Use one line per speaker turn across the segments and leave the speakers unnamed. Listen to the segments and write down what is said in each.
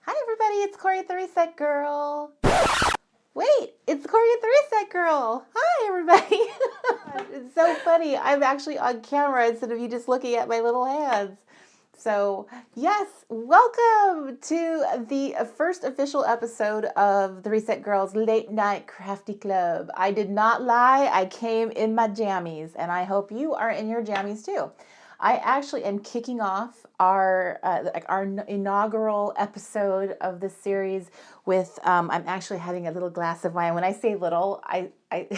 Hi everybody, it's Corey at the Reset Girl. Wait, it's Corey at the Reset Girl. Hi everybody. It's so funny. I'm actually on camera instead of you just looking at my little hands. So, yes, welcome to the first official episode of the Reset Girls Late Night Crafty Club. I did not lie. I came in my jammies, and I hope you are in your jammies too. I actually am kicking off our inaugural episode of this series with I'm actually having a little glass of wine. When I say little, I I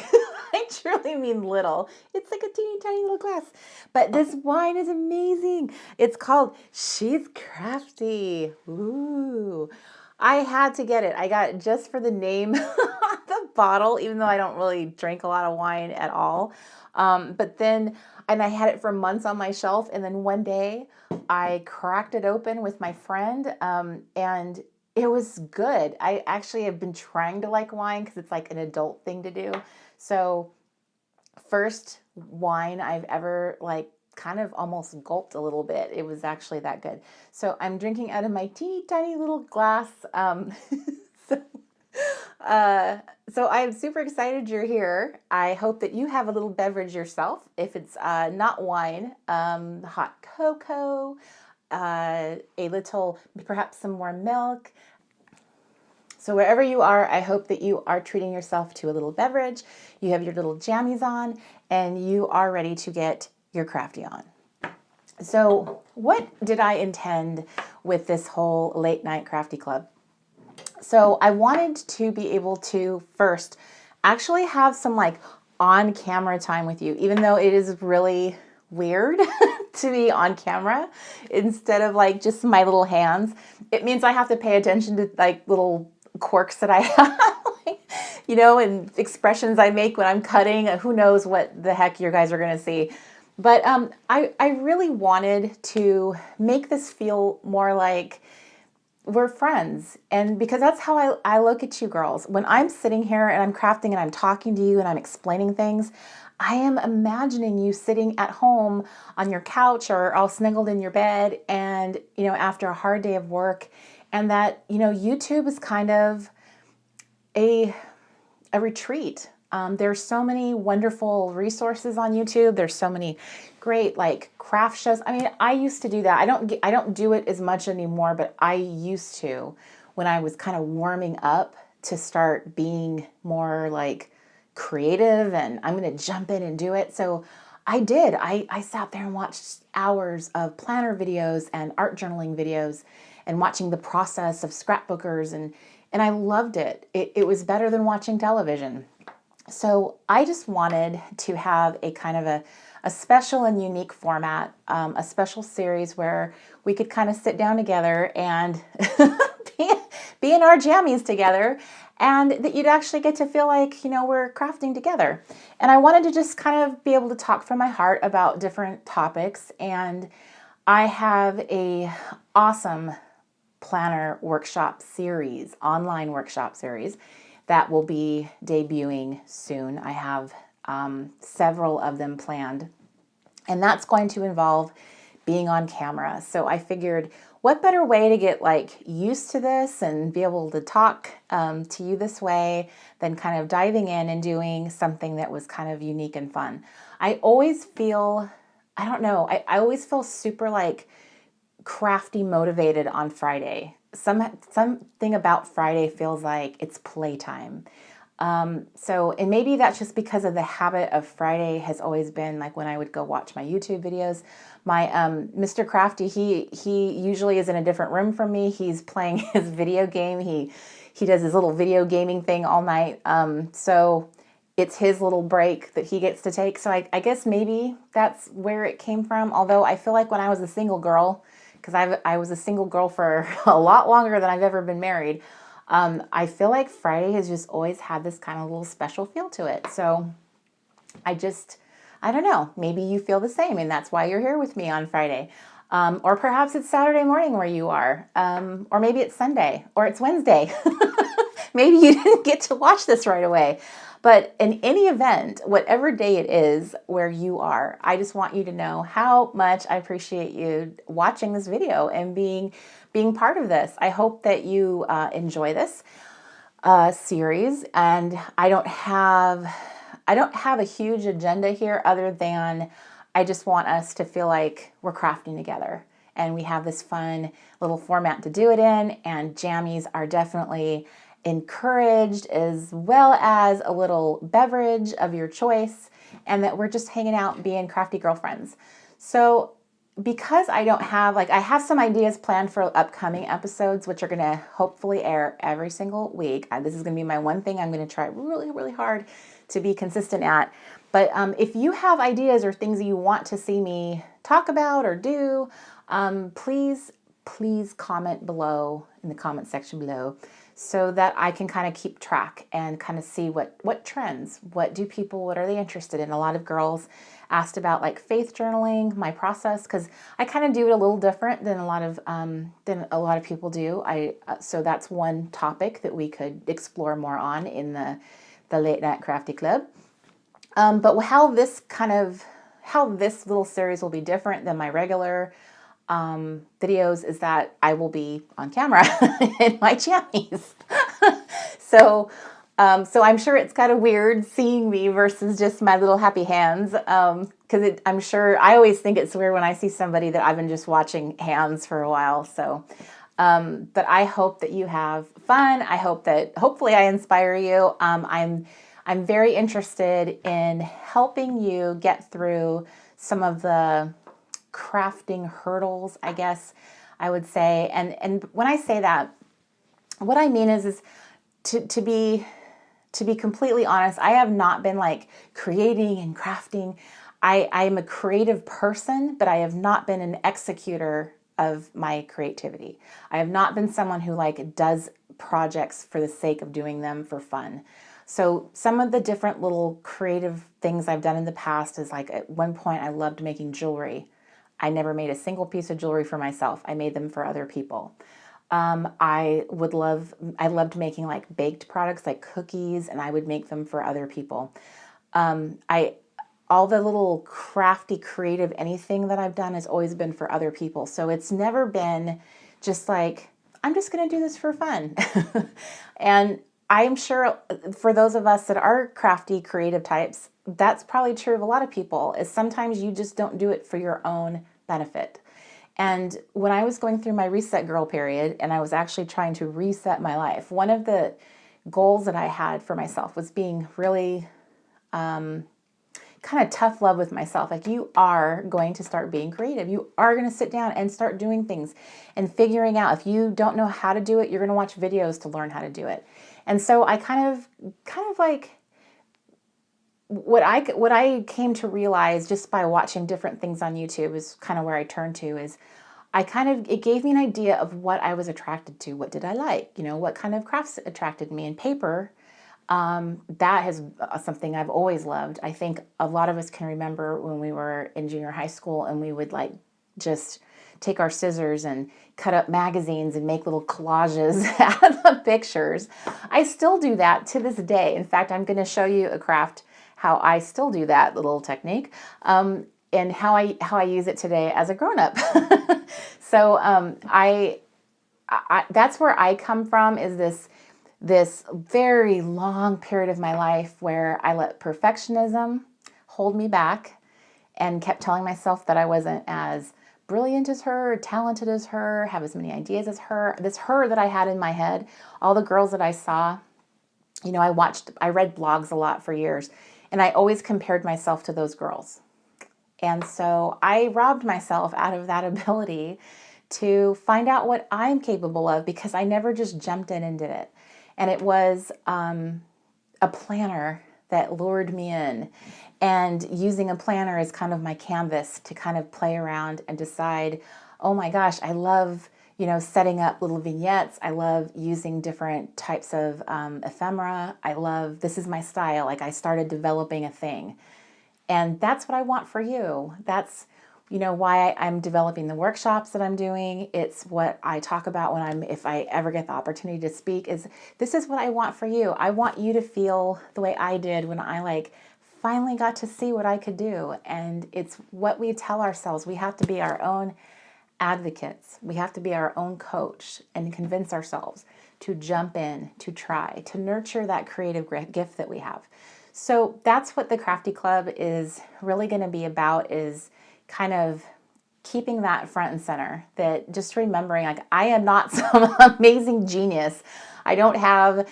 truly mean little. It's like a teeny tiny little glass. But this wine is amazing. It's called She's Crafty. Ooh. I had to get it. I got it just for the name on the bottle, even though I don't really drink a lot of wine at all. But then, and I had it for months on my shelf. And then one day I cracked it open with my friend, and it was good. I actually have been trying to like wine because it's like an adult thing to do. So, first wine I've ever like kind of almost gulped a little bit. It was actually that good. So I'm drinking out of my teeny tiny little glass. So, uh, so I'm super excited you're here. I hope that you have a little beverage yourself. If it's not wine, hot cocoa, a little, perhaps some more milk. So wherever you are, I hope that you are treating yourself to a little beverage. You have your little jammies on, and you are ready to get your crafty on. So what did I intend with this whole late night crafty club? So I wanted to be able to first actually have some like on camera time with you, even though it is really weird to be on camera instead of like just my little hands. It means I have to pay attention to like little quirks that I have, and expressions I make when I'm cutting. Who knows what the heck you guys are going to see. But I really wanted to make this feel more like we're friends. And because that's how I look at you girls. When I'm sitting here and I'm crafting and I'm talking to you and I'm explaining things, I am imagining you sitting at home on your couch or all snuggled in your bed and, after a hard day of work, and that, YouTube is kind of a retreat. There's so many wonderful resources on YouTube. There's so many great like craft shows. I mean, I used to do that. I don't do it as much anymore, but I used to when I was kind of warming up to start being more like creative and I'm going to jump in and do it. So I did. I sat there and watched hours of planner videos and art journaling videos and watching the process of scrapbookers, and I loved it. It was better than watching television. So I just wanted to have a kind of a special and unique format, a special series where we could kind of sit down together and be in our jammies together, and that you'd actually get to feel like, we're crafting together. And I wanted to just kind of be able to talk from my heart about different topics. And I have a awesome planner workshop series, online workshop series that will be debuting soon. I have several of them planned, and that's going to involve being on camera. So I figured, what better way to get like used to this and be able to talk to you this way than kind of diving in and doing something that was kind of unique and fun. I always feel, I don't know, I always feel super like crafty motivated on Friday. Something about Friday feels like it's playtime. And maybe that's just because of the habit of Friday has always been like when I would go watch my YouTube videos. My Mr. Crafty, he usually is in a different room from me. He's playing his video game. He does his little video gaming thing all night. So it's his little break that he gets to take. So I guess maybe that's where it came from. Although I feel like when I was a single girl, because I was a single girl for a lot longer than I've ever been married, I feel like Friday has just always had this kind of little special feel to it. So I don't know, maybe you feel the same and that's why you're here with me on Friday. Or perhaps it's Saturday morning where you are. Or maybe it's Sunday or it's Wednesday. Maybe you didn't get to watch this right away. But in any event, whatever day it is where you are, I just want you to know how much I appreciate you watching this video and being part of this. I hope that you enjoy this series, and I don't have a huge agenda here other than I just want us to feel like we're crafting together and we have this fun little format to do it in, and jammies are definitely encouraged, as well as a little beverage of your choice, and that we're just hanging out being crafty girlfriends. So because I don't have, like, I have some ideas planned for upcoming episodes, which are going to hopefully air every single week. This is going to be my one thing I'm going to try really, really hard to be consistent at. But if you have ideas or things that you want to see me talk about or do, please comment below in the comment section below, so that I can kind of keep track and kind of see what trends, what are they interested in. A lot of girls asked about like faith journaling, my process, because I kind of do it a little different than a lot of people do. So that's one topic that we could explore more on in the Late Night Crafty Club. But how this little series will be different than my regular videos is that I will be on camera in my jammies. So I'm sure it's kind of weird seeing me versus just my little happy hands. Because I'm sure I always think it's weird when I see somebody that I've been just watching hands for a while. So, but I hope that you have fun. I hope that hopefully I inspire you. I'm very interested in helping you get through some of the crafting hurdles, I guess I would say. And when I say that, what I mean is to be completely honest, I have not been like creating and crafting. I'm a creative person, but I have not been an executor of my creativity. I have not been someone who like does projects for the sake of doing them for fun. So some of the different little creative things I've done in the past is, like, at one point I loved making jewelry. I never made a single piece of jewelry for myself. I made them for other people. I loved making like baked products like cookies, and I would make them for other people. All the little crafty, creative anything that I've done has always been for other people. So it's never been just like, I'm just going to do this for fun. And I'm sure for those of us that are crafty, creative types, that's probably true of a lot of people, is sometimes you just don't do it for your own benefit. And when I was going through my reset girl period and I was actually trying to reset my life, one of the goals that I had for myself was being really kind of tough love with myself. Like, you are going to start being creative. You are going to sit down and start doing things and figuring out. If you don't know how to do it, you're going to watch videos to learn how to do it. And so I kind of like, what I came to realize just by watching different things on YouTube is kind of where I turned to, is it gave me an idea of what I was attracted to. What did I like? What kind of crafts attracted me? And paper, that has something I've always loved. I think a lot of us can remember when we were in junior high school and we would like just take our scissors and cut up magazines and make little collages out of the pictures. I still do that to this day. In fact, I'm going to show you a craft how I still do that little technique, and how I use it today as a grown-up. So that's where I come from, is this very long period of my life where I let perfectionism hold me back and kept telling myself that I wasn't as brilliant as her, talented as her, have as many ideas as her. This her that I had in my head, all the girls that I saw, I read blogs a lot for years, and I always compared myself to those girls. And so I robbed myself out of that ability to find out what I'm capable of, because I never just jumped in and did it. And it was a planner that lured me in, and using a planner as kind of my canvas to kind of play around and decide, oh my gosh, I love, setting up little vignettes. I love using different types of ephemera. This is my style. Like, I started developing a thing. And that's what I want for you. That's you know, why I'm developing the workshops that I'm doing. It's what I talk about when if I ever get the opportunity to speak, is this is what I want for you. I want you to feel the way I did when I like finally got to see what I could do. And it's what we tell ourselves. We have to be our own advocates. We have to be our own coach and convince ourselves to jump in, to try, to nurture that creative gift that we have. So that's what the Crafty Club is really going to be about, is kind of keeping that front and center, that just remembering, like, I am not some amazing genius. I don't have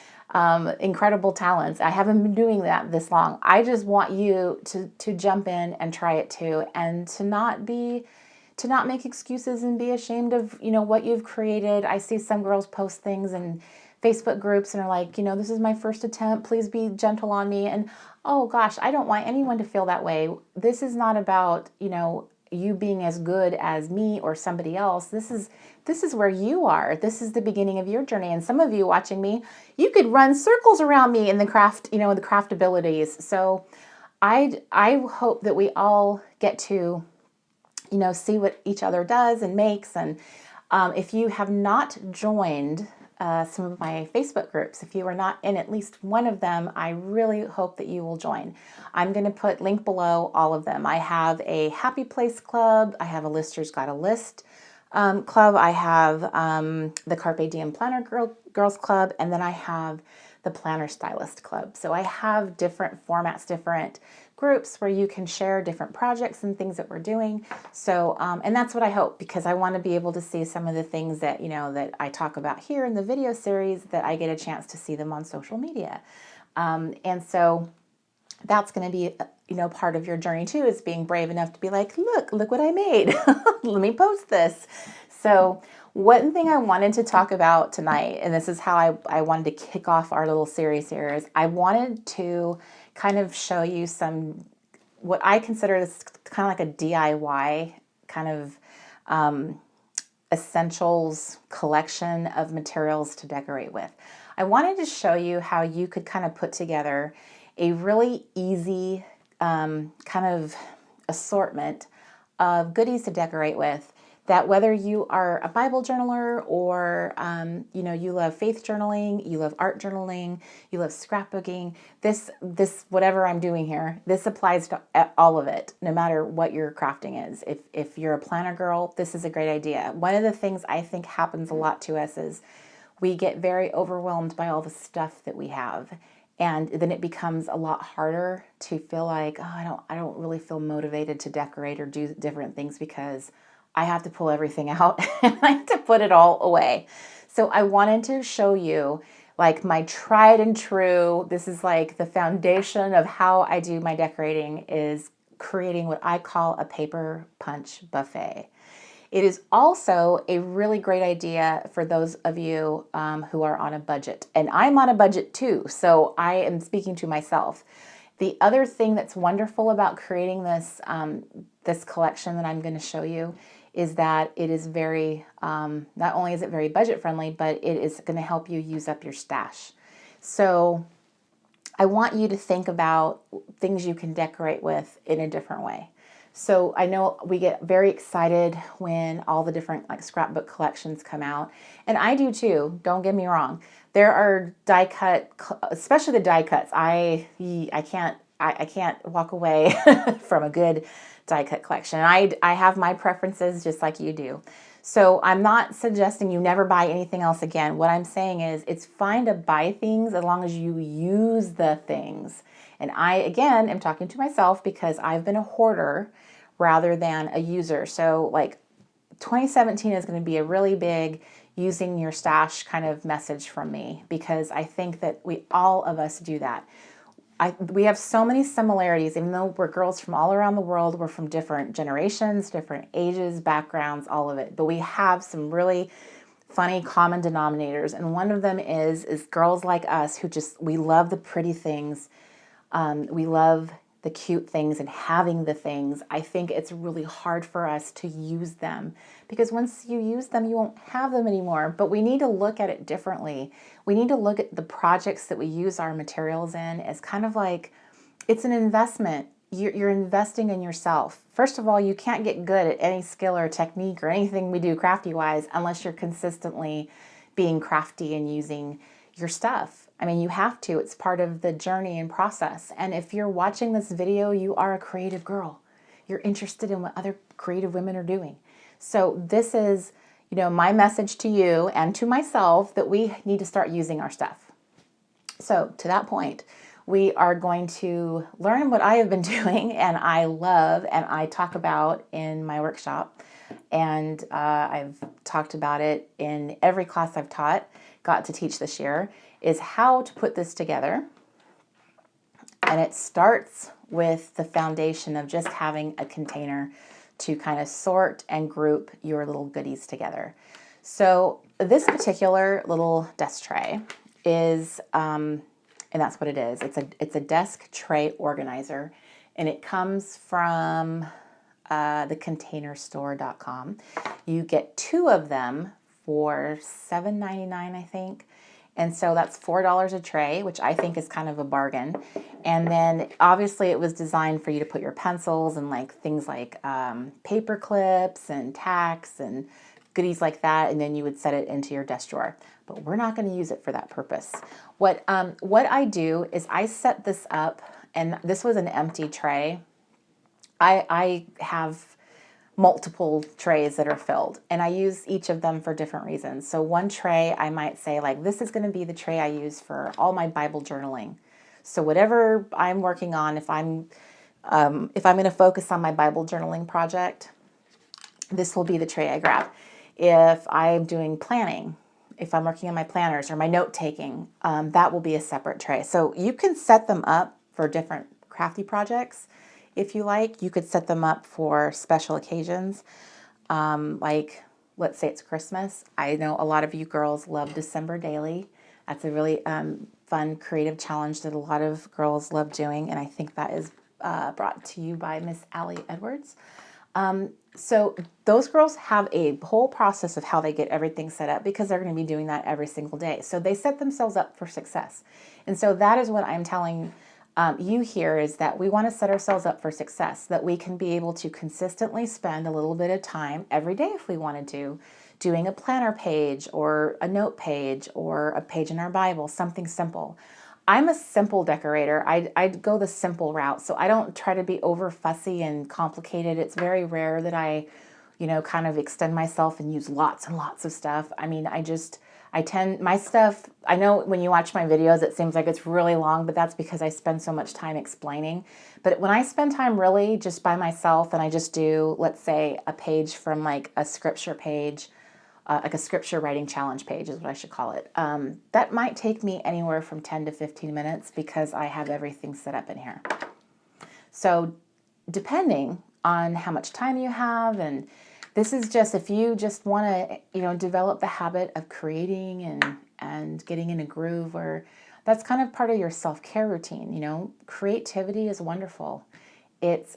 incredible talents. I haven't been doing that this long. I just want you to jump in and try it too, and to not make excuses and be ashamed of, you know, what you've created. I see some girls post things in Facebook groups and are like, you know, this is my first attempt, please be gentle on me. And oh gosh, I don't want anyone to feel that way. This is not about, you know, you being as good as me or somebody else. This is where you are. This is the beginning of your journey. And some of you watching me, you could run circles around me in the craft, you know, the craft abilities. So I hope that we all get to, you know, see what each other does and makes. And if you have not joined some of my Facebook groups, if you are not in at least one of them, I really hope that you will join. I'm going to put link below all of them. I have a Happy Place Club. I have a Lister's Got a List club. I have the Carpe Diem Planner Girls Club, and then I have the Planner Stylist Club. So I have different formats, different groups where you can share different projects and things that we're doing. So, and that's what I hope, because I want to be able to see some of the things that, you know, that I talk about here in the video series, that I get a chance to see them on social media. And so that's going to be, you know, part of your journey too, is being brave enough to be like, look what I made. Let me post this. So one thing I wanted to talk about tonight, and this is how I wanted to kick off our little series here, is I wanted to kind of show you some, what I consider this kind of like a DIY kind of essentials collection of materials to decorate with. I wanted to show you how you could kind of put together a really easy kind of assortment of goodies to decorate with, that whether you are a Bible journaler or, you know, you love faith journaling, you love art journaling, you love scrapbooking, this whatever I'm doing here, this applies to all of it, no matter what your crafting is. If you're a planner girl, this is a great idea. One of the things I think happens a lot to us is we get very overwhelmed by all the stuff that we have. And then it becomes a lot harder to feel like, oh, I don't really feel motivated to decorate or do different things, because I have to pull everything out and I have to put it all away. So I wanted to show you like my tried and true, this is like the foundation of how I do my decorating, is creating what I call a paper punch buffet. It is also a really great idea for those of you who are on a budget. And I'm on a budget too, so I am speaking to myself. The other thing that's wonderful about creating this, this collection that I'm going to show you, is that it is very, not only is it very budget friendly, but it is going to help you use up your stash. So I want you to think about things you can decorate with in a different way. So I know we get very excited when all the different like scrapbook collections come out, and I do too, don't get me wrong. There are die cut, especially the die cuts. I can't walk away from a good die cut collection. I have my preferences just like you do. So I'm not suggesting you never buy anything else again. What I'm saying is it's fine to buy things as long as you use the things. And I, again, am talking to myself because I've been a hoarder rather than a user. So like 2017 is going to be a really big using your stash kind of message from me, because I think that all of us do that. We have so many similarities, even though we're girls from all around the world. We're from different generations, different ages, backgrounds, all of it. But we have some really funny common denominators. And one of them is girls like us who we love the pretty things. We love the cute things and having the things. I think it's really hard for us to use them, because once you use them, you won't have them anymore. But we need to look at it differently. We need to look at the projects that we use our materials in as kind of like, it's an investment. you're investing in yourself. First of all, you can't get good at any skill or technique or anything we do crafty-wise unless you're consistently being crafty and using your stuff. I mean, you have to. It's part of the journey and process. And if you're watching this video, you are a creative girl. You're interested in what other creative women are doing. So this is, you know, my message to you and to myself that we need to start using our stuff. So to that point, we are going to learn what I have been doing and I love and I talk about in my workshop. And I've talked about it in every class I've got to teach this year, is how to put this together. And it starts with the foundation of just having a container to kind of sort and group your little goodies together. So this particular little desk tray is, and that's what it is. It's a desk tray organizer, and it comes from thecontainerstore.com. You get 2 of them for $7.99, I think. And so that's $4 a tray, which I think is kind of a bargain. And then obviously it was designed for you to put your pencils and like things like paper clips and tacks and goodies like that. And then you would set it into your desk drawer. But we're not going to use it for that purpose. What I do is I set this up, and this was an empty tray. I have multiple trays that are filled, and I use each of them for different reasons. So one tray, I might say like, this is going to be the tray I use for all my Bible journaling. So whatever I'm working on, if I'm going to focus on my Bible journaling project, this will be the tray I grab. If I'm doing planning, if I'm working on my planners or my note taking, that will be a separate tray. So you can set them up for different crafty projects. If you like, you could set them up for special occasions. Like, let's say it's Christmas. I know a lot of you girls love December Daily. That's a really fun, creative challenge that a lot of girls love doing. And I think that is brought to you by Miss Allie Edwards. So those girls have a whole process of how they get everything set up because they're going to be doing that every single day. So they set themselves up for success. And so that is what I'm telling you here, is that we want to set ourselves up for success, that we can be able to consistently spend a little bit of time every day if we wanted to, doing a planner page or a note page or a page in our Bible, something simple. I'm a simple decorator. I go the simple route, so I don't try to be over fussy and complicated. It's very rare that I, you know, kind of extend myself and use lots and lots of stuff. I mean, my stuff, I know when you watch my videos, it seems like it's really long, but that's because I spend so much time explaining. But when I spend time really just by myself and I just do, let's say, a page from like a scripture page, like a scripture writing challenge page is what I should call it. That might take me anywhere from 10 to 15 minutes because I have everything set up in here. So depending on how much time you have, and this is just if you just want to, you know, develop the habit of creating and getting in a groove, or that's kind of part of your self-care routine. You know, creativity is wonderful. It's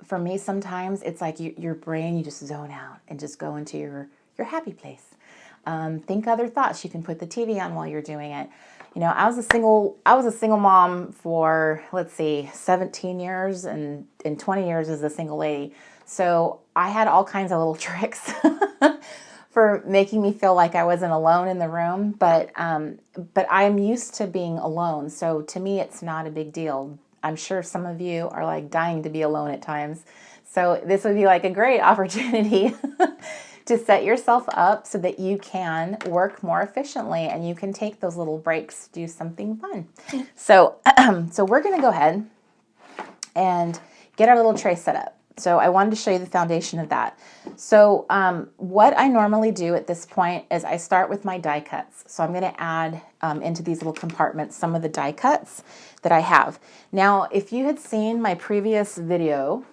for me, sometimes it's like your brain, you just zone out and just go into your happy place. Think other thoughts. You can put the TV on while you're doing it. You know, I was a single mom for, let's see, 17 years and 20 years as a single lady. So I had all kinds of little tricks for making me feel like I wasn't alone in the room. But I'm used to being alone. So to me, it's not a big deal. I'm sure some of you are like dying to be alone at times. So this would be like a great opportunity to set yourself up so that you can work more efficiently and you can take those little breaks to do something fun. So, so we're going to go ahead and get our little tray set up. So I wanted to show you the foundation of that. So what I normally do at this point is I start with my die cuts. So I'm going to add into these little compartments some of the die cuts that I have. Now, if you had seen my previous video,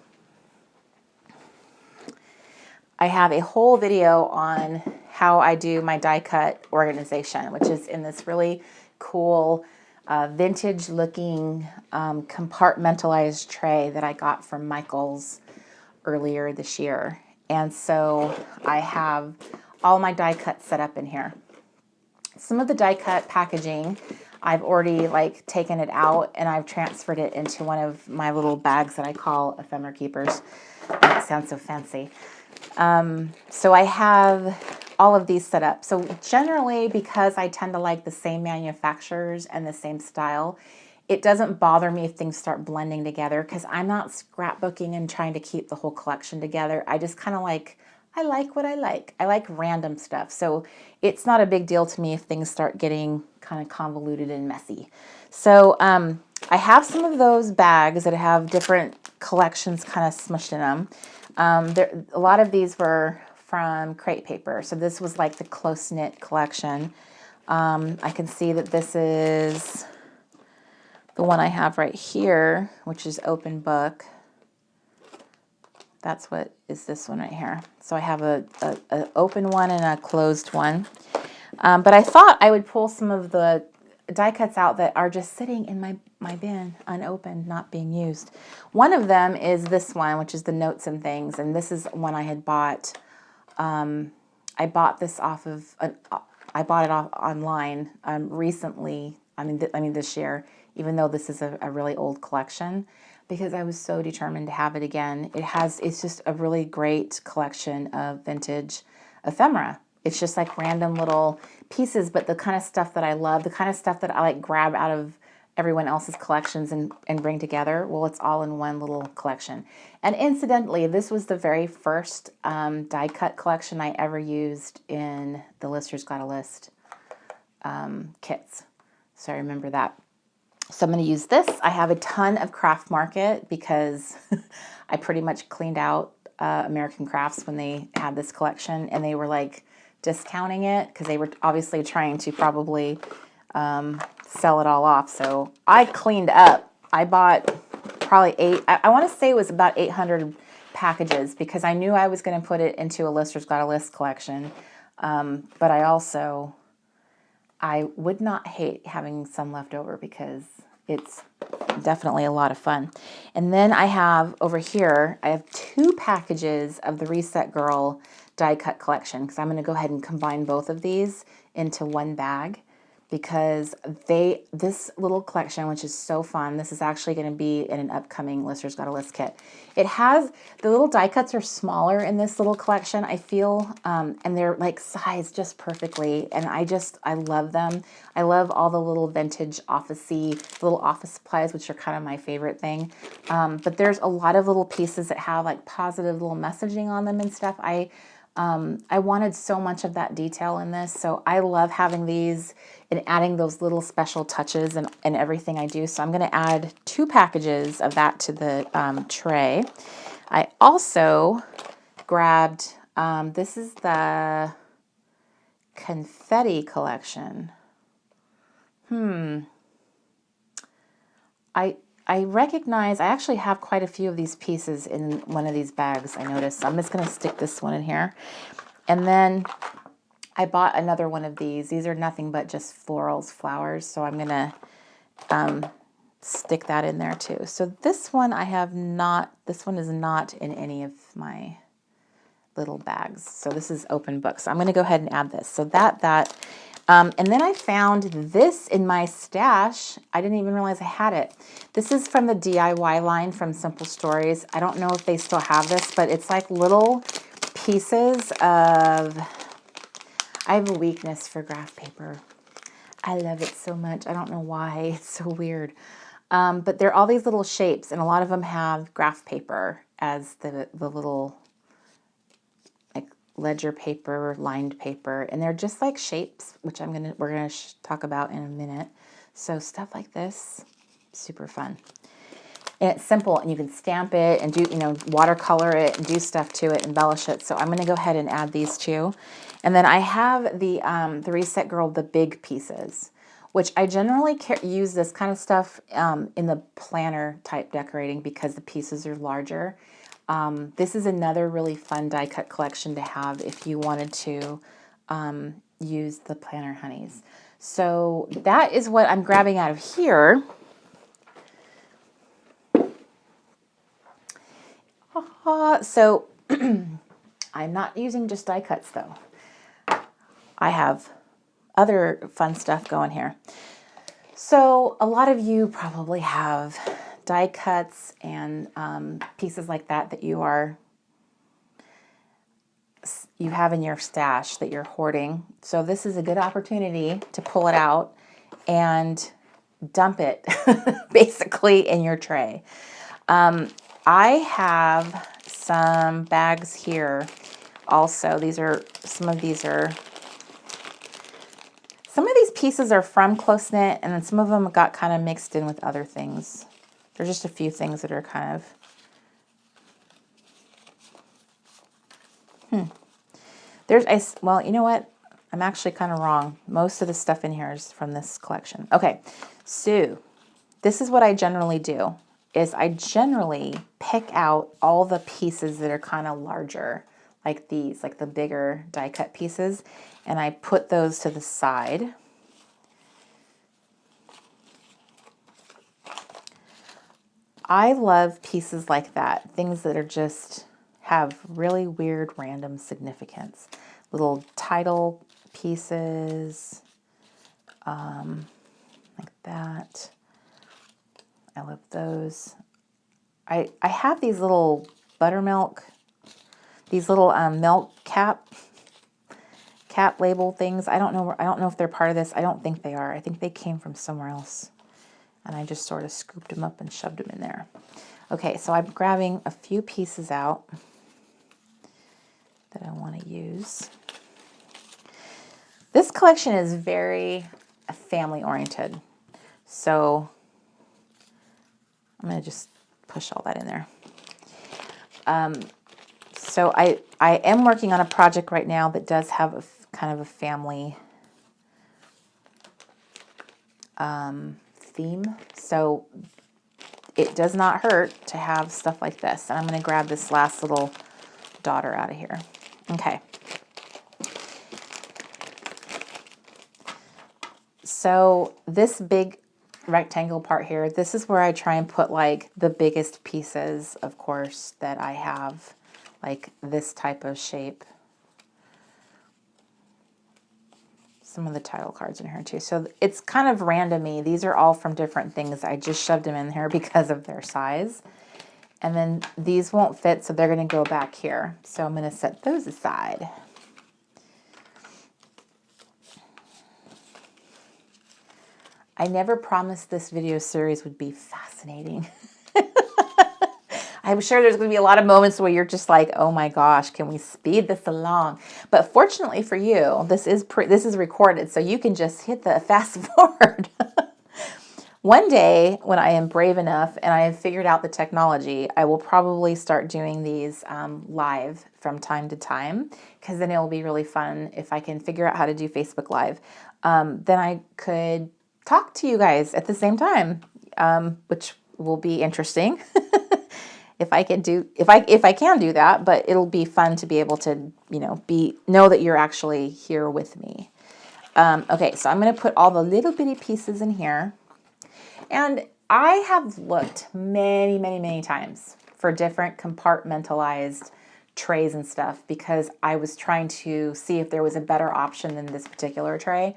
I have a whole video on how I do my die cut organization, which is in this really cool vintage looking compartmentalized tray that I got from Michaels earlier this year. And so I have all my die cuts set up in here. Some of the die cut packaging I've already like taken it out and I've transferred it into one of my little bags that I call ephemera keepers. That sounds so fancy. So I have all of these set up. So generally, because I tend to like the same manufacturers and the same style, it doesn't bother me if things start blending together because I'm not scrapbooking and trying to keep the whole collection together. I just kind of like, I like what I like. I like random stuff. So it's not a big deal to me if things start getting kind of convoluted and messy. So I have some of those bags that have different collections kind of smushed in them. A lot of these were from Crate Paper. So this was like the close-knit collection. I can see that this is the one I have right here, which is open book. That's what is this one right here. So I have a open one and a closed one. But I thought I would pull some of the die cuts out that are just sitting in my bin, unopened, not being used. One of them is this one, which is the Notes and Things. And this is one I had bought. I bought this off of, I bought it off online recently. I mean this year, even though this is a really old collection, because I was so determined to have it again. It's just a really great collection of vintage ephemera. It's just like random little pieces, but the kind of stuff that I love, the kind of stuff that I like grab out of everyone else's collections and bring together. Well, it's all in one little collection. And incidentally, this was the very first die cut collection I ever used in the Lister's Got a List kits. So I remember that. So I'm going to use this. I have a ton of Craft Market because I pretty much cleaned out American Crafts when they had this collection, and they were like discounting it because they were obviously trying to probably sell it all off. So I cleaned up. I bought probably I want to say it was about 800 packages because I knew I was going to put it into a Lister's Got a List collection. But I would not hate having some left over because it's definitely a lot of fun. And then I have over here, I have 2 packages of the Reset Girl die cut collection because I'm going to go ahead and combine both of these into one bag because this little collection, which is so fun, this is actually going to be in an upcoming Lister's Got a List kit. It has, the little die cuts are smaller in this little collection, I feel, and they're like sized just perfectly, and I love them. I love all the little vintage office-y, little office supplies, which are kind of my favorite thing. But there's a lot of little pieces that have like positive little messaging on them and stuff. I wanted so much of that detail in this, so I love having these and adding those little special touches and everything I do. So I'm going to add 2 packages of that to the tray. I also grabbed, this is the confetti collection. I recognize, I actually have quite a few of these pieces in one of these bags, I noticed. So I'm just going to stick this one in here. And then I bought another one of these. These are nothing but just florals, flowers. So I'm going to stick that in there too. So this one this one is not in any of my little bags. So this is open book. So I'm going to go ahead and add this. So and then I found this in my stash. I didn't even realize I had it. This is from the DIY line from Simple Stories. I don't know if they still have this, but it's like little pieces of, I have a weakness for graph paper. I love it so much. I don't know why. It's so weird. But they're all these little shapes, and a lot of them have graph paper as the little like ledger paper, lined paper, and they're just like shapes, which we're gonna talk about in a minute. So stuff like this, super fun. And it's simple, and you can stamp it and do, watercolor it and do stuff to it, embellish it. So I'm going to go ahead and add these 2. And then I have the Reset Girl, the big pieces, which I generally use this kind of stuff in the planner type decorating because the pieces are larger. This is another really fun die cut collection to have if you wanted to use the planner honeys. So that is what I'm grabbing out of here. So I'm not using just die cuts though. I have other fun stuff going here. So a lot of you probably have die cuts and pieces like that you have in your stash that you're hoarding. So this is a good opportunity to pull it out and dump it basically in your tray. I have some bags here also. Some of these pieces are from Close Knit, and then some of them got kind of mixed in with other things. There's just a few things that are kind of, well, you know what? I'm actually kind of wrong. Most of the stuff in here is from this collection. Okay, so this is what I generally do, is I generally pick out all the pieces that are kind of larger, like these, like the bigger die cut pieces, and I put those to the side. I love pieces like that, things that are just have really weird random significance. Little title pieces, like that. I love those. I have these little buttermilk, these little milk cap label things. I don't know if they're part of this. I don't think they are. I think they came from somewhere else. And I just sort of scooped them up and shoved them in there. Okay, so I'm grabbing a few pieces out that I want to use. This collection is very family oriented. So I'm going to just push all that in there. So I am working on a project right now that does have a kind of a family theme. So it does not hurt to have stuff like this. And I'm going to grab this last little daughter out of here. Okay. So this big rectangle part here, this is where I try and put like the biggest pieces, of course, that I have, like this type of shape. Some of the title cards in here too. So it's kind of randomy. These are all from different things. I just shoved them in here because of their size. And then these won't fit, so they're going to go back here. So I'm going to set those aside. I never promised this video series would be fascinating. I'm sure there's going to be a lot of moments where you're just like, oh my gosh, can we speed this along? But fortunately for you, this is recorded, so you can just hit the fast forward. One day, when I am brave enough and I have figured out the technology, I will probably start doing these live from time to time, because then it will be really fun if I can figure out how to do Facebook Live. Then I could talk to you guys at the same time, which will be interesting. If I can do that, but it'll be fun to be able to, know that you're actually here with me. Okay, so I'm going to put all the little bitty pieces in here. And I have looked many, many, many times for different compartmentalized trays and stuff, because I was trying to see if there was a better option than this particular tray.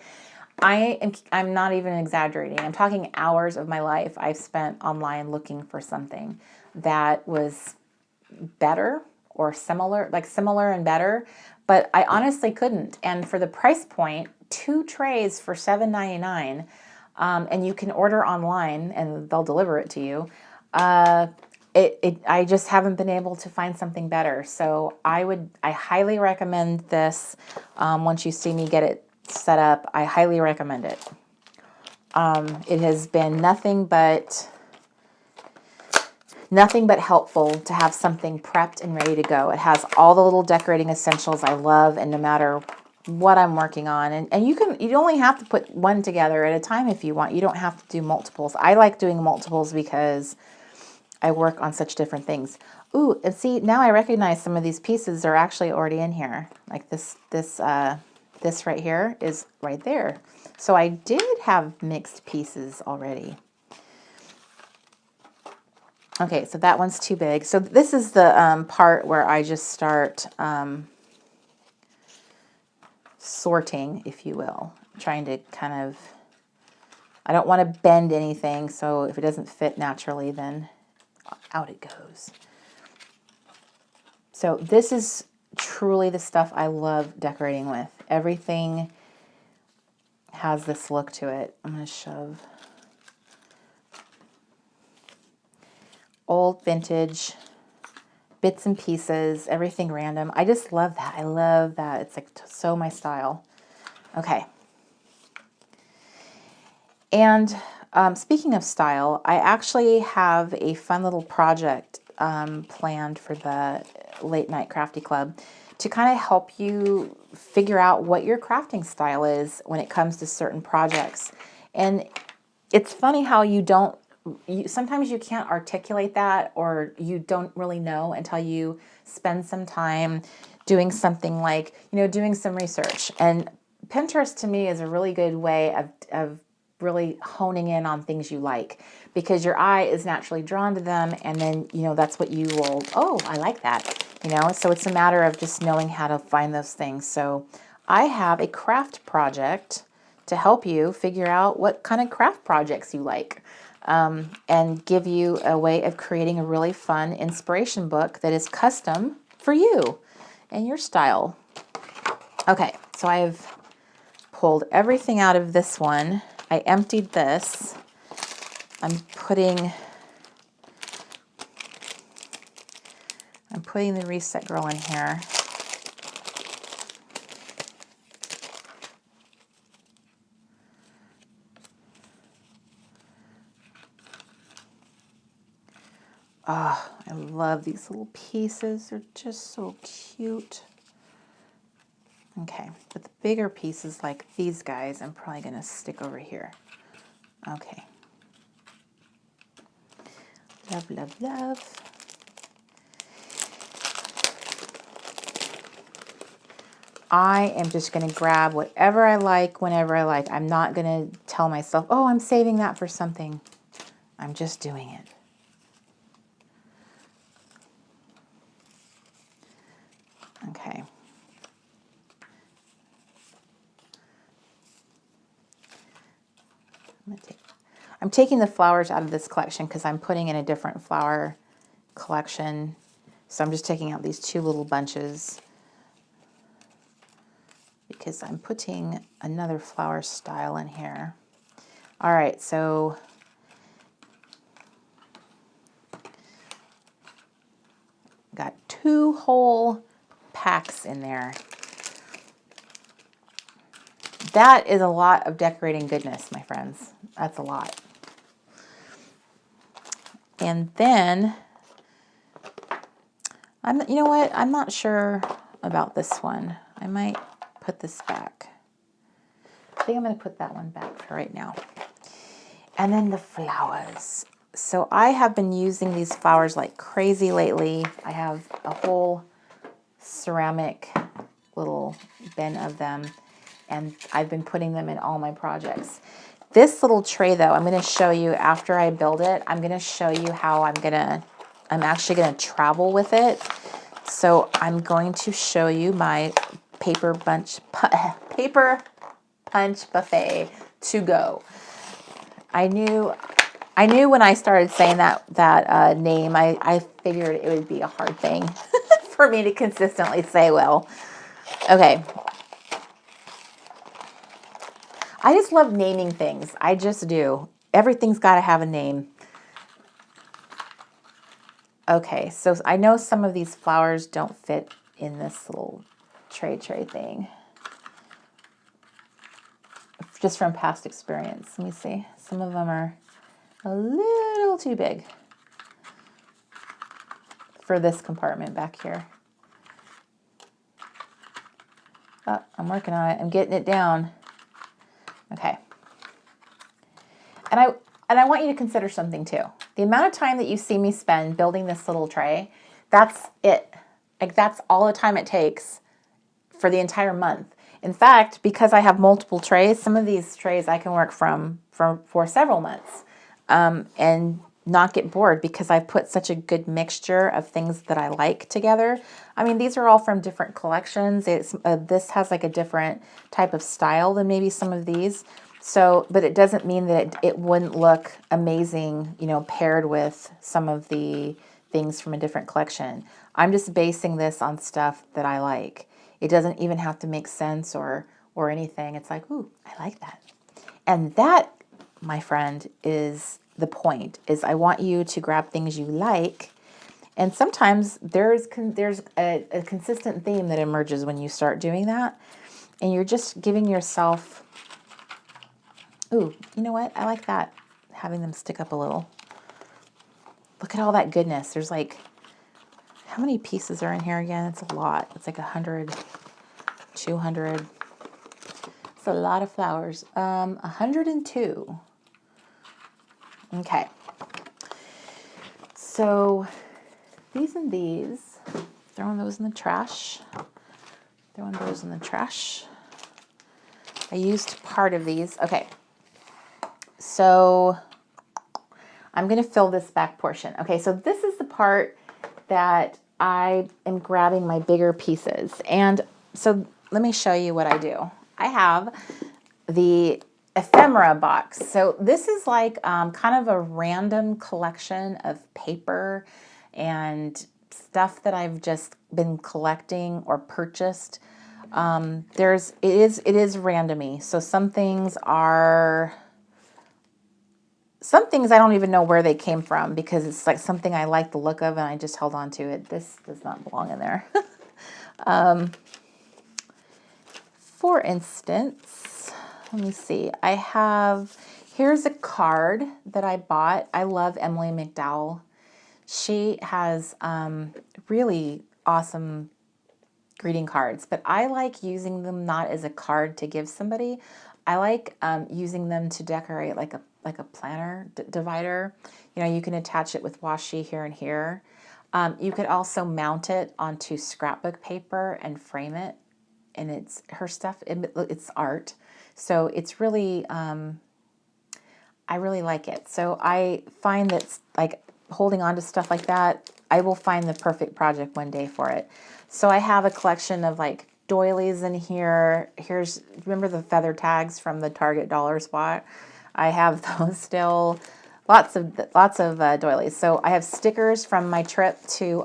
I'm not even exaggerating. I'm talking hours of my life I've spent online looking for something that was better or similar and better, but I honestly couldn't. And for the price point, 2 trays for $7.99, and you can order online and they'll deliver it to you. I just haven't been able to find something better. So I highly recommend this. Once you see me get it set up, I highly recommend it. It has been nothing but helpful to have something prepped and ready to go. It has all the little decorating essentials I love, and no matter what I'm working on, and you only have to put one together at a time if you want. You don't have to do multiples. I like doing multiples because I work on such different things. Ooh, and see, now I recognize some of these pieces are actually already in here. Like this right here is right there. So I did have mixed pieces already. Okay, so that one's too big. So this is the part where I just start sorting, if you will, trying to kind I don't want to bend anything, so if it doesn't fit naturally, then out it goes. So this is truly the stuff I love decorating with. Everything has this look to it. I'm going to shove old vintage bits and pieces, everything random. I just love that. I love that. It's like so my style. Okay. And speaking of style, I actually have a fun little project planned for the Late Night Crafty Club to kind of help you figure out what your crafting style is when it comes to certain projects. And it's funny how sometimes you can't articulate that, or you don't really know until you spend some time doing something like, doing some research. And Pinterest to me is a really good way of really honing in on things you like, because your eye is naturally drawn to them, and then that's what you will, oh, I like that, so it's a matter of just knowing how to find those things. So I have a craft project to help you figure out what kind of craft projects you like, and give you a way of creating a really fun inspiration book that is custom for you and your style. Okay, so I've pulled everything out of this one. I emptied this. I'm putting the Reset Girl in here. Oh, I love these little pieces. They're just so cute. Okay, but the bigger pieces like these guys, I'm probably going to stick over here. Okay. Love, love, love. I am just going to grab whatever I like whenever I like. I'm not going to tell myself, oh, I'm saving that for something. I'm just doing it. Okay. I'm taking the flowers out of this collection because I'm putting in a different flower collection. So I'm just taking out these two little bunches because I'm putting another flower style in here. All right, so got 2 whole packs in there. That is a lot of decorating goodness, my friends. That's a lot. And then, you know what? I'm not sure about this one. I might put this back. I think I'm going to put that one back for right now. And then the flowers. So I have been using these flowers like crazy lately. I have a whole ceramic little bin of them, and I've been putting them in all my projects. This little tray though, I'm going to show you after I build it. I'm going to show you how I'm actually going to travel with it. So I'm going to show you my paper punch buffet to go. I knew when I started saying that name, I figured it would be a hard thing for me to consistently say well. Okay. I just love naming things. I just do. Everything's got to have a name. Okay, so I know some of these flowers don't fit in this little tray thing. Just from past experience. Let me see. Some of them are a little too big for this compartment back here. Oh, I'm working on it. I'm getting it down. Okay. And I want you to consider something too. The amount of time that you see me spend building this little tray, that's it. Like that's all the time it takes for the entire month. In fact, because I have multiple trays, some of these trays I can work for several months and not get bored because I've put such a good mixture of things that I like together. I mean, these are all from different collections. This has like a different type of style than maybe some of these. So, but it doesn't mean that it wouldn't look amazing, you know, paired with some of the things from a different collection. I'm just basing this on stuff that I like. It doesn't even have to make sense or anything. It's like, ooh, I like that. And that, my friend, is the point, is I want you to grab things you like. And sometimes there's a consistent theme that emerges when you start doing that. And you're just giving yourself, ooh, you know what? I like that. Having them stick up a little. Look at all that goodness. There's like, how many pieces are in here again? It's a lot. It's like 100, 200. It's a lot of flowers. 102. Okay. So these and these, throwing those in the trash. Throwing those in the trash. I used part of these. Okay. So I'm going to fill this back portion. Okay, so this is the part that I am grabbing my bigger pieces. And so let me show you what I do. I have the ephemera box. So this is like kind of a random collection of paper and stuff that I've just been collecting or purchased. It is randomy. So some things I don't even know where they came from because it's like something I like the look of and I just held on to it. This does not belong in there. For instance, let me see. Here's a card that I bought. I love Emily McDowell. She has really awesome greeting cards, but I like using them not as a card to give somebody. I like using them to decorate like a planner divider. You know, you can attach it with washi here and here. You could also mount it onto scrapbook paper and frame it. And it's her stuff. It's art, so it's really I really like it. So I find that like holding on to stuff like that, I will find the perfect project one day for it. So I have a collection of like doilies in here. Remember the feather tags from the Target dollar spot? I have those still. Lots of doilies. So I have stickers from my trip to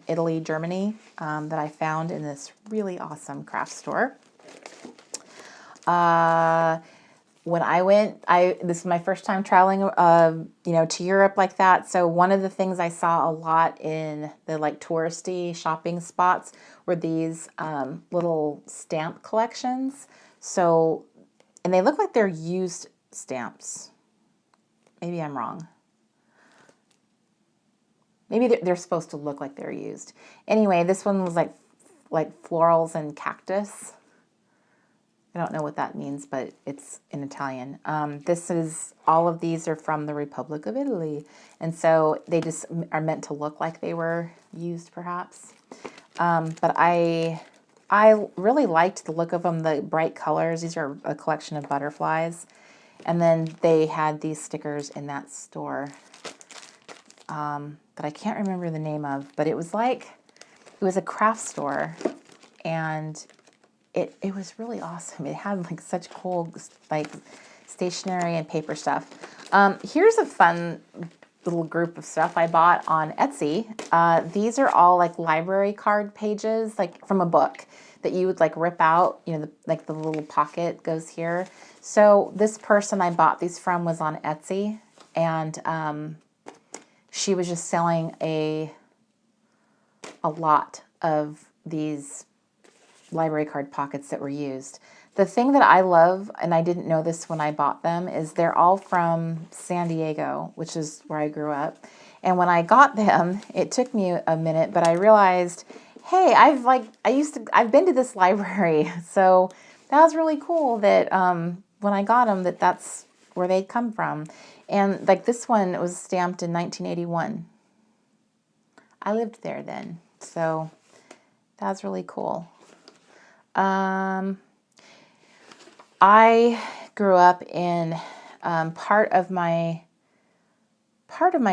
Italy, Germany that I found in this really awesome craft store. When I went, this is my first time traveling, to Europe like that. So one of the things I saw a lot in the like touristy shopping spots were these little stamp collections. So, and they look like they're used stamps. Maybe I'm wrong. Maybe they're supposed to look like they're used. Anyway, this one was like florals and cactus. I don't know what that means, but it's in Italian. All of these are from the Republic of Italy. And so they just are meant to look like they were used, perhaps. But I really liked the look of them, the bright colors. These are a collection of butterflies. And then they had these stickers in that store that I can't remember the name of, but it was a craft store, and it was really awesome. It had like such cool like stationery and paper stuff. Here's a fun little group of stuff I bought on Etsy. These are all like library card pages, like from a book that you would like rip out, the little pocket goes here. So this person I bought these from was on Etsy, and she was just selling a lot of these library card pockets that were used. The thing that I love, and I didn't know this when I bought them, is they're all from San Diego, which is where I grew up. And when I got them, it took me a minute, but I realized, hey, I've been to this library. So that was really cool that when I got them, that's where they come from. And like this one was stamped in 1981. I lived there then. So that's really cool. I grew up in part of my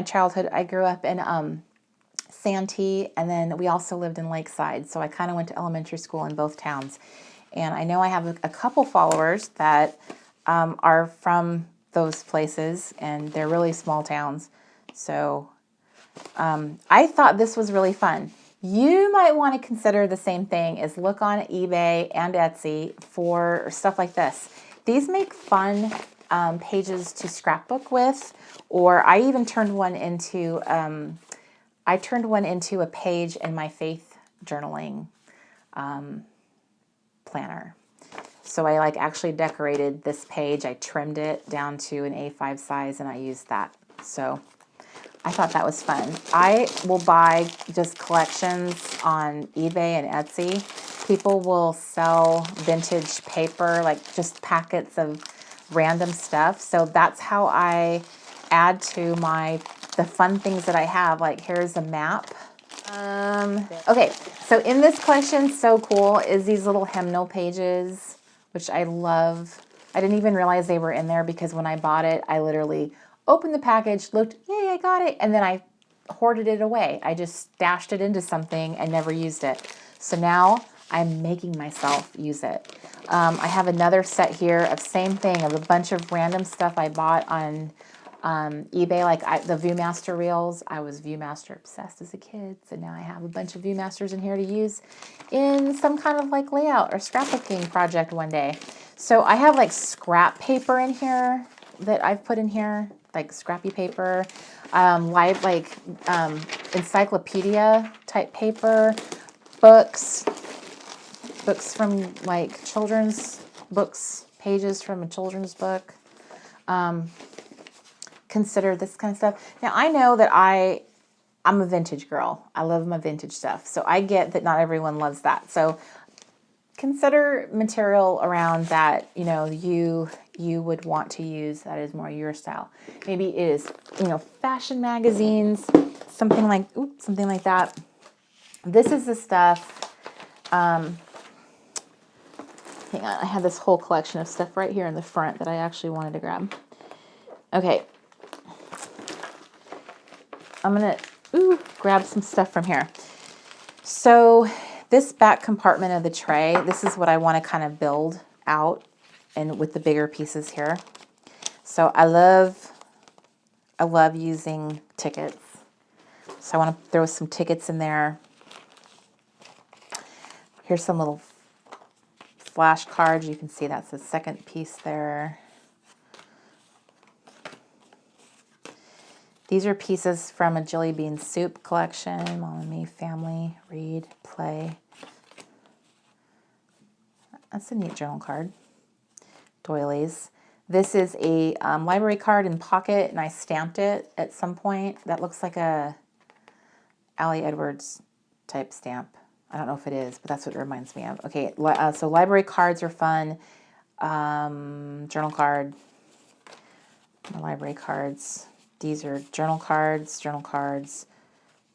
childhood. I grew up in Santee, and then we also lived in Lakeside. So I kind of went to elementary school in both towns. And I know I have a couple followers that are from those places, and they're really small towns. So I thought this was really fun. You might want to consider the same thing, is look on eBay and Etsy for stuff like this. These make fun pages to scrapbook with, or I even turned one into a page in my faith journaling planner. So I actually decorated this page. I trimmed it down to an A5 size, and I used that. So I thought that was fun. I will buy just collections on eBay and Etsy. People will sell vintage paper, like just packets of random stuff. So that's how I add to the fun things that I have. Like here's a map. Okay, so in this collection, so cool, is these little hymnal pages, which I love. I didn't even realize they were in there because when I bought it, I literally opened the package, looked, yay, I got it, and then I hoarded it away. I just stashed it into something and never used it. So now I'm making myself use it. I have another set here of same thing, of a bunch of random stuff I bought on eBay, like the Viewmaster reels. I was Viewmaster obsessed as a kid, so now I have a bunch of Viewmasters in here to use in some kind of like layout or scrapbooking project one day. So I have like scrap paper in here that I've put in here, like scrappy paper, encyclopedia type paper, books from like children's books, pages from a children's book. Consider this kind of stuff. Now I know that I'm a vintage girl. I love my vintage stuff. So I get that not everyone loves that. So consider material around that, you would want to use that is more your style. Maybe it is, fashion magazines, something like that. This is the stuff. Hang on, I have this whole collection of stuff right here in the front that I actually wanted to grab. Okay. I'm going to grab some stuff from here. So this back compartment of the tray, this is what I want to kind of build out and with the bigger pieces here. So I love using tickets. So I want to throw some tickets in there. Here's some little flashcards. You can see that's the second piece there. These are pieces from a Jelly Bean Soup collection. Mom and Me, Family, Read, Play. That's a neat journal card. Doilies. This is a library card in pocket, and I stamped it at some point. That looks like a Allie Edwards type stamp. I don't know if it is, but that's what it reminds me of. Okay, so library cards are fun. Journal card. Library cards. These are journal cards,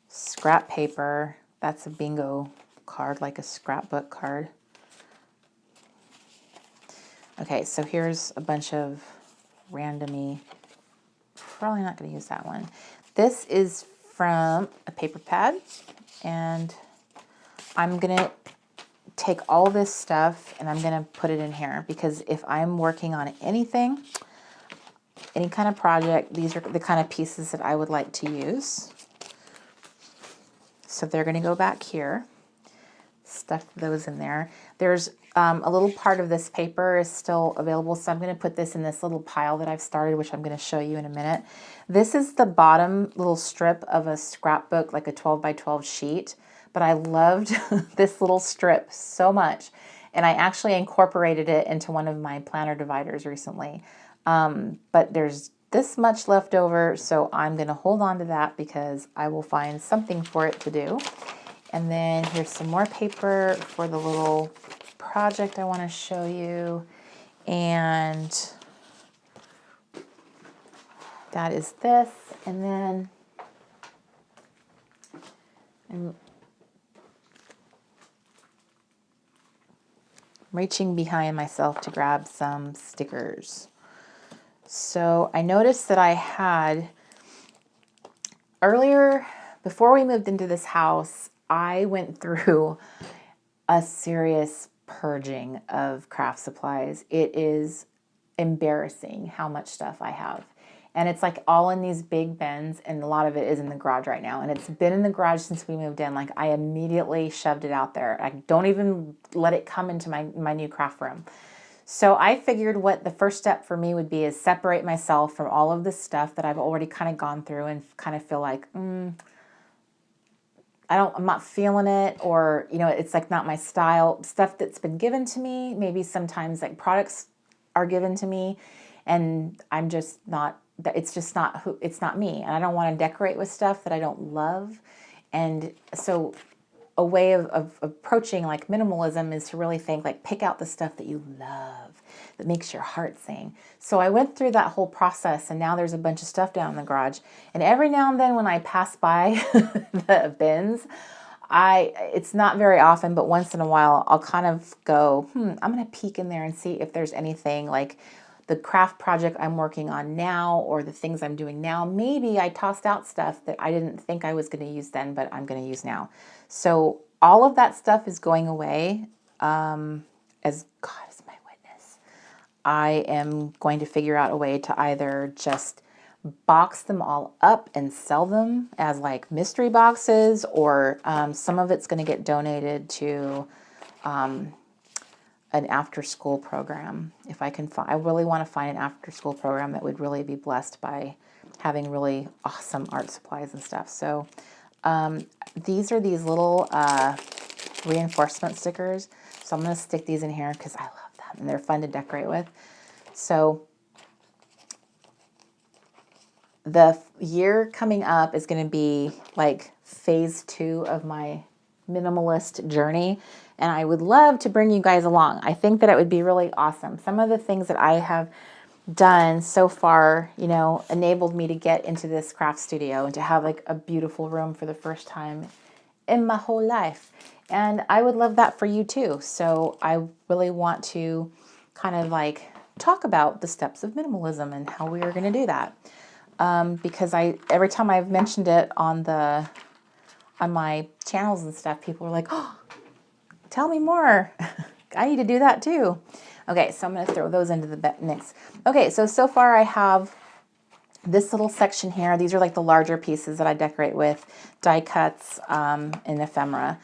scrap paper. That's a bingo card, like a scrapbook card. Okay, so here's a bunch of randomy. Probably not going to use that one. This is from a paper pad, and I'm going to take all this stuff and I'm going to put it in here, because if I'm working on anything, any kind of project, these are the kind of pieces that I would like to use. So they're going to go back here. Stuff those in there. There's a little part of this paper is still available, so I'm going to put this in this little pile that I've started, which I'm going to show you in a minute. This is the bottom little strip of a scrapbook, like a 12 by 12 sheet, but I loved this little strip so much, and I actually incorporated it into one of my planner dividers recently. But there's this much left over, so I'm going to hold on to that because I will find something for it to do. And then here's some more paper for the little project I want to show you. And that is this. And then I'm reaching behind myself to grab some stickers. So I noticed that I had earlier, before we moved into this house, I went through a serious purging of craft supplies. It is embarrassing how much stuff I have. And it's like all in these big bins, and a lot of it is in the garage right now. And it's been in the garage since we moved in. Like, I immediately shoved it out there. I don't even let it come into my new craft room. So I figured what the first step for me would be is separate myself from all of this stuff that I've already kind of gone through and kind of feel like, I'm not feeling it, or, you know, it's like not my style. Stuff that's been given to me, maybe sometimes like products are given to me, and I'm just not, it's just not who, it's not me. And I don't want to decorate with stuff that I don't love. And so a way of approaching like minimalism is to really think, like, pick out the stuff that you love, that makes your heart sing. So I went through that whole process, and now there's a bunch of stuff down in the garage. And every now and then when I pass by the bins, it's not very often, but once in a while, I'll kind of go, I'm going to peek in there and see if there's anything like the craft project I'm working on now, or the things I'm doing now. Maybe I tossed out stuff that I didn't think I was going to use then, but I'm going to use now. So all of that stuff is going away. As God is my witness, I am going to figure out a way to either just box them all up and sell them as like mystery boxes, or some of it's going to get donated to an after-school program. If I can find, I really want to find an after-school program that would really be blessed by having really awesome art supplies and stuff. So these are these little reinforcement stickers. So I'm going to stick these in here because I love them and they're fun to decorate with. So the year coming up is going to be like phase 2 of my minimalist journey, and I would love to bring you guys along. I think that it would be really awesome. Some of the things that I have done so far, you know, enabled me to get into this craft studio and to have like a beautiful room for the first time in my whole life. And I would love that for you too. So I really want to kind of like talk about the steps of minimalism and how we are going to do that. Because every time I've mentioned it on my channels and stuff, people are like, oh, tell me more. I need to do that too. Okay, so I'm going to throw those into the mix. Okay, so far I have this little section here. These are like the larger pieces that I decorate with, die cuts and ephemera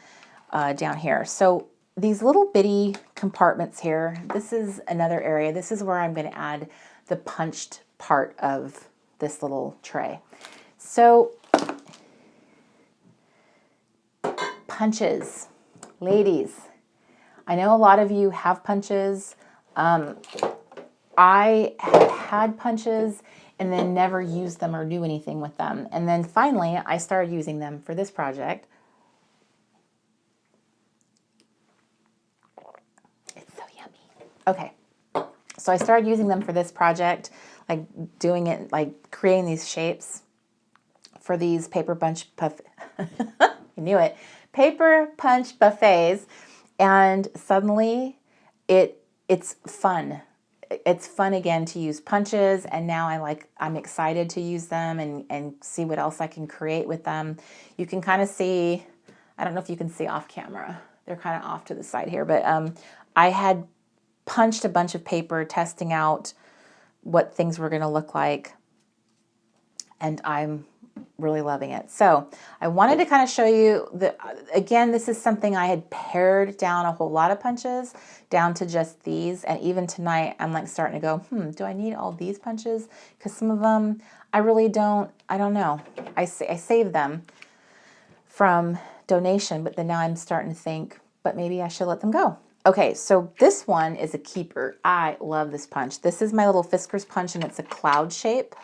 down here. So these little bitty compartments here, this is another area. This is where I'm going to add the punched part of this little tray. So punches, ladies, I know a lot of you have punches. I had punches and then never used them or do anything with them. And then finally, I started using them for this project. It's so yummy. Okay, so I started using them for this project, like doing it, like creating these shapes for these paper punch I knew it, paper punch buffets. And suddenly it's fun. It's fun again to use punches, and now I'm excited to use them and see what else I can create with them. You can kind of see, I don't know if you can see off camera. They're kind of off to the side here, but I had punched a bunch of paper testing out what things were going to look like, and I'm really loving it. So I wanted to kind of show you that, again, this is something I had pared down a whole lot of punches down to just these. And even tonight, I'm like starting to go, do I need all these punches? Because some of them, I really don't, I don't know. I saved them from donation, but then now I'm starting to think, but maybe I should let them go. Okay, so this one is a keeper. I love this punch. This is my little Fiskars punch, and it's a cloud shape.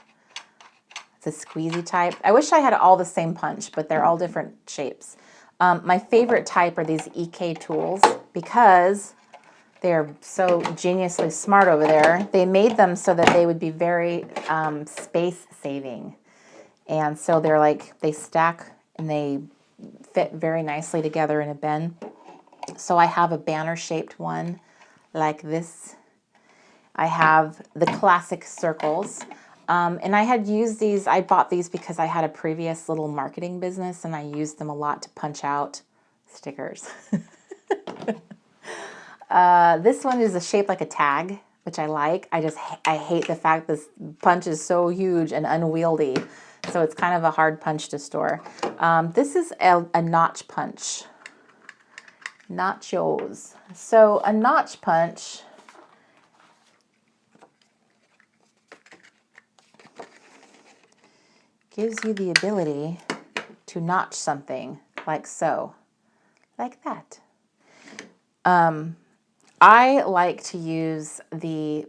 It's a squeezy type. I wish I had all the same punch, but they're all different shapes. My favorite type are these EK tools because they're so geniusly smart over there. They made them so that they would be very space saving. And so they're like, they stack and they fit very nicely together in a bin. So I have a banner shaped one like this. I have the classic circles. And I had used these, I bought these because I had a previous little marketing business and I used them a lot to punch out stickers. This one is a shape like a tag. which I like. I hate the fact this punch is so huge and unwieldy. So it's kind of a hard punch to store. This is a notch punch. Nachos. So a notch punch gives you the ability to notch something like so, like that. I like to use these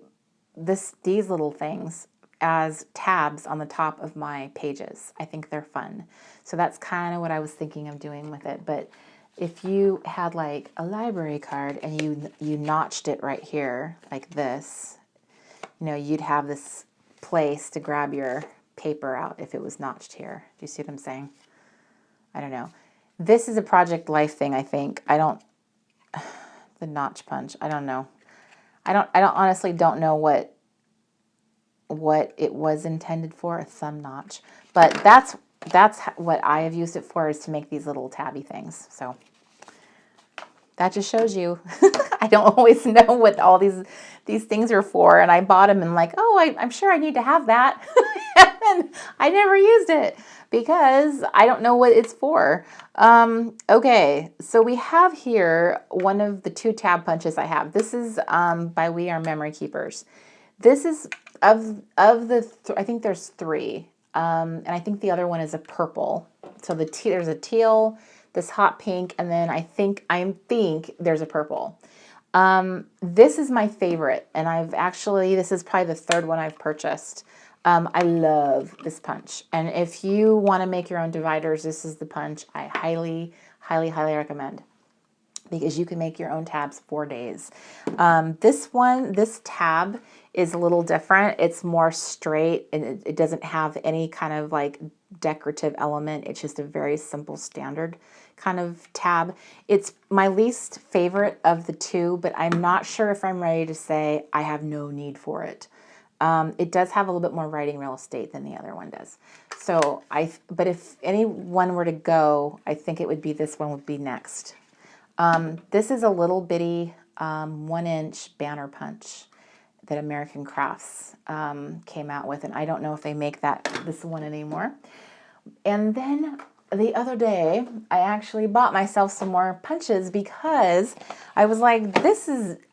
little things as tabs on the top of my pages. I think they're fun. So that's kind of what I was thinking of doing with it. But if you had like a library card and you notched it right here like this, you know, you'd have this place to grab your paper out if it was notched here. Do you see what I'm saying? I don't know. This is a Project Life thing, I think. The notch punch. I don't know. I honestly don't know what it was intended for, a thumb notch. But that's what I have used it for, is to make these little tabby things. So that just shows you. I don't always know what all these things are for, and I bought them and like, oh, I'm sure I need to have that. And I never used it because I don't know what it's for. Okay, so we have here one of the 2 tab punches I have. This is by We Are Memory Keepers. This is of the I think there's 3, and I think the other one is a purple. So there's a teal, this hot pink, and then I think there's a purple. This is my favorite, and this is probably the 3rd one I've purchased. I love this punch, and if you want to make your own dividers, this is the punch I highly, highly, highly recommend, because you can make your own tabs 4 days. This tab is a little different. It's more straight, and it doesn't have any kind of like decorative element. It's just a very simple standard kind of tab. It's my least favorite of the 2, but I'm not sure if I'm ready to say I have no need for it. It does have a little bit more writing real estate than the other one does. So but if anyone were to go, I think it would be this one would be next. This is a little bitty 1-inch banner punch that American Crafts came out with, and I don't know if they make this one anymore. And then the other day, I actually bought myself some more punches because I was like,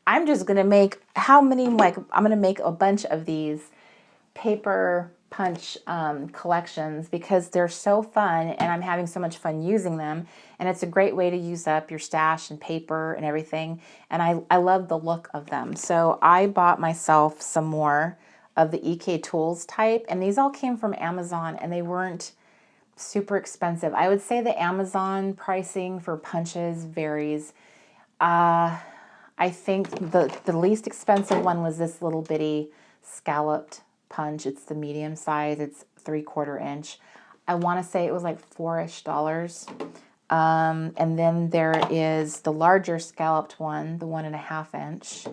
I'm just going to make, I'm going to make a bunch of these paper punch collections because they're so fun and I'm having so much fun using them, and it's a great way to use up your stash and paper and everything, and I love the look of them. So I bought myself some more of the EK Tools type, and these all came from Amazon, and they weren't super expensive. I would say the Amazon pricing for punches varies. I think the least expensive one was this little bitty scalloped punch. It's the medium size. It's 3/4 inch. I want to say it was like $4-ish. And then there is the larger scalloped one, the 1.5 inch,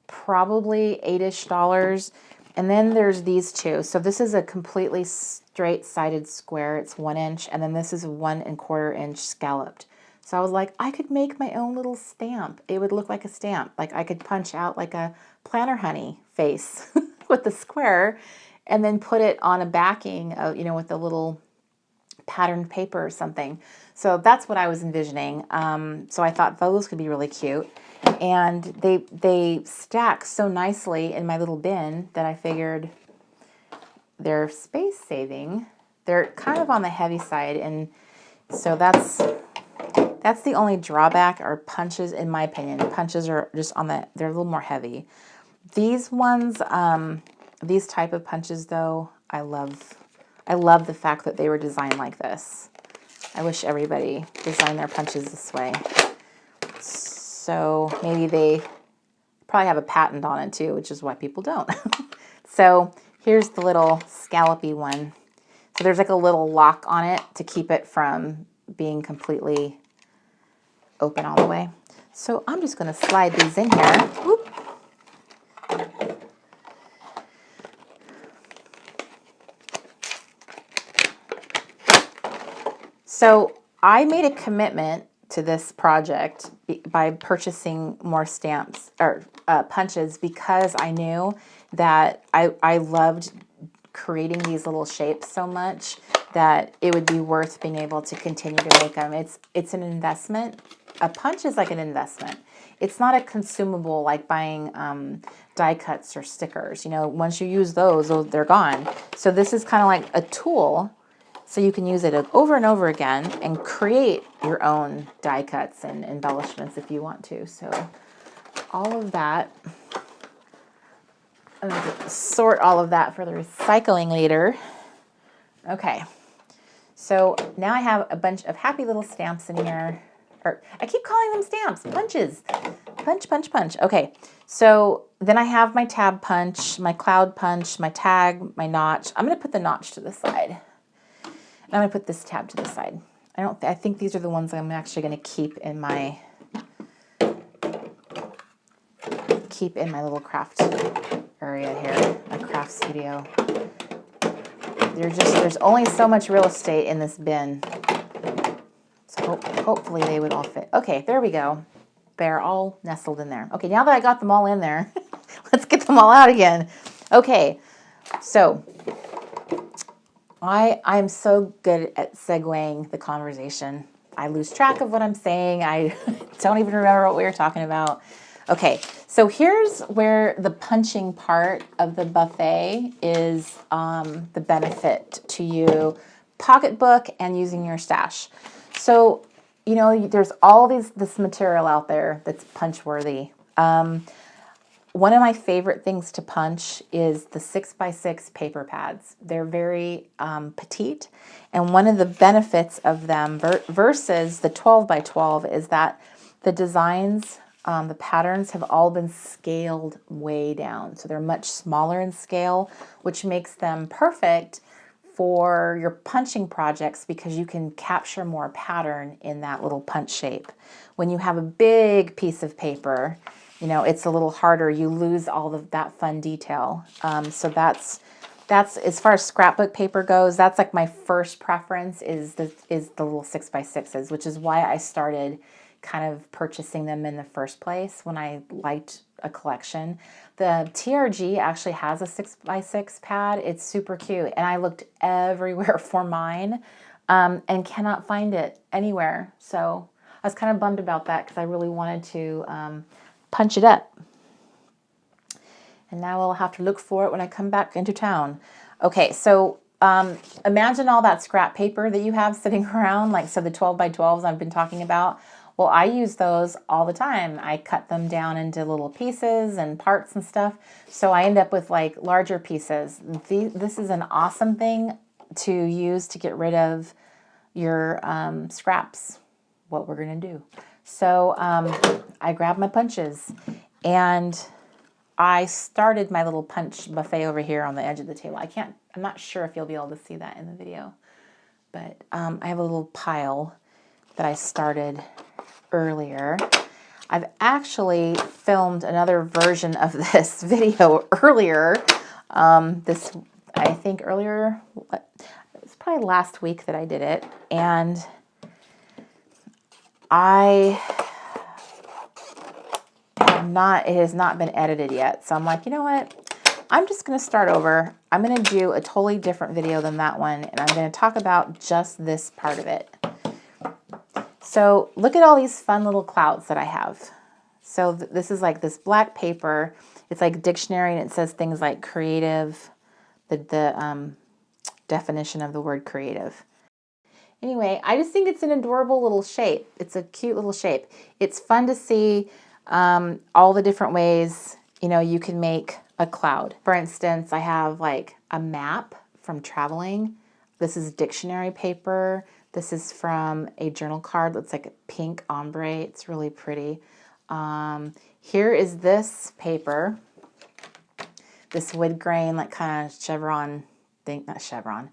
probably $8-ish. And then there's these 2. So this is a completely straight-sided square. It's 1 inch, and then this is a 1.25 inch scalloped. So I was like, I could make my own little stamp. It would look like a stamp. Like I could punch out like a planner honey face with the square, and then put it on a backing of, with a little patterned paper or something. So that's what I was envisioning. So I thought those could be really cute. And they stack so nicely in my little bin that I figured they're space saving. They're kind of on the heavy side, and so that's the only drawback. Are punches, in my opinion. Punches are just they're a little more heavy. These ones, these type of punches though, I love the fact that they were designed like this. I wish everybody designed their punches this way. So maybe they probably have a patent on it too, which is why people don't. So here's the little scallopy one. So there's like a little lock on it to keep it from being completely open all the way. So I'm just going to slide these in here. Whoop. So I made a commitment to this project by purchasing more stamps or punches, because I knew that I loved creating these little shapes so much that it would be worth being able to continue to make them. It's an investment. A punch is like an investment. It's not a consumable like buying die cuts or stickers. You know, once you use those, they're gone. So this is kind of like a tool, so you can use it over and over again and create your own die cuts and embellishments if you want to. So all of that, I'm going to sort all of that for the recycling later. Okay, so now I have a bunch of happy little stamps in here. Or I keep calling them stamps, punches. Punch, punch, punch. Okay, so then I have my tab punch, my cloud punch, my tag, my notch. I'm going to put the notch to the side. I'm going to put this tab to the side. I think these are the ones I'm actually going to keep in my little craft area here, my craft studio. There's only so much real estate in this bin. So hopefully they would all fit. Okay, there we go. They're all nestled in there. Okay, now that I got them all in there, let's get them all out again. Okay, so I'm so good at segueing the conversation. I lose track of what I'm saying. I don't even remember what we were talking about. Okay, so here's where the punching part of the buffet is the benefit to you, pocketbook and using your stash. So, you know, there's all this material out there that's punch worthy. One of my favorite things to punch is the 6x6 paper pads. They're very petite, and one of the benefits of them versus the 12x12 is that the designs, the patterns have all been scaled way down. So they're much smaller in scale, which makes them perfect for your punching projects because you can capture more pattern in that little punch shape. When you have a big piece of paper, you know, it's a little harder. You lose all of that fun detail. So that's as far as scrapbook paper goes, that's like my first preference is the little 6x6s, which is why I started kind of purchasing them in the first place when I liked a collection. The TRG actually has a 6x6 pad. It's super cute. And I looked everywhere for mine and cannot find it anywhere. So I was kind of bummed about that because I really wanted to punch it up. And now I'll have to look for it when I come back into town. Okay, so imagine all that scrap paper that you have sitting around, like so the 12x12s I've been talking about. Well, I use those all the time. I cut them down into little pieces and parts and stuff. So I end up with like larger pieces. This is an awesome thing to use to get rid of your scraps, what we're gonna do. So I grabbed my punches and I started my little punch buffet over here on the edge of the table. I'm not sure if you'll be able to see that in the video, but I have a little pile that I started earlier. I've actually filmed another version of this video earlier. I think earlier, it was probably last week that I did it. And it has not been edited yet. So I'm like, you know what? I'm just going to start over. I'm going to do a totally different video than that one. And I'm going to talk about just this part of it. So look at all these fun little clouds that I have. So this is like this black paper. It's like a dictionary and it says things like creative, the definition of the word creative. Anyway, I just think it's an adorable little shape. It's a cute little shape. It's fun to see all the different ways, you know, you can make a cloud. For instance, I have like a map from traveling. This is dictionary paper. This is from a journal card that's like a pink ombre. It's really pretty. Here is this paper, this wood grain, like kind of chevron thing, not chevron.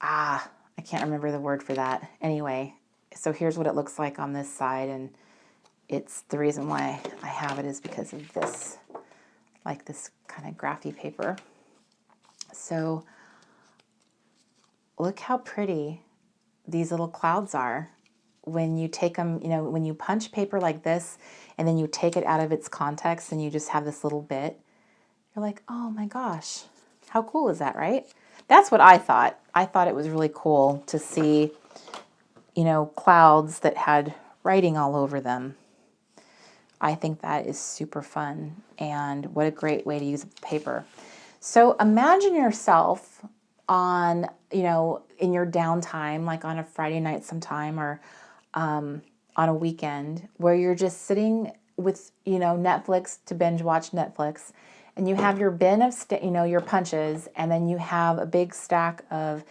I can't remember the word for that. Anyway, so here's what it looks like on this side, and it's the reason why I have it is because of this, like this kind of graphy paper. So look how pretty these little clouds are. when you take them, you know, when you punch paper like this and then you take it out of its context and you just have this little bit, you're like, oh my gosh, how cool is that, right? That's what I thought. I thought it was really cool to see, you know, clouds that had writing all over them. I think that is super fun, and what a great way to use paper. So imagine yourself on, you know, in your downtime, like on a Friday night sometime, or on a weekend, where you're just sitting with, you know, Netflix to binge watch Netflix, and you have your bin of, you know, your punches, and then you have a big stack of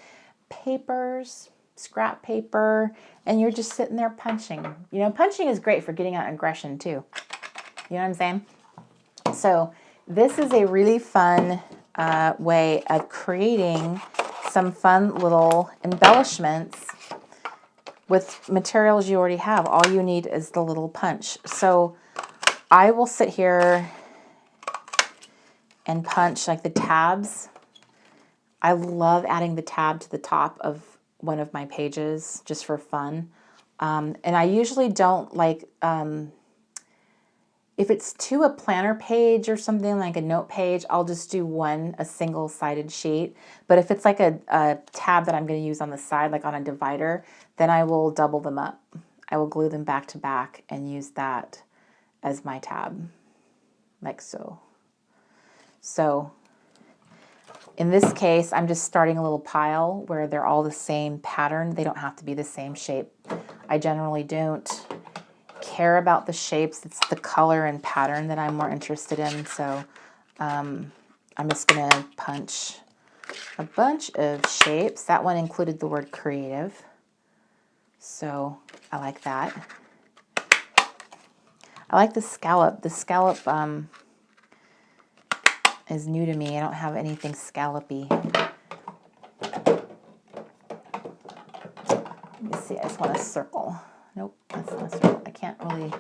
papers, scrap paper, and you're just sitting there punching. You know, punching is great for getting out aggression too. You know what I'm saying? So this is a really fun way of creating some fun little embellishments with materials you already have. All you need is the little punch. So I will sit here and punch like the tabs. I love adding the tab to the top of one of my pages just for fun. And I usually don't like, if it's to a planner page or something like a note page, I'll just do a single-sided sheet. But if it's like a tab that I'm going to use on the side, like on a divider, then I will double them up. I will glue them back to back and use that as my tab, like so. So in this case, I'm just starting a little pile where they're all the same pattern. They don't have to be the same shape. I generally don't care about the shapes. It's the color and pattern that I'm more interested in. So I'm just going to punch a bunch of shapes. That one included the word creative. So I like that. I like the scallop. The scallop is new to me. I don't have anything scallopy. Let me see. I just want a circle. Nope, that's not a circle. I can't really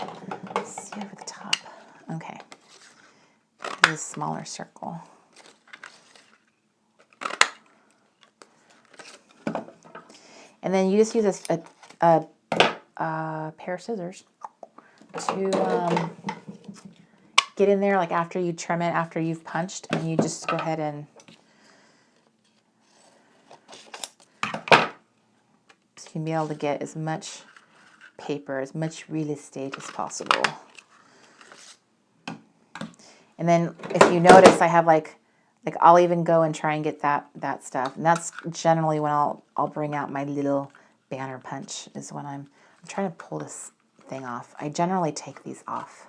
see over the top. Okay. This is a smaller circle. And then you just use a pair of scissors to get in there, like after you trim it, after you've punched, and you just go ahead and so you can be able to get as much paper, as much real estate as possible. And then if you notice, I have like I'll even go and try and get that stuff. And that's generally when I'll bring out my little banner punch, is when I'm trying to pull this thing off. I generally take these off.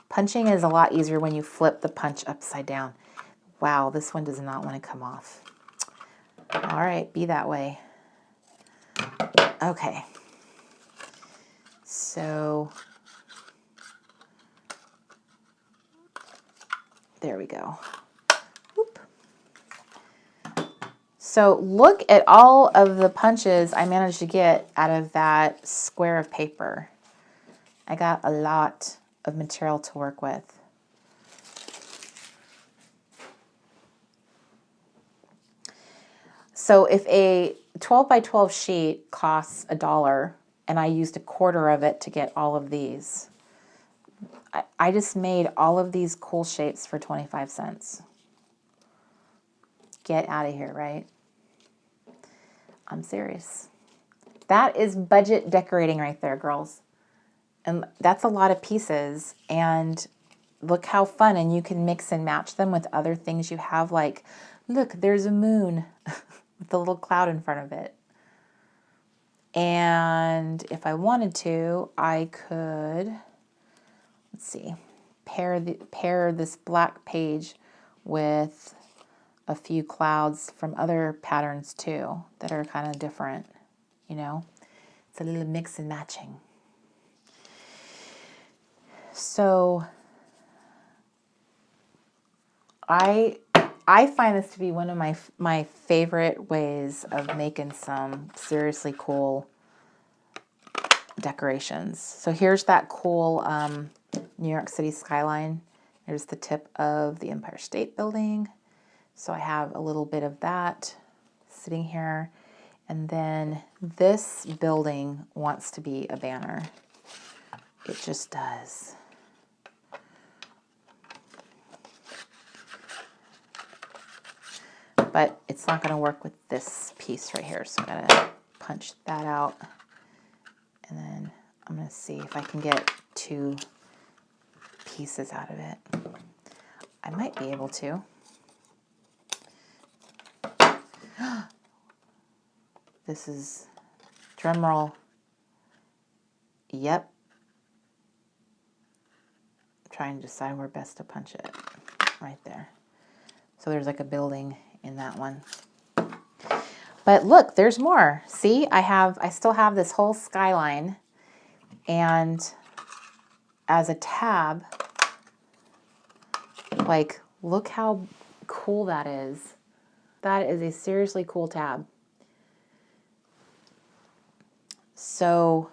Punching is a lot easier when you flip the punch upside down. Wow, this one does not want to come off. All right, be that way. Okay. So there we go. Whoop. So look at all of the punches I managed to get out of that square of paper. I got a lot of material to work with. So if a 12 by 12 sheet costs $1 and I used a quarter of it to get all of these, I just made all of these cool shapes for 25 cents. Get out of here, right? I'm serious. That is budget decorating right there, girls. And that's a lot of pieces. And look how fun. And you can mix and match them with other things you have. Like, look, there's a moon with a little cloud in front of it. And if I wanted to, I could, let's see, pair this black page with a few clouds from other patterns too that are kind of different, you know. It's a little mix and matching. So I find this to be one of my favorite ways of making some seriously cool decorations. So here's that cool New York City skyline. There's the tip of the Empire State Building. So I have a little bit of that sitting here. And then this building wants to be a banner. It just does. But it's not going to work with this piece right here, so I'm going to punch that out. And then I'm going to see if I can get 2 pieces out of it. I might be able to. This is, drum roll. Yep. I'm trying to decide where best to punch it. Right there. So there's like a building in that one. But look, there's more. See, I still have this whole skyline, and as a tab, like, look how cool that is. That is a seriously cool tab. So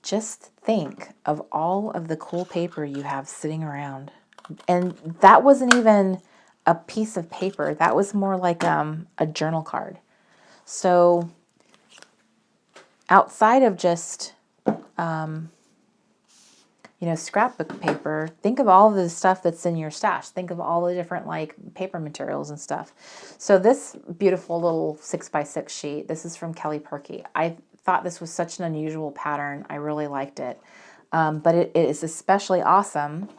just think of all of the cool paper you have sitting around. And that wasn't even a piece of paper. That was more like a journal card. So outside of just, you know, scrapbook paper, think of all of the stuff that's in your stash. Think of all the different like paper materials and stuff. So this beautiful little 6x6 sheet, this is from Kelly Purkey. I thought this was such an unusual pattern. I really liked it. But it is especially awesome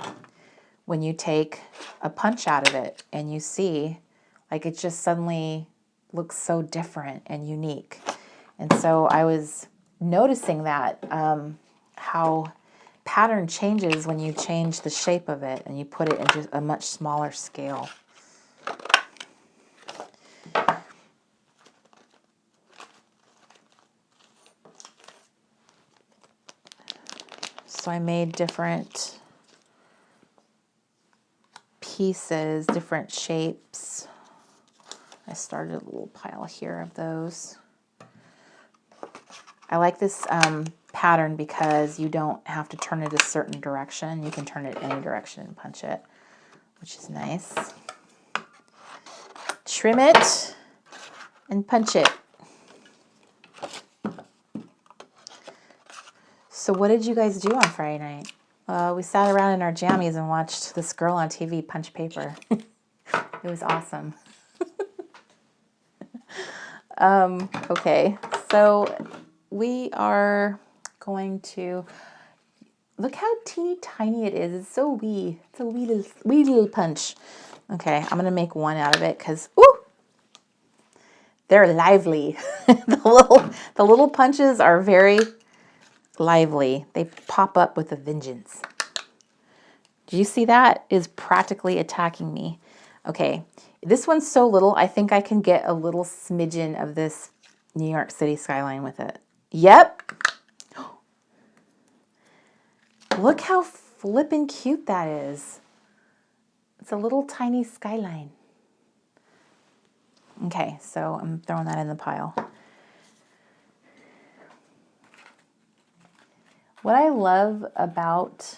when you take a punch out of it and you see, like, it just suddenly looks so different and unique. And so I was noticing that, how pattern changes when you change the shape of it and you put it into a much smaller scale. So I made different pieces, different shapes. I started a little pile here of those. I like this pattern because you don't have to turn it a certain direction. You can turn it any direction and punch it, which is nice. Trim it and punch it. So what did you guys do on Friday night? We sat around in our jammies and watched this girl on TV punch paper. It was awesome. Okay, so we are going to look how teeny tiny it is. It's so wee. It's a wee little punch. Okay, I'm gonna make one out of it because they're lively. The little punches are very lively. They pop up with a vengeance. Do you see that? It is practically attacking me. Okay, this one's so little, I think I can get a little smidgen of this New York City skyline with it. Yep. Look how flippin' cute that is. It's a little tiny skyline. Okay, so I'm throwing that in the pile. What I love about,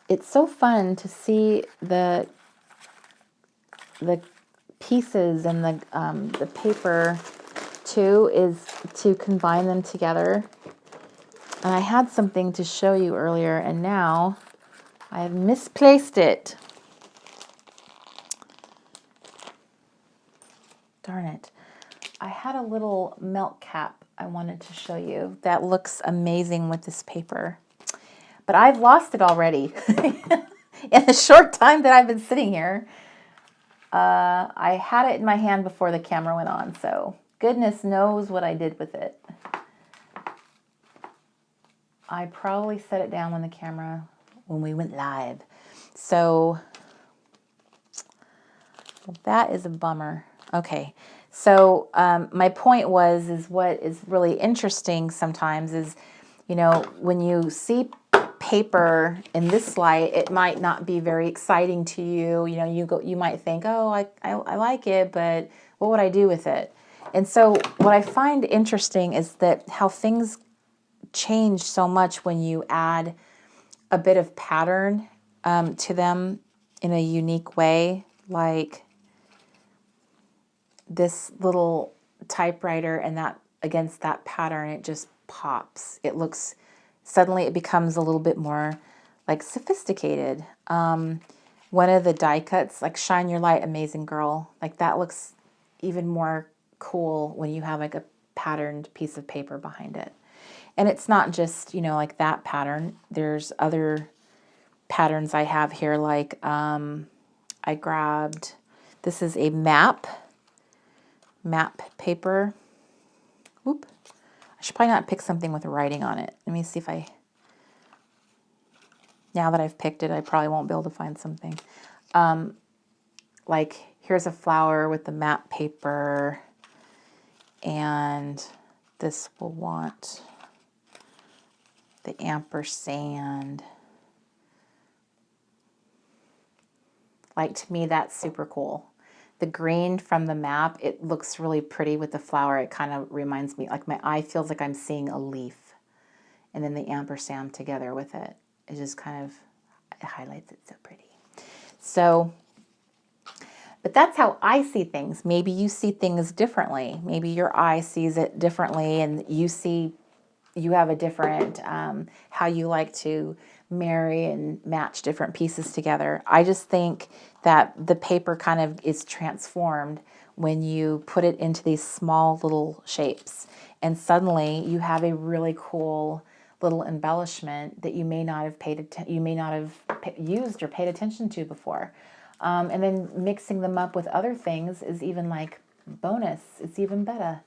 it's so fun to see the pieces and the paper too, is to combine them together. And I had something to show you earlier, and now I have misplaced it. Darn it. I had a little melt cap I wanted to show you that looks amazing with this paper. But I've lost it already. In the short time that I've been sitting here, I had it in my hand before the camera went on, so goodness knows what I did with it. I probably set it down when we went live. So that is a bummer. Okay, so my point is what is really interesting sometimes is, you know, when you see paper in this light, it might not be very exciting to you. You know, you might think, oh, I like it, but what would I do with it? And so what I find interesting is that how things change so much when you add a bit of pattern to them in a unique way. Like this little typewriter and that against that pattern, it just pops. It looks, suddenly it becomes a little bit more like sophisticated. One of the die cuts, like Shine Your Light, Amazing Girl, like that looks even more cool when you have like a patterned piece of paper behind it. And it's not just, you know, like that pattern. There's other patterns I have here, like I grabbed, this is a map paper. Whoop. I should probably not pick something with writing on it. Let me see if now that I've picked it, I probably won't be able to find something. Like here's a flower with the map paper, and this will want the ampersand. Like, to me, that's super cool. The green from the map, it looks really pretty with the flower. It kind of reminds me, like my eye feels like I'm seeing a leaf. And then the ampersand together with it. It just kind of, it highlights it so pretty. So, but that's how I see things. Maybe you see things differently. Maybe your eye sees it differently, and you have a different, how you like to marry and match different pieces together. I just think that the paper kind of is transformed when you put it into these small little shapes, and suddenly you have a really cool little embellishment that you may not have used or paid attention to before. And then mixing them up with other things is even like bonus. It's even better.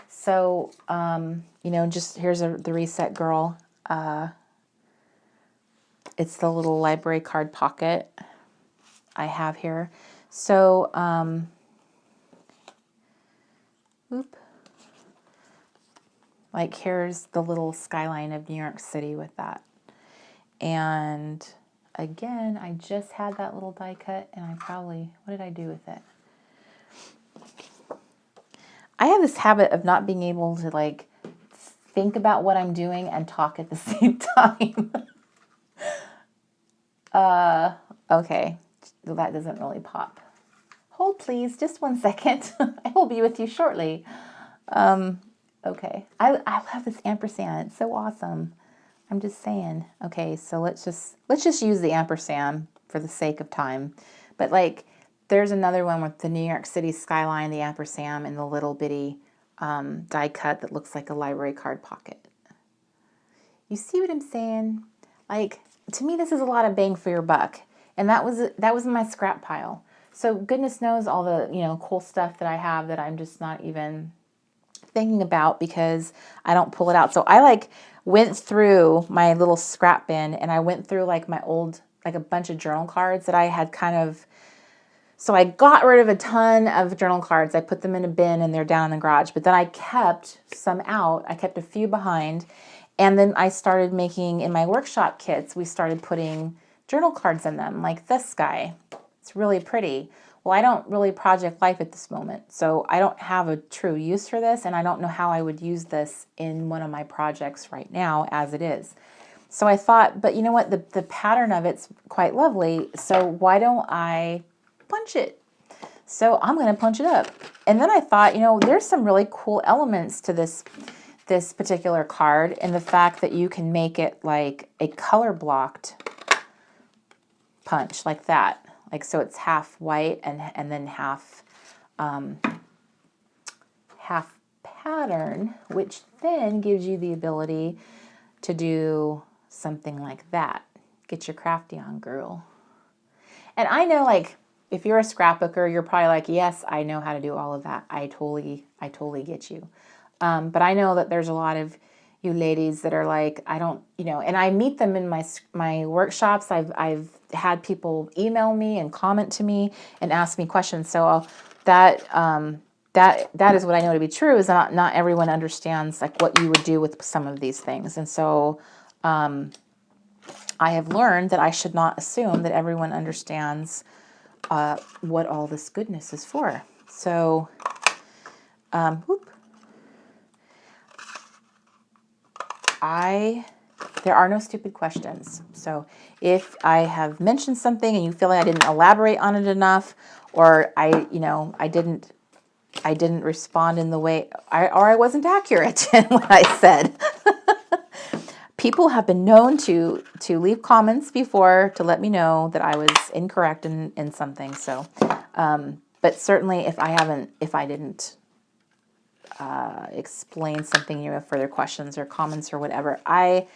So, you know, just here's the Reset Girl. It's the little library card pocket I have here. So, like here's the little skyline of New York City with that. And again, I just had that little die cut, and what did I do with it? I have this habit of not being able to like think about what I'm doing and talk at the same time. Okay, well, that doesn't really pop. Hold please, just 1 second. I will be with you shortly. Okay, I love this ampersand. It's so awesome. I'm just saying. Okay, so let's just use the ampersand for the sake of time. But like, there's another one with the New York City skyline, the ampersand, and the little bitty die cut that looks like a library card pocket. You see what I'm saying? Like, to me, this is a lot of bang for your buck. And that was in my scrap pile. So goodness knows all the, you know, cool stuff that I have that I'm just not even thinking about because I don't pull it out. So I like went through my little scrap bin, and I went through like my old, like a bunch of journal cards that I had kind of, so I got rid of a ton of journal cards. I put them in a bin and they're down in the garage, but then I kept some out. I kept a few behind. And then I started making, in my workshop kits, we started putting journal cards in them, like this guy. It's really pretty. Well, I don't really project life at this moment, so I don't have a true use for this, and I don't know how I would use this in one of my projects right now as it is. So I thought, but you know what, the pattern of it's quite lovely, so why don't I punch it? So I'm going to punch it up. And then I thought, you know, there's some really cool elements to this particular card, and the fact that you can make it like a color blocked punch like that. Like, so it's half white and then half pattern, which then gives you the ability to do something like that. Get your crafty on, girl. And I know, like, if you're a scrapbooker, you're probably like, yes, I know how to do all of that. I totally get you. But I know that there's a lot of you ladies that are like, I don't, you know, and I meet them in my workshops. I've had people email me and comment to me and ask me questions. So that is what I know to be true, is that not everyone understands like what you would do with some of these things. And so I have learned that I should not assume that everyone understands what all this goodness is for. So, there are no stupid questions. So if I have mentioned something and you feel like I didn't elaborate on it enough, or I didn't I didn't respond in the way, or I wasn't accurate in what I said. People have been known to leave comments before to let me know that I was incorrect in something. So, but certainly if I didn't explain something, you have further questions or comments or whatever, I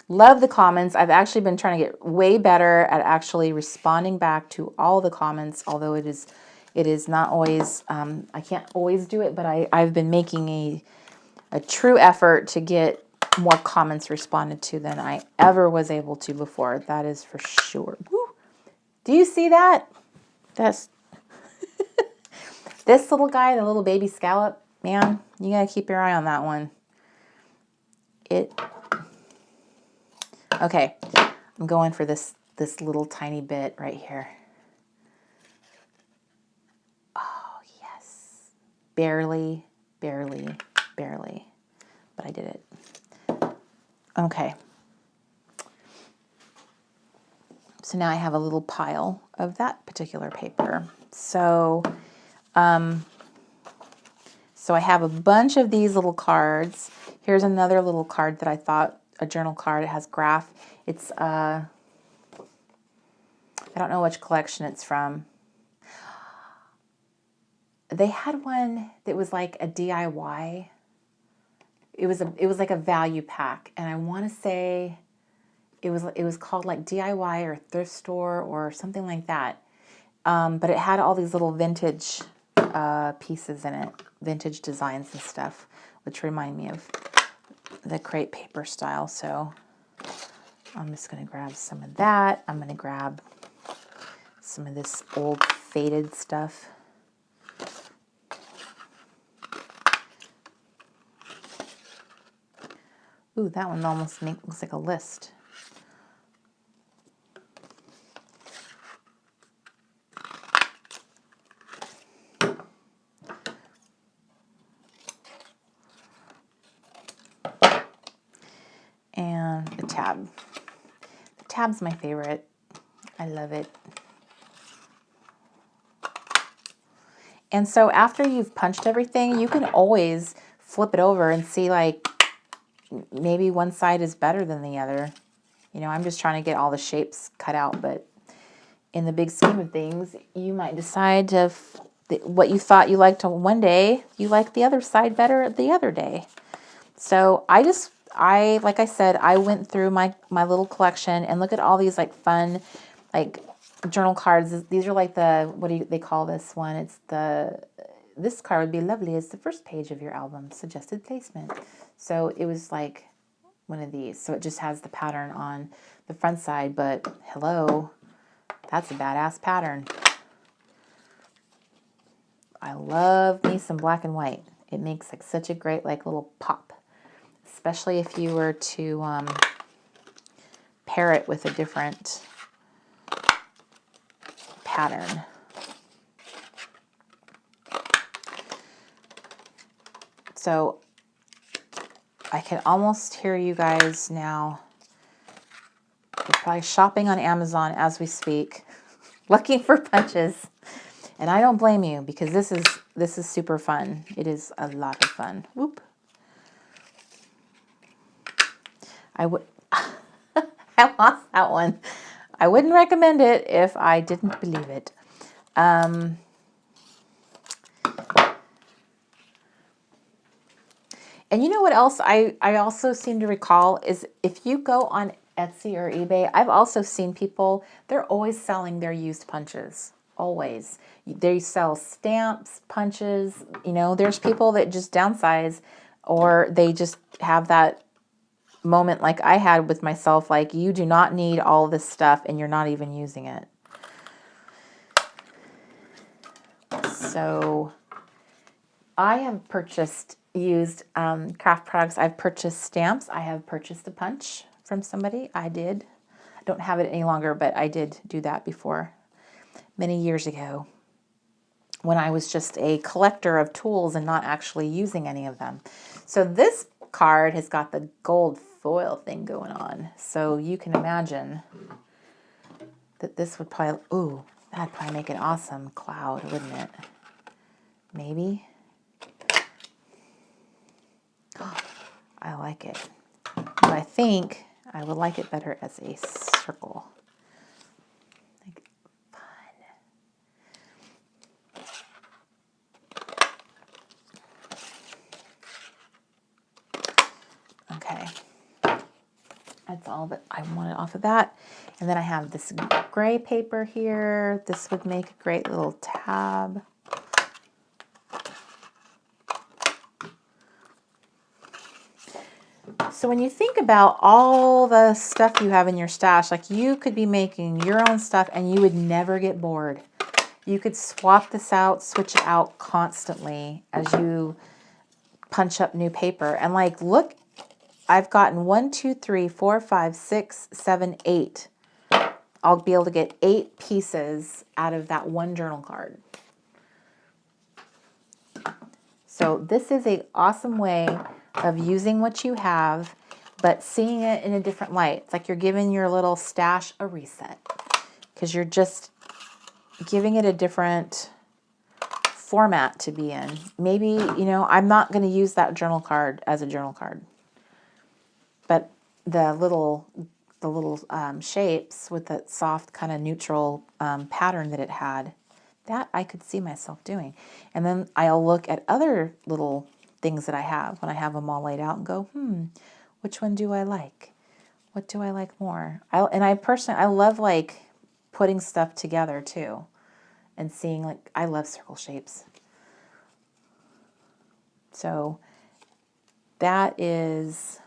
love the comments. I've actually been trying to get way better at actually responding back to all the comments, although it is not always, I can't always do it, but I've been making a true effort to get more comments responded to than I ever was able to before. That is for sure. Woo. Do you see that? That's this little guy, the little baby scallop, man, you gotta keep your eye on that one. Okay, I'm going for this little tiny bit right here. Oh, yes. Barely, barely, barely. But I did it. Okay. So now I have a little pile of that particular paper. So, so I have a bunch of these little cards. Here's another little card that I thought, a journal card. It has graph. It's, I don't know which collection it's from. They had one that was like a DIY. It was like a value pack, and I want to say it was called like DIY or thrift store or something like that. But it had all these little vintage pieces in it, vintage designs and stuff, which remind me of the crepe paper style. So I'm just going to grab some of that. I'm going to grab some of this old faded stuff. Ooh, that one almost looks like a list. And the tab. The tab's my favorite. I love it. And so after you've punched everything, you can always flip it over and see like maybe one side is better than the other. You know, I'm just trying to get all the shapes cut out, but in the big scheme of things, you might decide to what you thought you liked one day, you like the other side better the other day. So like I said, I went through my little collection and look at all these like fun, like journal cards. These are like what do they call this one? It's this card would be lovely as the first page of your album, suggested placement. So it was like one of these. So it just has the pattern on the front side, but hello, that's a badass pattern. I love me some black and white. It makes like such a great like little pop, especially if you were to pair it with a different pattern. So I can almost hear you guys now. You're probably shopping on Amazon as we speak, looking for punches. And I don't blame you, because this is super fun. It is a lot of fun. Whoop. I lost that one. I wouldn't recommend it if I didn't believe it. And you know what else I also seem to recall is if you go on Etsy or eBay, I've also seen people, they're always selling their used punches. Always. They sell stamps, punches, you know, there's people that just downsize, or they just have that moment like I had with myself, like you do not need all this stuff and you're not even using it. So I have purchased used craft products. I've purchased stamps. I have purchased a punch from somebody. I don't have it any longer, but I did do that before many years ago when I was just a collector of tools and not actually using any of them. So this card has got the gold foil thing going on. So you can imagine that this would probably, ooh, that'd probably make an awesome cloud, wouldn't it? Maybe. I like it. But I think I would like it better as a circle. Like, fun. Okay. That's all that I wanted off of that. And then I have this gray paper here. This would make a great little tab. So when you think about all the stuff you have in your stash, like you could be making your own stuff and you would never get bored. You could swap this out, switch it out constantly as you punch up new paper. And like, look, I've gotten 1, 2, 3, 4, 5, 6, 7, 8. I'll be able to get 8 pieces out of that one journal card. So this is an awesome way of using what you have, but seeing it in a different light. It's like you're giving your little stash a reset because you're just giving it a different format to be in. Maybe, you know, I'm not going to use that journal card as a journal card, but the little shapes with that soft kind of neutral pattern that it had, that I could see myself doing. And then I'll look at other little things that I have when I have them all laid out and go, which one do I like? What do I like more? I personally love like putting stuff together too and seeing, like, I love circle shapes. So that is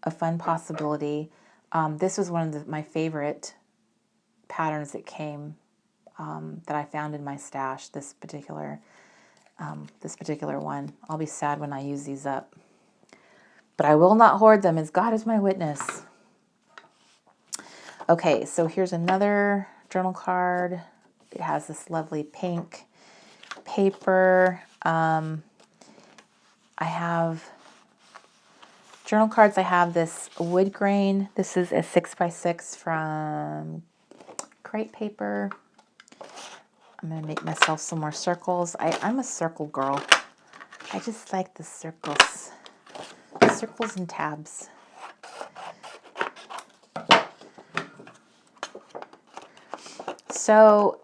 a fun possibility. This was one of my favorite patterns that came that I found in my stash. This particular one. I'll be sad when I use these up, but I will not hoard them, as God is my witness. Okay, so here's another journal card. It has this lovely pink paper. I have journal cards. I have this wood grain. This is a 6x6 from Crate Paper. I'm going to make myself some more circles. I'm a circle girl. I just like the circles. Circles and tabs. So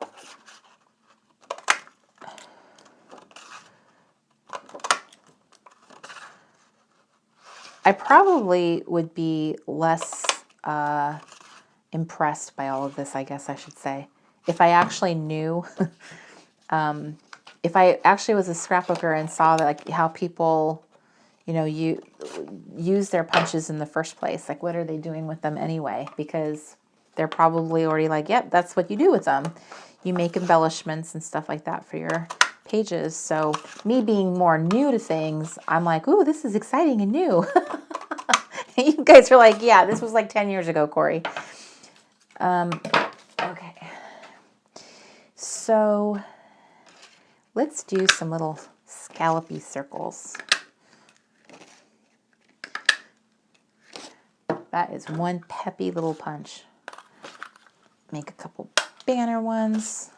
I probably would be less impressed by all of this, I guess I should say, if I actually knew, if I actually was a scrapbooker and saw that, like, how people, you know, you use their punches in the first place. Like, what are they doing with them anyway? Because they're probably already like, yep, that's what you do with them. You make embellishments and stuff like that for your pages. So me being more new to things, I'm like, ooh, this is exciting and new. You guys are like, yeah, this was like 10 years ago, Corey. Okay. So let's do some little scallopy circles. That is one peppy little punch. Make a couple banner ones.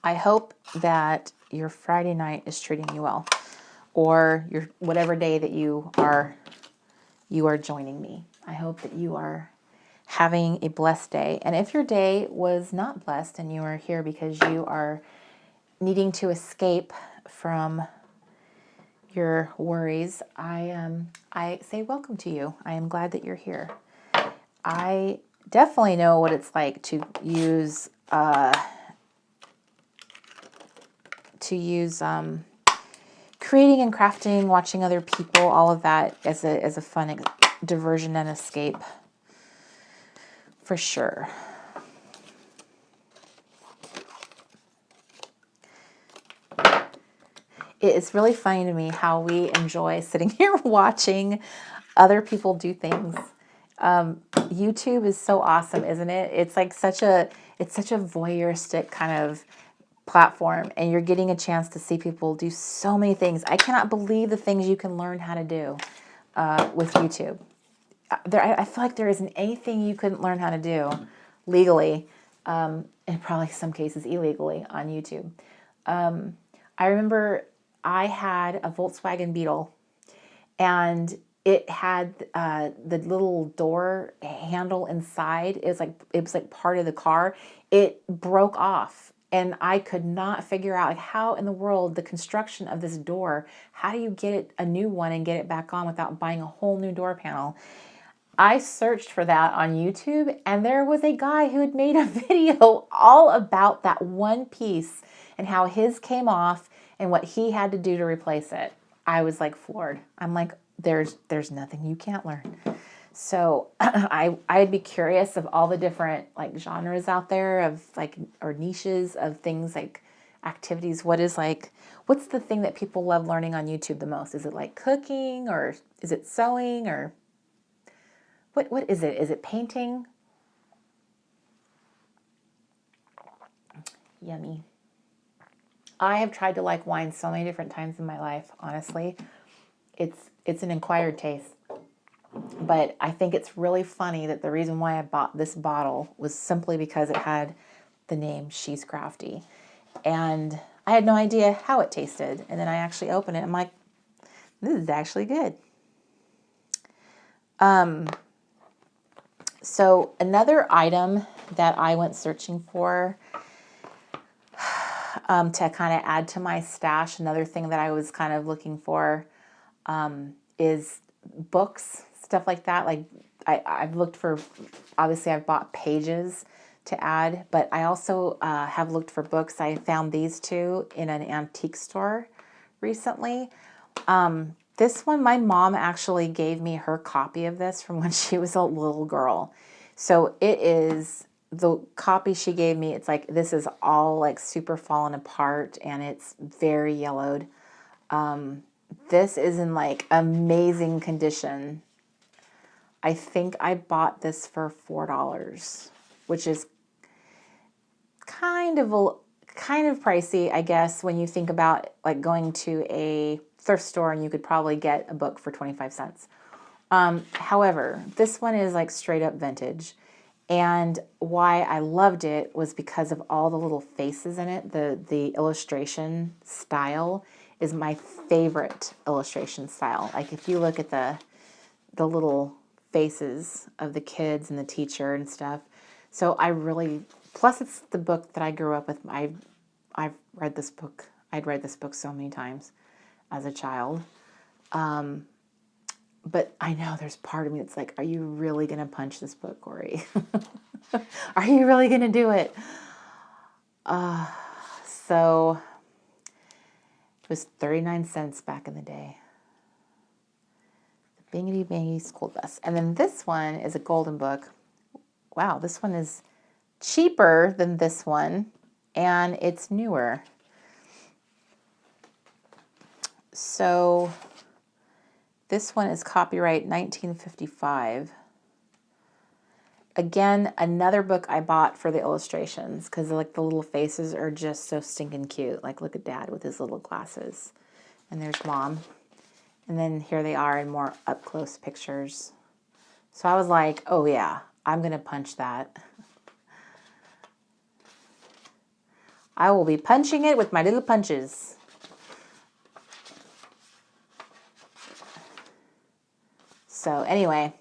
I hope that your Friday night is treating you well, or your whatever day that you are joining me. I hope that you are having a blessed day. And if your day was not blessed and you are here because you are needing to escape from your worries, I say welcome to you. I am glad that you're here. I definitely know what it's like to use creating and crafting, watching other people, all of that as a fun diversion and escape, for sure. It's really funny to me how we enjoy sitting here watching other people do things. YouTube is so awesome, isn't it? It's like such a voyeuristic kind of platform, and you're getting a chance to see people do so many things. I cannot believe the things you can learn how to do with YouTube. I feel like there isn't anything you couldn't learn how to do legally, and probably some cases illegally on YouTube. I remember I had a Volkswagen Beetle, and it had the little door handle inside. It was like part of the car. It broke off, and I could not figure out like how in the world the construction of this door. How do you get it a new one and get it back on without buying a whole new door panel? I searched for that on YouTube, and there was a guy who had made a video all about that one piece and how his came off and what he had to do to replace it. I was like floored. I'm like, there's nothing you can't learn. So I'd be curious of all the different like genres out there of like, or niches of things like activities. What's the thing that people love learning on YouTube the most? Is it like cooking, or is it sewing, or what is it? Is it painting? Yummy. I have tried to like wine so many different times in my life, honestly. It's an acquired taste. But I think it's really funny that the reason why I bought this bottle was simply because it had the name She's Crafty. And I had no idea how it tasted. And then I actually opened it. I'm like, this is actually good. So another item that I went searching for to kind of add to my stash, another thing that I was kind of looking for is books, stuff like that. Like I've looked for, obviously I've bought pages to add, but I also have looked for books. I found these two in an antique store recently. This one, my mom actually gave me her copy of this from when she was a little girl. So it is the copy she gave me. It's like, this is all like super fallen apart and it's very yellowed. This is in like amazing condition. I think I bought this for $4, which is kind of pricey, I guess, when you think about like going to a thrift store and you could probably get a book for 25 cents. However, this one is like straight up vintage. And why I loved it was because of all the little faces in it. The illustration style is my favorite illustration style. Like if you look at the little faces of the kids and the teacher and stuff. So I really, plus it's the book that I grew up with. I've read this book. I'd read this book so many times as a child. But I know there's part of me that's like, are you really going to punch this book, Corey? Are you really going to do it? So it was 39 cents back in the day. The Bingity Bangy School Bus. And then this one is a golden book. Wow, this one is cheaper than this one, and it's newer. So this one is copyright 1955. Again, another book I bought for the illustrations because like the little faces are just so stinking cute. Like look at Dad with his little glasses. And there's Mom. And then here they are in more up close pictures. So I was like, oh yeah, I'm going to punch that. I will be punching it with my little punches. So anyway,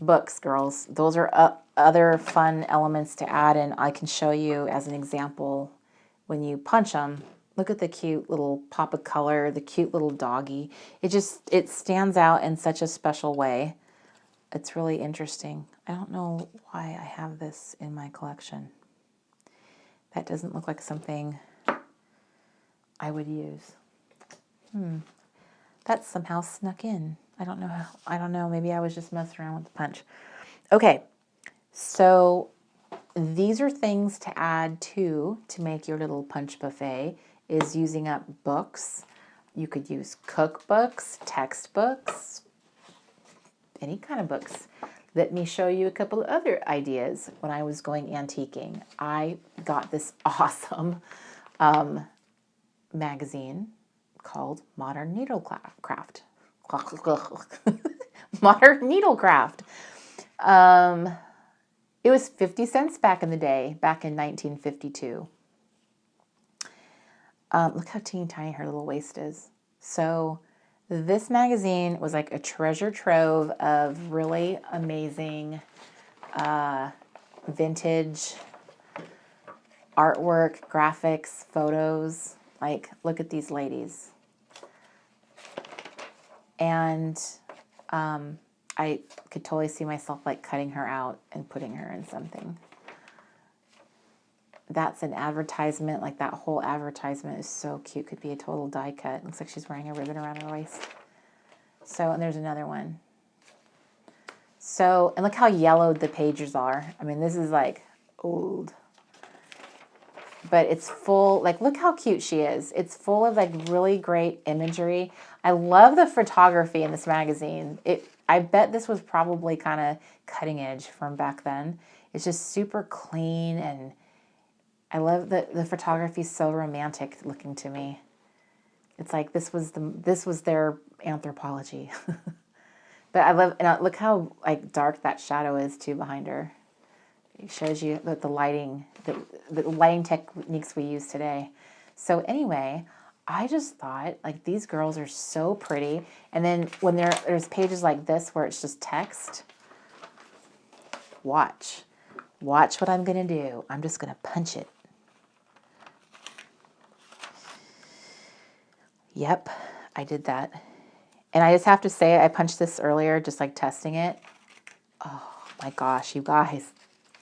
books, girls. Those are other fun elements to add, and I can show you as an example when you punch them. Look at the cute little pop of color, the cute little doggy. It stands out in such a special way. It's really interesting. I don't know why I have this in my collection. That doesn't look like something I would use. That somehow snuck in. I don't know how. I don't know. Maybe I was just messing around with the punch. Okay, so these are things to add to make your little punch buffet. Is using up books. You could use cookbooks, textbooks, any kind of books. Let me show you a couple of other ideas. When I was going antiquing, I got this awesome magazine called Modern Needlecraft. Modern Needlecraft. It was 50 cents back in the day, back in 1952. Look how teeny tiny her little waist is. So this magazine was like a treasure trove of really amazing vintage artwork, graphics, photos. Like, look at these ladies. And I could totally see myself like cutting her out and putting her in something. That's an advertisement. Like, that whole advertisement is so cute. Could be a total die cut. Looks like she's wearing a ribbon around her waist. So, and there's another one. So, and look how yellowed the pages are. I mean, this is like old. But it's full, like, look how cute she is. It's full of like really great imagery. I love the photography in this magazine. I bet this was probably kind of cutting edge from back then. It's just super clean, and I love the photography is so romantic looking to me. It's like this was their anthropology. But I love, and look how like dark that shadow is too behind her. It shows you that the lighting techniques we use today. So anyway, I just thought, like, these girls are so pretty. And then when there's pages like this where it's just text, watch what I'm going to do. I'm just going to punch it. Yep, I did that. And I just have to say, I punched this earlier, just like testing it. Oh my gosh, you guys,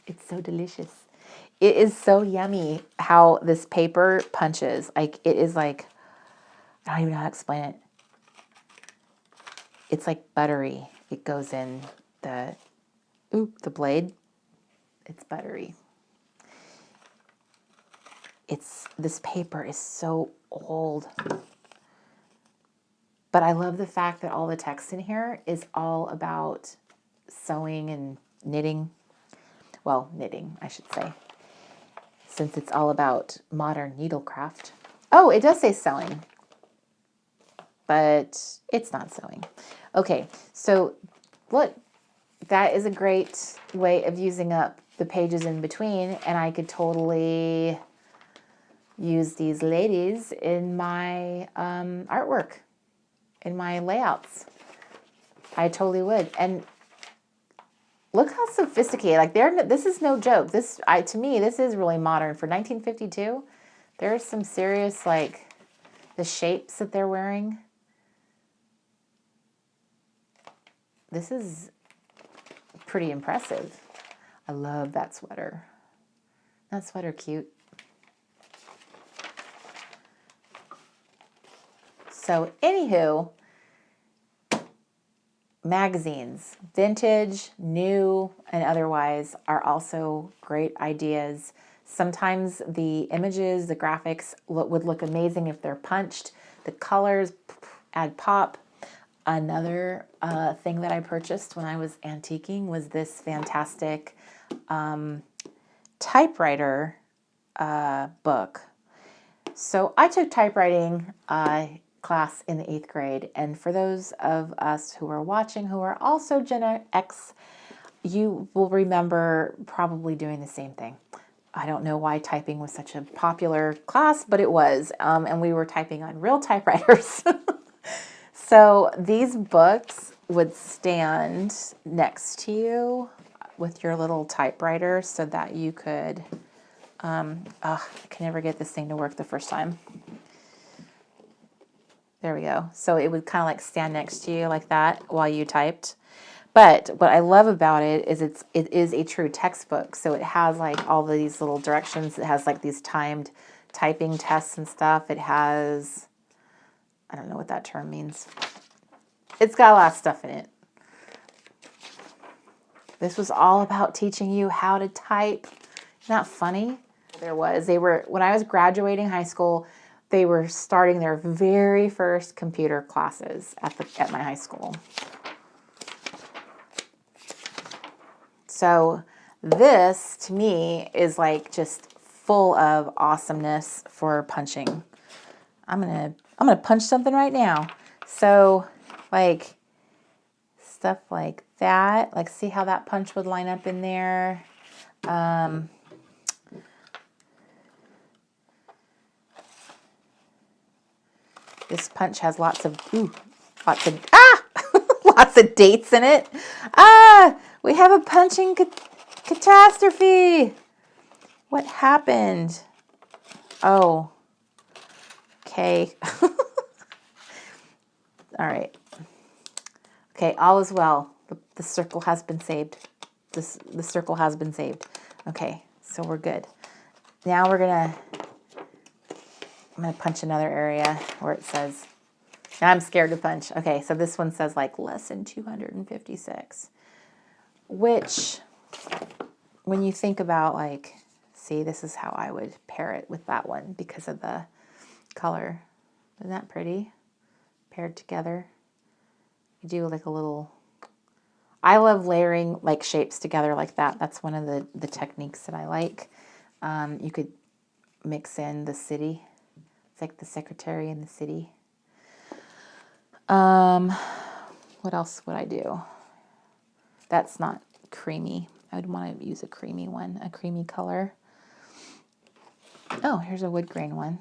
it's so delicious. It is so yummy how this paper punches. Like, it is like, I don't even know how to explain it. It's like buttery. It goes in the blade. It's buttery. This paper is so old. But I love the fact that all the text in here is all about sewing and knitting. Well, knitting, I should say, since it's all about modern needlecraft. Oh, it does say sewing, but it's not sewing. Okay, so look, that is a great way of using up the pages in between, and I could totally use these ladies in my artwork, in my layouts. I totally would. And look how sophisticated. Like, this is no joke. To me, this is really modern for 1952. There's some serious, like, the shapes that they're wearing. This is pretty impressive. I love that sweater. That sweater cute. So, anywho, magazines, vintage, new, and otherwise, are also great ideas. Sometimes the images, the graphics would look amazing if they're punched. The colors add pop. Another thing that I purchased when I was antiquing was this fantastic typewriter book. So I took typewriting class in the 8th grade, and for those of us who are watching who are also Gen X, you will remember probably doing the same thing. I don't know why typing was such a popular class, but it was, and we were typing on real typewriters. So these books would stand next to you with your little typewriter so that you could, I can never get this thing to work the first time. There we go. So it would kind of like stand next to you like that while you typed. But what I love about it is it is a true textbook. So it has like all these little directions. It has like these timed typing tests and stuff. It has, I don't know what that term means. It's got a lot of stuff in it. This was all about teaching you how to type. Isn't that funny? When I was graduating high school, they were starting their very first computer classes at my high school. So this, to me, is like just full of awesomeness for punching. I'm gonna punch something right now. So Like stuff like that. Like see how that punch would line up in there. This punch has lots of lots of dates in it. We have a punching catastrophe. What happened? Oh, okay. All right. Okay, all is well. The circle has been saved. The circle has been saved. Okay, so we're good. Now I'm gonna punch another area where it says, now I'm scared to punch. Okay, so this one says like less than 256, which when you think about like, see, this is how I would pair it with that one because of the color. Isn't that pretty? Paired together. You do like a little, I love layering like shapes together like that. That's one of the techniques that I like. You could mix in the city. It's like the secretary in the city. What else would I do? That's not creamy. I would want to use a creamy one, a creamy color. Oh, here's a wood grain one.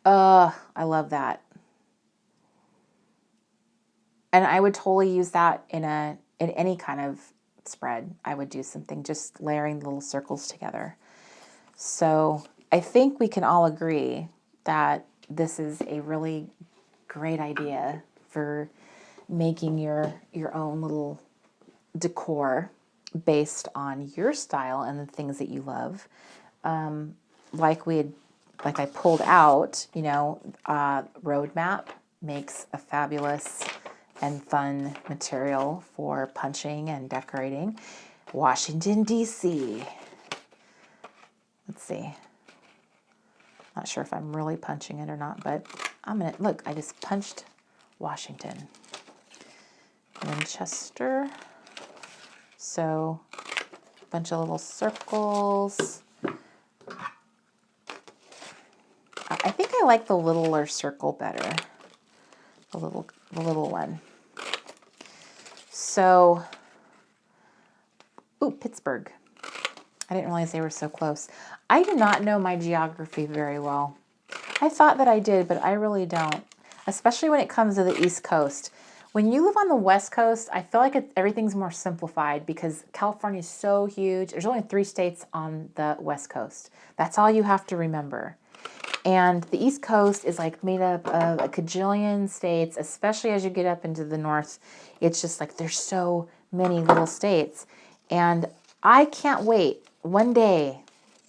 I love that. And I would totally use that in any kind of spread. I would do something just layering the little circles together. So I think we can all agree that this is a really great idea for making your own little decor based on your style and the things that you love. Like I pulled out, Roadmap makes a fabulous and fun material for punching and decorating. Washington, D.C. Let's see. Not sure if I'm really punching it or not, but look, I just punched Washington. Winchester. So, a bunch of little circles. I think I like the littler circle better. The little one. So, Pittsburgh. I didn't realize they were so close. I do not know my geography very well. I thought that I did, but I really don't. Especially when it comes to the East Coast. When you live on the West Coast, I feel like everything's more simplified because California is so huge. There's only 3 states on the West Coast. That's all you have to remember. And the East Coast is like made up of a cajillion states, especially as you get up into the north. It's just like there's so many little states. And I can't wait one day,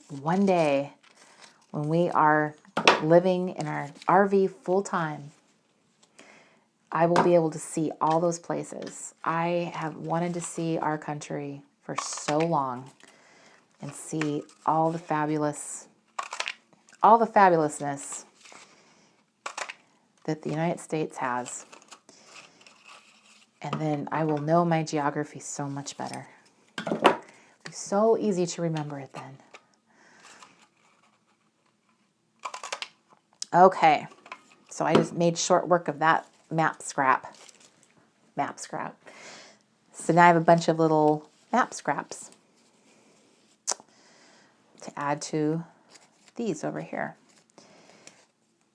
when we are living in our RV full time, I will be able to see all those places. I have wanted to see our country for so long and see all the fabulousness that the United States has. And then I will know my geography so much better. It'll be so easy to remember it then. Okay, so I just made short work of that map scrap. So now I have a bunch of little map scraps to add to these over here.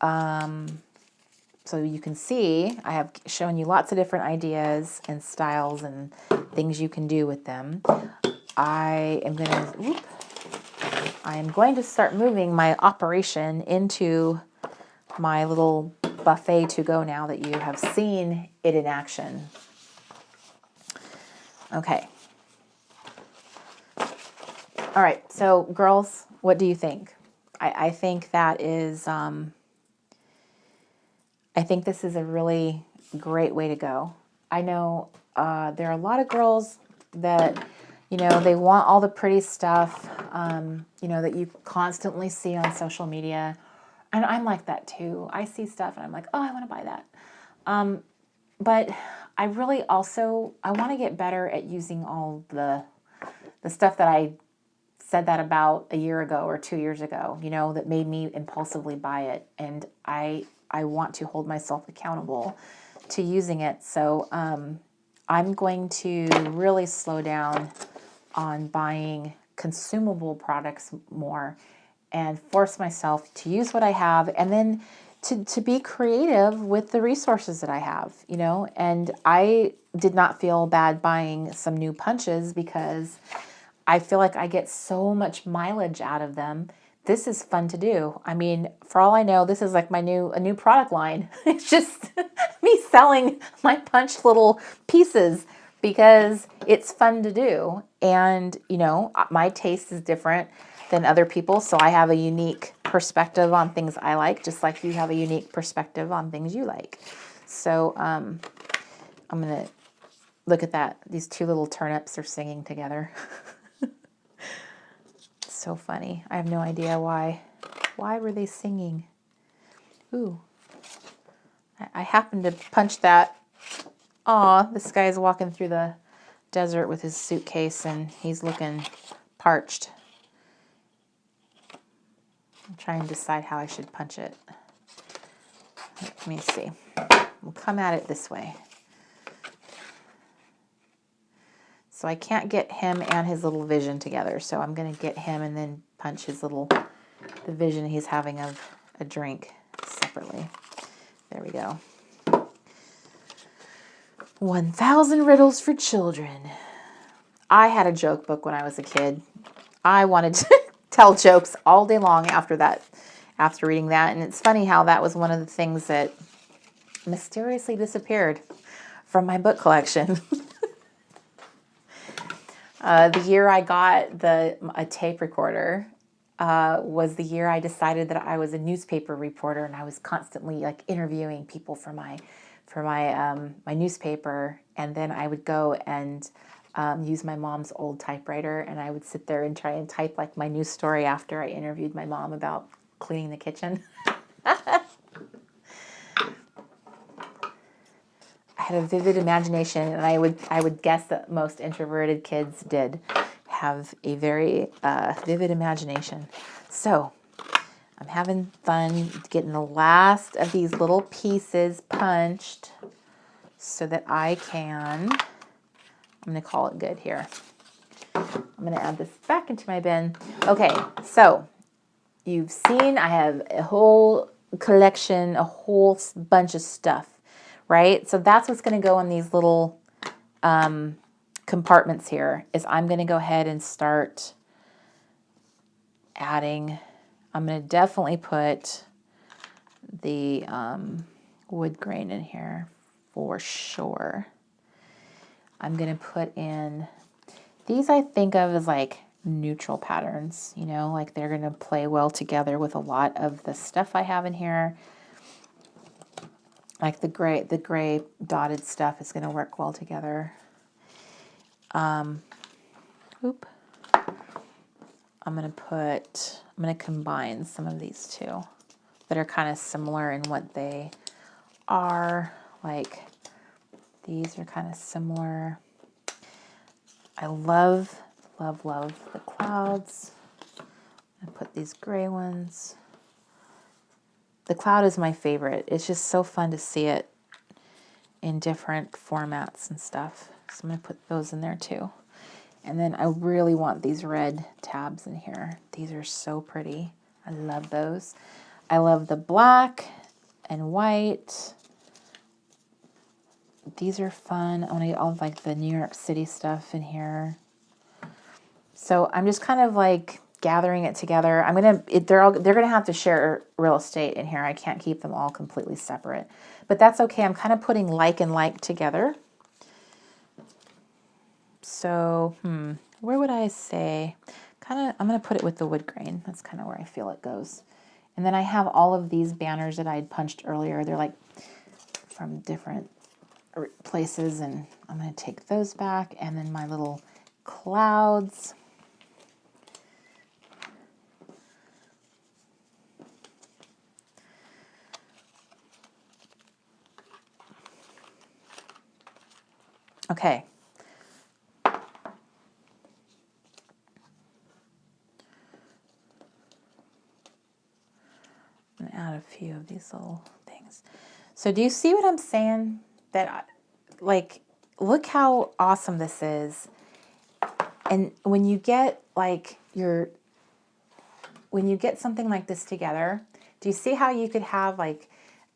So you can see I have shown you lots of different ideas and styles and things you can do with them. I am going to start moving my operation into my little buffet to go now that you have seen it in action. Okay. All right, so girls, what do you think? I think that is, I think this is a really great way to go. I know there are a lot of girls that, they want all the pretty stuff, that you constantly see on social media. And I'm like that too. I see stuff and I'm like, oh, I want to buy that. But I really also, I want to get better at using all the stuff that I said that about a year ago or 2 years ago, that made me impulsively buy it. And I want to hold myself accountable to using it. So I'm going to really slow down on buying consumable products more and force myself to use what I have, and then to be creative with the resources that I have, you know. And I did not feel bad buying some new punches because I feel like I get so much mileage out of them. This is fun to do. I mean, for all I know, this is like a new product line. It's just me selling my punched little pieces because it's fun to do. And, you know, my taste is different than other people, so I have a unique perspective on things I like, just like you have a unique perspective on things you like. So I'm going to look at that. These two little turnips are singing together. So funny. I have no idea why. Why were they singing? Ooh. I happened to punch that. Aw, this guy's walking through the desert with his suitcase and he's looking parched. I'm trying to decide how I should punch it. Let me see. We'll come at it this way. So I can't get him and his little vision together. So I'm going to get him and then punch his little, the vision he's having of a drink separately. There we go. 1,000 riddles for children. I had a joke book when I was a kid. I wanted to tell jokes all day long after reading that. And it's funny how that was one of the things that mysteriously disappeared from my book collection. The year I got a tape recorder was the year I decided that I was a newspaper reporter, and I was constantly like interviewing people for my newspaper, and then I would go and use my mom's old typewriter, and I would sit there and try and type like my news story after I interviewed my mom about cleaning the kitchen. I had a vivid imagination, and I would guess that most introverted kids did have a very vivid imagination. So I'm having fun getting the last of these little pieces punched so that I can, I'm going to call it good here. I'm going to add this back into my bin. Okay, so you've seen I have a whole collection, a whole bunch of stuff, right? So that's what's going to go in these little compartments here. Is I'm going to go ahead and start adding. I'm going to definitely put the wood grain in here for sure. I'm going to put in, these I think of as like neutral patterns, you know, like they're going to play well together with a lot of the stuff I have in here. Like the gray dotted stuff is going to work well together. Oop. I'm going to combine some of these two that are kind of similar in what they are. Like these are kind of similar. I love the clouds. I put these gray ones. The cloud is my favorite. It's just so fun to see it in different formats and stuff. So I'm going to put those in there too. And then I really want these red tabs in here. These are so pretty. I love those. I love the black and white. These are fun. I want to get all of like the New York City stuff in here. So I'm just kind of like gathering it together. They're gonna have to share real estate in here. I can't keep them all completely separate, but that's okay. I'm kind of putting like and like together. So, where would I say? I'm gonna put it with the wood grain. That's kind of where I feel it goes. And then I have all of these banners that I had punched earlier. They're like from different places, and I'm gonna take those back. And then my little clouds. Okay. I'm going to add a few of these little things. So do you see what I'm saying? that, like, look how awesome this is. And when you get like when you get something like this together, do you see how you could have like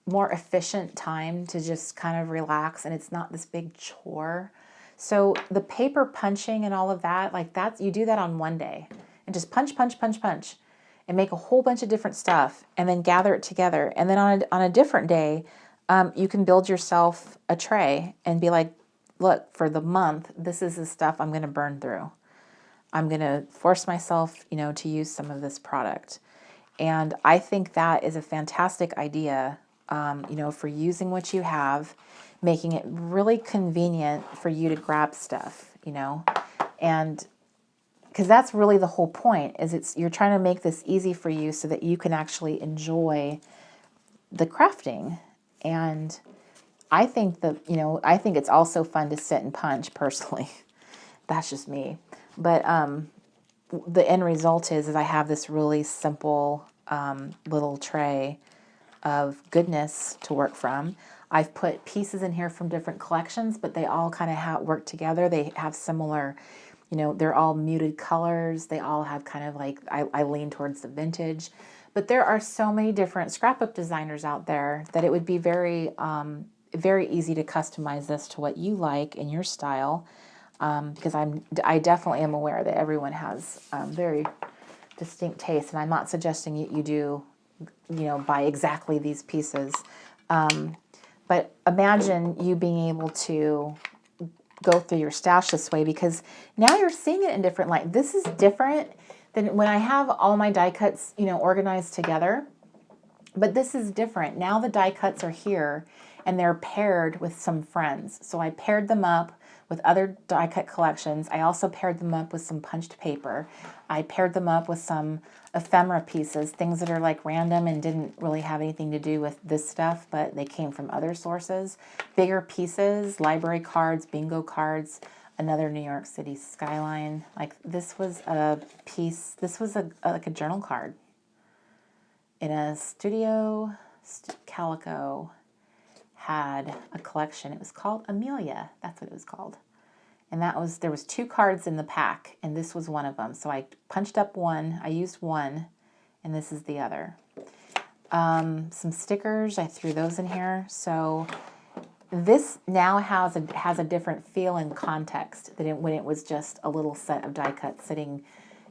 more efficient time to just kind of relax and it's not this big chore? So the paper punching and all of that, like that's, you do that on one day and just punch, punch, punch, punch and make a whole bunch of different stuff and then gather it together. And then on a different day, you can build yourself a tray and be like, look, for the month, this is the stuff I'm going to burn through. I'm going to force myself, to use some of this product. And I think that is a fantastic idea, for using what you have, making it really convenient for you to grab stuff, and because that's really the whole point, is you're trying to make this easy for you so that you can actually enjoy the crafting. And I think that, I think it's also fun to sit and punch personally. That's just me. But the end result is I have this really simple little tray of goodness to work from. I've put pieces in here from different collections, but they all kind of work together. They have similar, they're all muted colors. They all have kind of like, I lean towards the vintage. But there are so many different scrapbook designers out there that it would be very, very easy to customize this to what you like in your style. Because I definitely am aware that everyone has very distinct tastes, and I'm not suggesting you do, buy exactly these pieces. But imagine you being able to go through your stash this way, because now you're seeing it in different light. This is different than when I have all my die cuts, organized together. But this is different. Now the die cuts are here and they're paired with some friends. So I paired them up with other die cut collections. I also paired them up with some punched paper. I paired them up with some ephemera pieces, things that are like random and didn't really have anything to do with this stuff, but they came from other sources. Bigger pieces, library cards, bingo cards, another New York City skyline. Like this was a piece, this was like a journal card in a studio. Calico had a collection. It was called Amelia. That's what it was called. And there was 2 cards in the pack, and this was one of them. So I punched up one, I used one, and this is the other. Some stickers, I threw those in here. So this now has a different feel and context than when it was just a little set of die cuts sitting,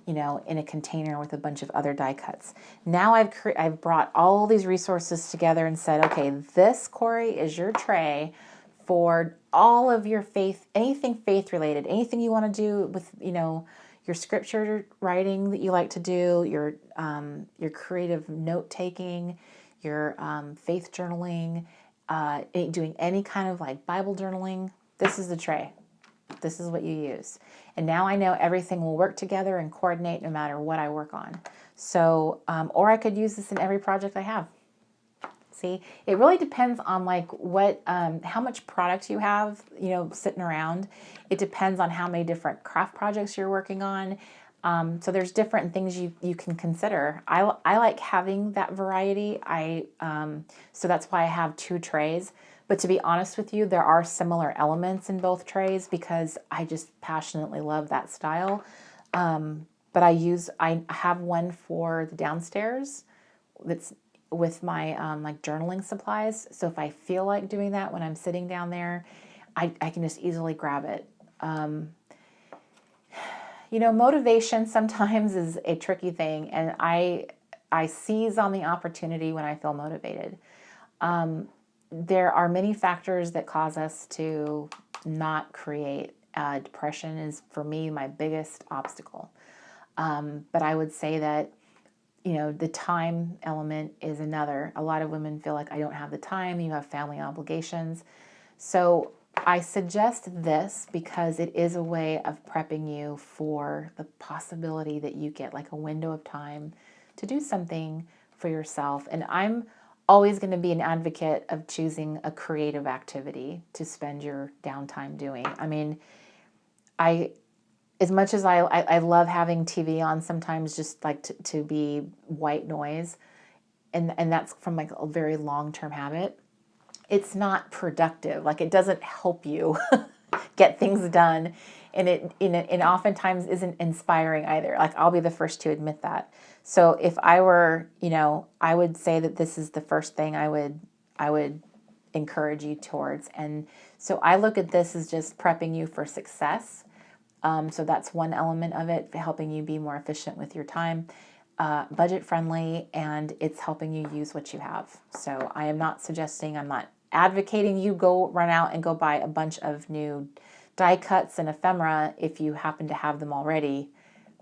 in a container with a bunch of other die cuts. Now I've brought all these resources together and said, okay, this, Corey, is your tray for all of your faith, anything faith related, anything you want to do with, your scripture writing that you like to do, your creative note taking, your faith journaling, doing any kind of like Bible journaling. This is the tray. This is what you use. And now I know everything will work together and coordinate no matter what I work on. So, or I could use this in every project I have. See, it really depends on like what, how much product you have, sitting around. It depends on how many different craft projects you're working on. So there's different things you can consider. I like having that variety. So that's why I have 2 trays. But to be honest with you, there are similar elements in both trays because I just passionately love that style. But I have one for the downstairs that's with my like journaling supplies. So if I feel like doing that when I'm sitting down there, I can just easily grab it. Motivation sometimes is a tricky thing, and I seize on the opportunity when I feel motivated. There are many factors that cause us to not create. Depression is, for me, my biggest obstacle. But I would say that, the time element is another. A lot of women feel like, I don't have the time. You have family obligations. So I suggest this because it is a way of prepping you for the possibility that you get like a window of time to do something for yourself. And I'm always going to be an advocate of choosing a creative activity to spend your downtime doing. I mean, as much as I love having TV on sometimes just like to be white noise, and that's from like a very long-term habit, it's not productive. Like, it doesn't help you get things done. And it oftentimes isn't inspiring either. Like, I'll be the first to admit that. So if I were, I would say that this is the first thing I would encourage you towards. And so I look at this as just prepping you for success. So that's one element of it, helping you be more efficient with your time, budget friendly, and it's helping you use what you have. So I am not suggesting, I'm not advocating you go run out and go buy a bunch of new die cuts and ephemera if you happen to have them already.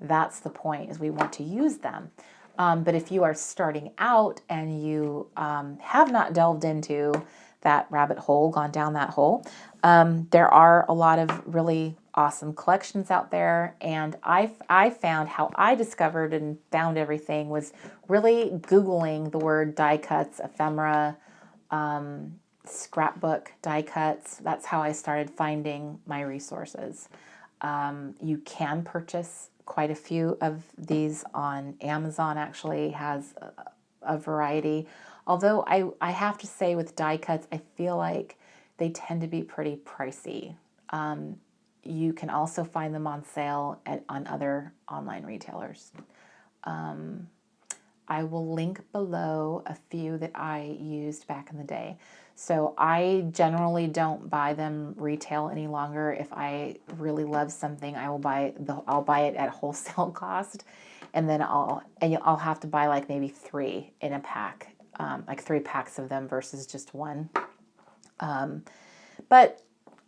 That's the point, is we want to use them. But if you are starting out and you have not delved into that rabbit hole, gone down that hole, there are a lot of really awesome collections out there. And I found how I discovered and found everything was really Googling the word die cuts, ephemera, scrapbook die cuts. That's how I started finding my resources. You can purchase quite a few of these on Amazon. Actually has a variety. Although I have to say, with die cuts, I feel like they tend to be pretty pricey. You can also find them on sale on other online retailers. I will link below a few that I used back in the day. So I generally don't buy them retail any longer. If I really love something, I'll buy it at wholesale cost, and then I'll have to buy like maybe 3 in a pack, like 3 packs of them versus just one. But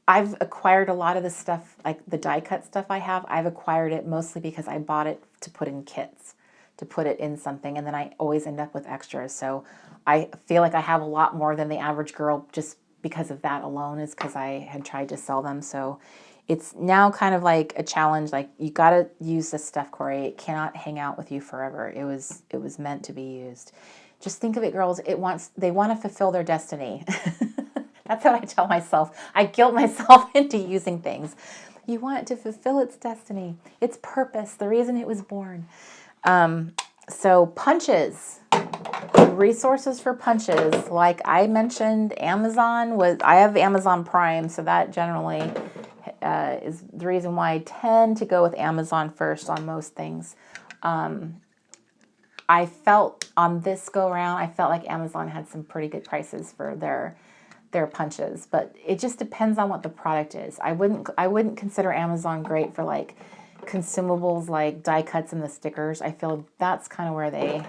I've acquired a lot of the stuff, like the die cut stuff I've acquired it mostly because I bought it to put in kits, to put it in something, and then I always end up with extras. So I feel like I have a lot more than the average girl just because of that alone, is because I had tried to sell them. So it's now kind of like a challenge. Like, you got to use this stuff, Corey. It cannot hang out with you forever. It was meant to be used. Just think of it, girls. They want to fulfill their destiny. That's what I tell myself. I guilt myself into using things. You want it to fulfill its destiny, its purpose, the reason it was born. So punches, resources for punches. Like I mentioned, I have Amazon Prime, so that generally is the reason why I tend to go with Amazon first on most things. I felt on this go around, I felt like Amazon had some pretty good prices for their punches, but it just depends on what the product is. I wouldn't consider Amazon great for like consumables like die cuts and the stickers. I feel that's kind of where they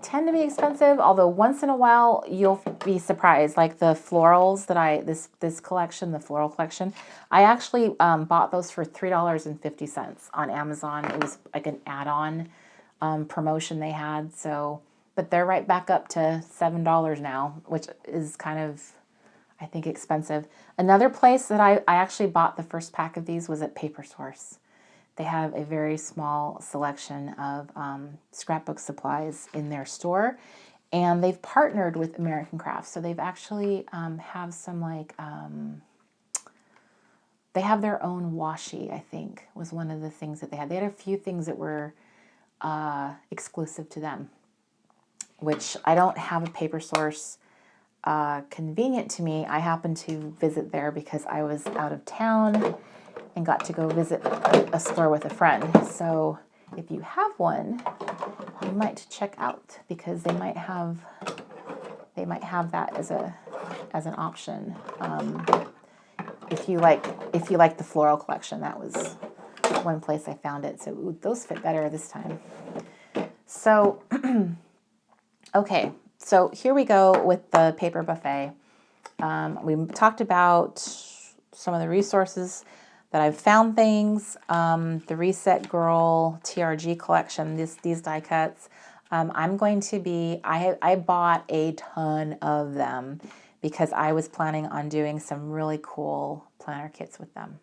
tend to be expensive, although once in a while you'll be surprised. Like the florals that this collection, the floral collection, I actually bought those for $3.50 on Amazon. It was like an add-on promotion they had. So, but they're right back up to $7 now, which is kind of, I think, expensive. Another place that I actually bought the first pack of these was at Paper Source. They have a very small selection of scrapbook supplies in their store, and they've partnered with American Crafts. So they've actually have some like, they have their own washi, I think, was one of the things that they had. They had a few things that were exclusive to them, which I don't have a Paper Source convenient to me. I happened to visit there because I was out of town and got to go visit a store with a friend. So if you have one, you might check out, because they might have that as an option. If you like the floral collection, that was one place I found it. So ooh, those fit better this time. So okay, so here we go with the paper buffet. We talked about some of the resources that I've found things. The Reset Girl TRG collection, these die cuts. I'm going to be, I bought a ton of them because I was planning on doing some really cool planner kits with them.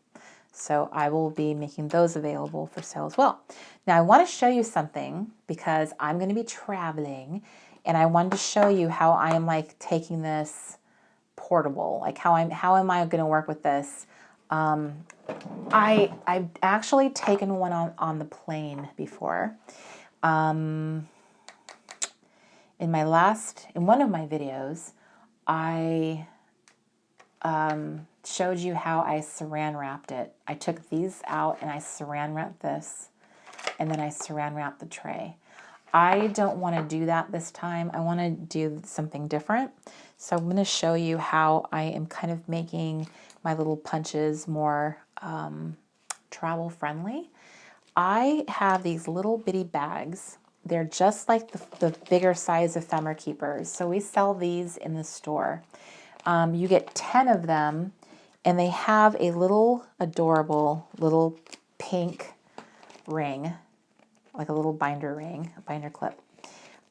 So I will be making those available for sale as well. Now I want to show you something because I'm going to be traveling, and I wanted to show you how I am like taking this portable. Like how am I going to work with this? I've actually taken one on the plane before. In one of my videos, I showed you how I saran wrapped it. I took these out and I saran wrapped this, and then I saran wrapped the tray. I don't want to do that this time. I want to do something different. So I'm going to show you how I am kind of making my little punches more travel friendly. I have these little bitty bags. They're just like the bigger size ephemera keepers. So we sell these in the store. You get 10 of them, and they have a little adorable little pink ring, like a little binder ring, a binder clip.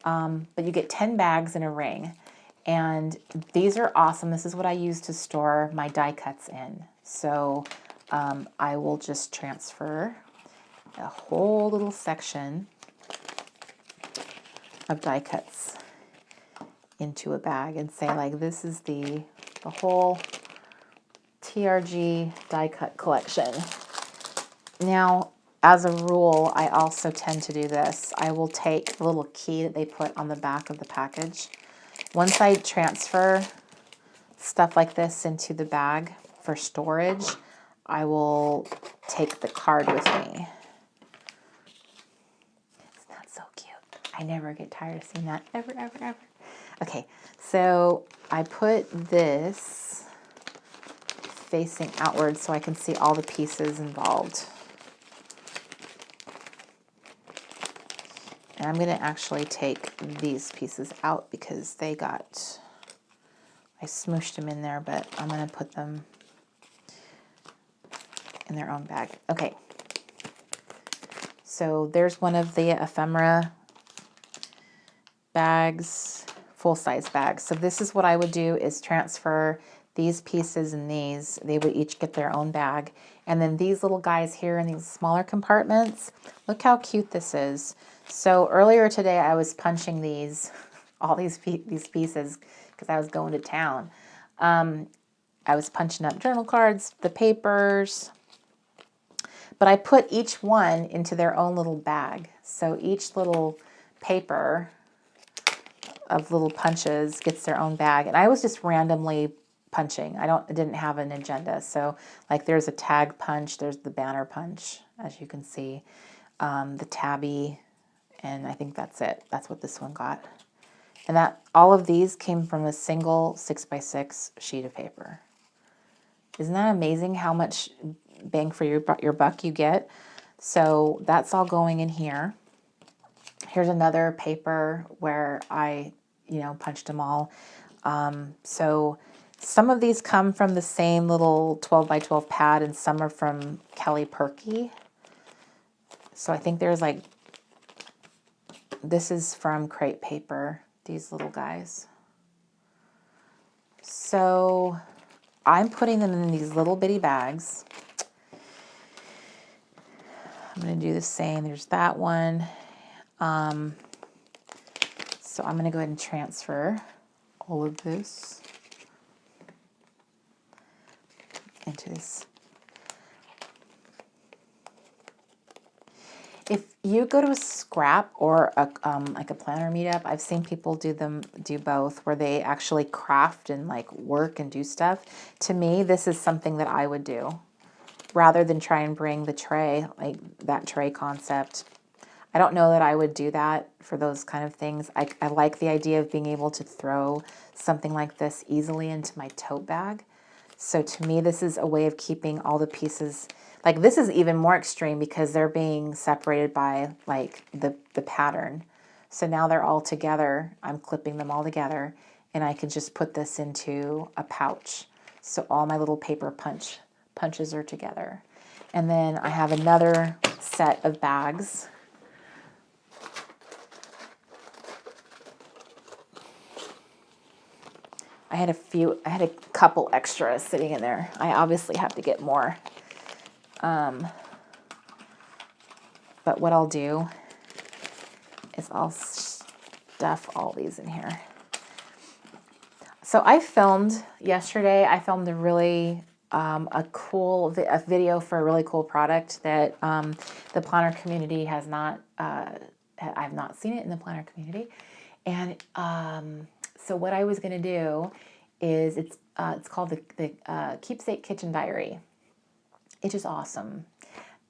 But you get 10 bags in a ring. And these are awesome. This is what I use to store my die cuts in. So I will just transfer a whole little section of die cuts into a bag and say, like, this is the whole TRG die cut collection. Now, as a rule, I also tend to do this. I will take the little key that they put on the back of the package. Once I transfer stuff like this into the bag for storage, I will take the card with me. Isn't that so cute? I never get tired of seeing that, ever, ever, ever. Okay, so I put this facing outward so I can see all the pieces involved. And I'm going to actually take these pieces out because I smooshed them in there, but I'm going to put them in their own bag. Okay. So there's one of the ephemera bags, full-size bags. So this is what I would do, is transfer these pieces and these. They would each get their own bag. And then these little guys here in these smaller compartments, look how cute this is. So earlier today I was punching these, all these pieces, because I was going to town. I was punching up journal cards, the papers, but I put each one into their own little bag. So each little paper of little punches gets their own bag. And I was just randomly punching. I didn't have an agenda. So like there's a tag punch, there's the banner punch, as you can see, the tabby, and I think that's it. That's what this one got. And that all of these came from a single 6x6 sheet of paper. Isn't that amazing how much bang for your buck you get? So that's all going in here. Here's another paper where I, punched them all. So some of these come from the same little 12x12 pad, and some are from Kelly Purkey. So I think there's like, this is from Crate Paper, these little guys. So I'm putting them in these little bitty bags. I'm going to do the same. There's that one. So I'm going to go ahead and transfer all of this into this. If you go to a scrap or like a planner meetup, I've seen people do both, where they actually craft and like work and do stuff. To me, this is something that I would do rather than try and bring the tray, like that tray concept. I don't know that I would do that for those kind of things. I like the idea of being able to throw something like this easily into my tote bag. So to me, this is a way of keeping all the pieces. Like this is even more extreme because they're being separated by like the pattern. So now they're all together. I'm clipping them all together, and I can just put this into a pouch. So all my little paper punches are together. And then I have another set of bags. I had a couple extras sitting in there. I obviously have to get more. But what I'll do is I'll stuff all these in here. So I filmed yesterday, I filmed a really, a video for a really cool product that the planner community has not, I've not seen it in the planner community. And so what I was going to do is it's called the Keepsake Kitchen Diary. It's just awesome.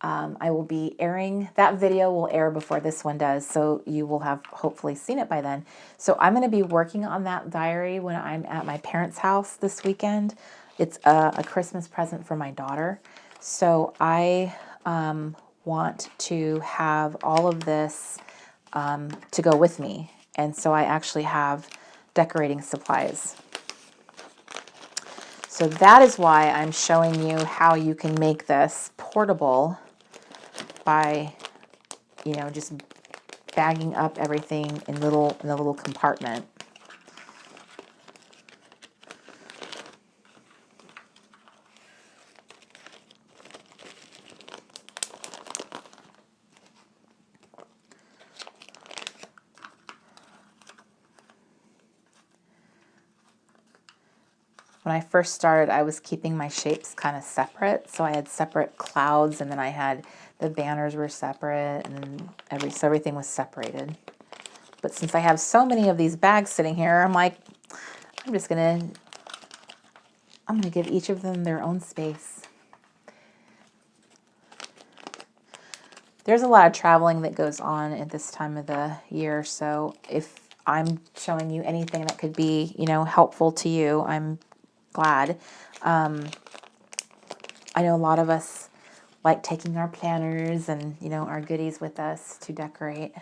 I will be airing, that video will air before this one does, so you will have hopefully seen it by then. So I'm going to be working on that diary when I'm at my parents' house this weekend. It's a Christmas present for my daughter. So I want to have all of this to go with me. And so I actually have decorating supplies. So that is why I'm showing you how you can make this portable by, you know, just bagging up everything in a little compartment. When I first started, I was keeping my shapes kind of separate. So I had separate clouds, and then I had the banners were separate, and so everything was separated. But since I have so many of these bags sitting here, I'm like, I'm gonna give each of them their own space. There's a lot of traveling that goes on at this time of the year, so if I'm showing you anything that could be, you know, helpful to you, I'm glad. I know a lot of us like taking our planners and, you know, our goodies with us to decorate.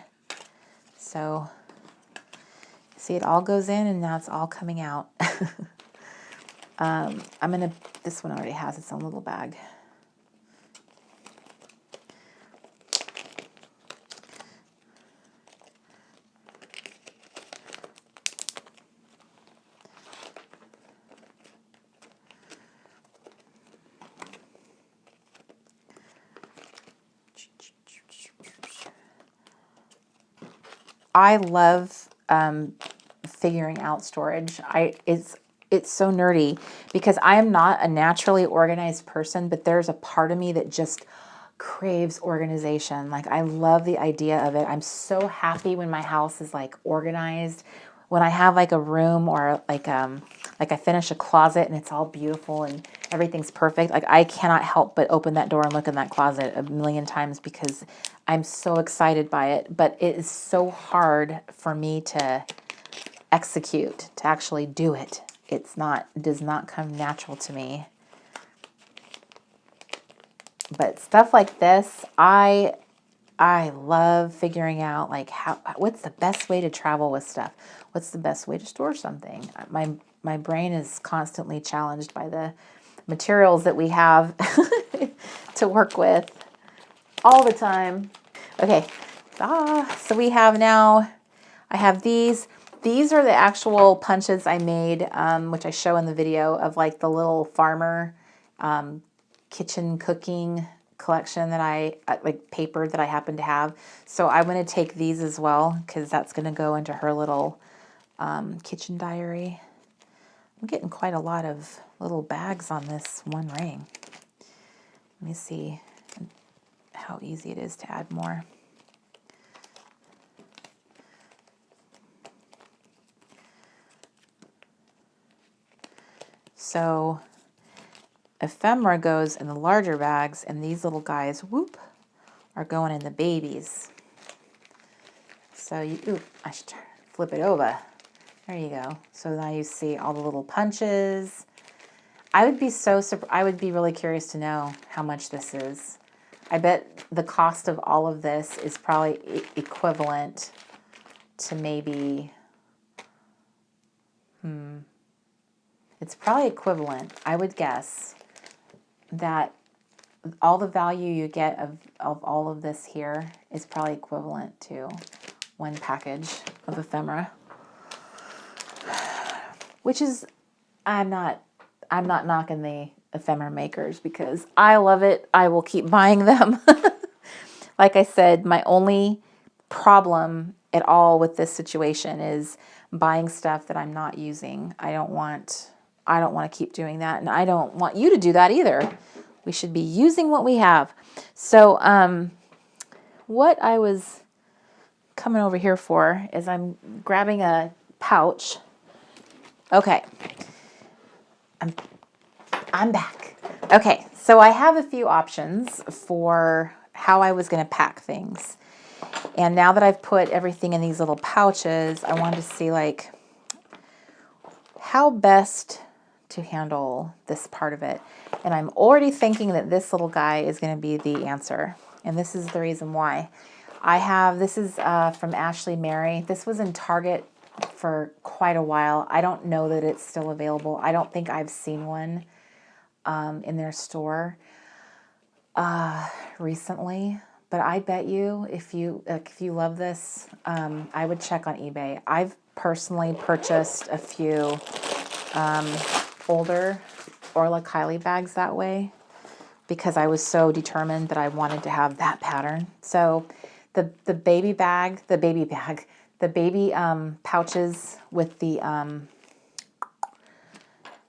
So, see, it all goes in and now it's all coming out. This one already has its own little bag. I love figuring out storage. It's so nerdy because I am not a naturally organized person, but there's a part of me that just craves organization. Like, I love the idea of it. I'm so happy when my house is like organized. When I have like a room or like I finish a closet and it's all beautiful and everything's perfect, like I cannot help but open that door and look in that closet a million times because I'm so excited by it. But it is so hard for me to execute, to actually do it. It does not come natural to me. But stuff like this, I love figuring out like what's the best way to travel with stuff. What's the best way to store something? My brain is constantly challenged by the materials that we have to work with all the time. Okay, so we have now, I have these. These are the actual punches I made, which I show in the video of like the little farmer kitchen cooking collection that I like paper that I happen to have. So I'm going to take these as well because that's going to go into her little kitchen diary. I'm getting quite a lot of little bags on this one ring. Let me see how easy it is to add more. So ephemera goes in the larger bags, and these little guys, whoop, are going in the babies. So I should flip it over. There you go. So now you see all the little punches. I would be really curious to know how much this is. I bet the cost of all of this is probably equivalent to maybe, it's probably equivalent, I would guess, that all the value you get of all of this here is probably equivalent to one package of ephemera. Which is, I'm not knocking the ephemera makers because I love it. I will keep buying them. Like I said, my only problem at all with this situation is buying stuff that I'm not using. I don't want to keep doing that, and I don't want you to do that either. We should be using what we have. So what I was coming over here for is I'm grabbing a pouch. Okay, I'm back. Okay, so I have a few options for how I was going to pack things. And now that I've put everything in these little pouches, I wanted to see like how best to handle this part of it. And I'm already thinking that this little guy is going to be the answer. And this is the reason why. This is from Ashley Mary. This was in Target for quite a while. I don't know that it's still available. I don't think I've seen one in their store recently. But I bet you, if you love this, I would check on eBay. I've personally purchased a few older Orla Kylie bags that way because I was so determined that I wanted to have that pattern. So the baby pouches with the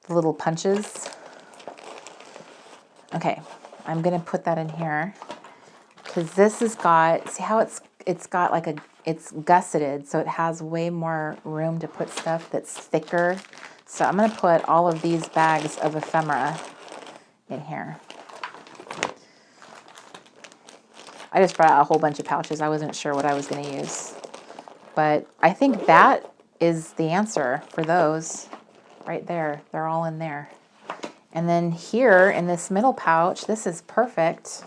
little punches. Okay, I'm gonna put that in here because this has got, see how it's got like it's gusseted, so it has way more room to put stuff that's thicker. So I'm gonna put all of these bags of ephemera in here. I just brought out a whole bunch of pouches. I wasn't sure what I was going to use. But I think that is the answer for those right there. They're all in there. And then here in this middle pouch, this is perfect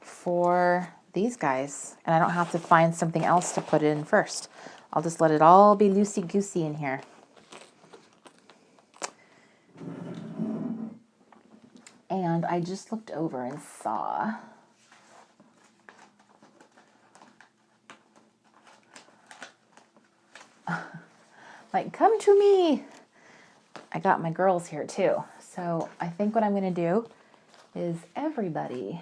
for these guys. And I don't have to find something else to put in first. I'll just let it all be loosey-goosey in here. And I just looked over and saw... like, come to me. I got my girls here too. So I think what I'm going to do is everybody.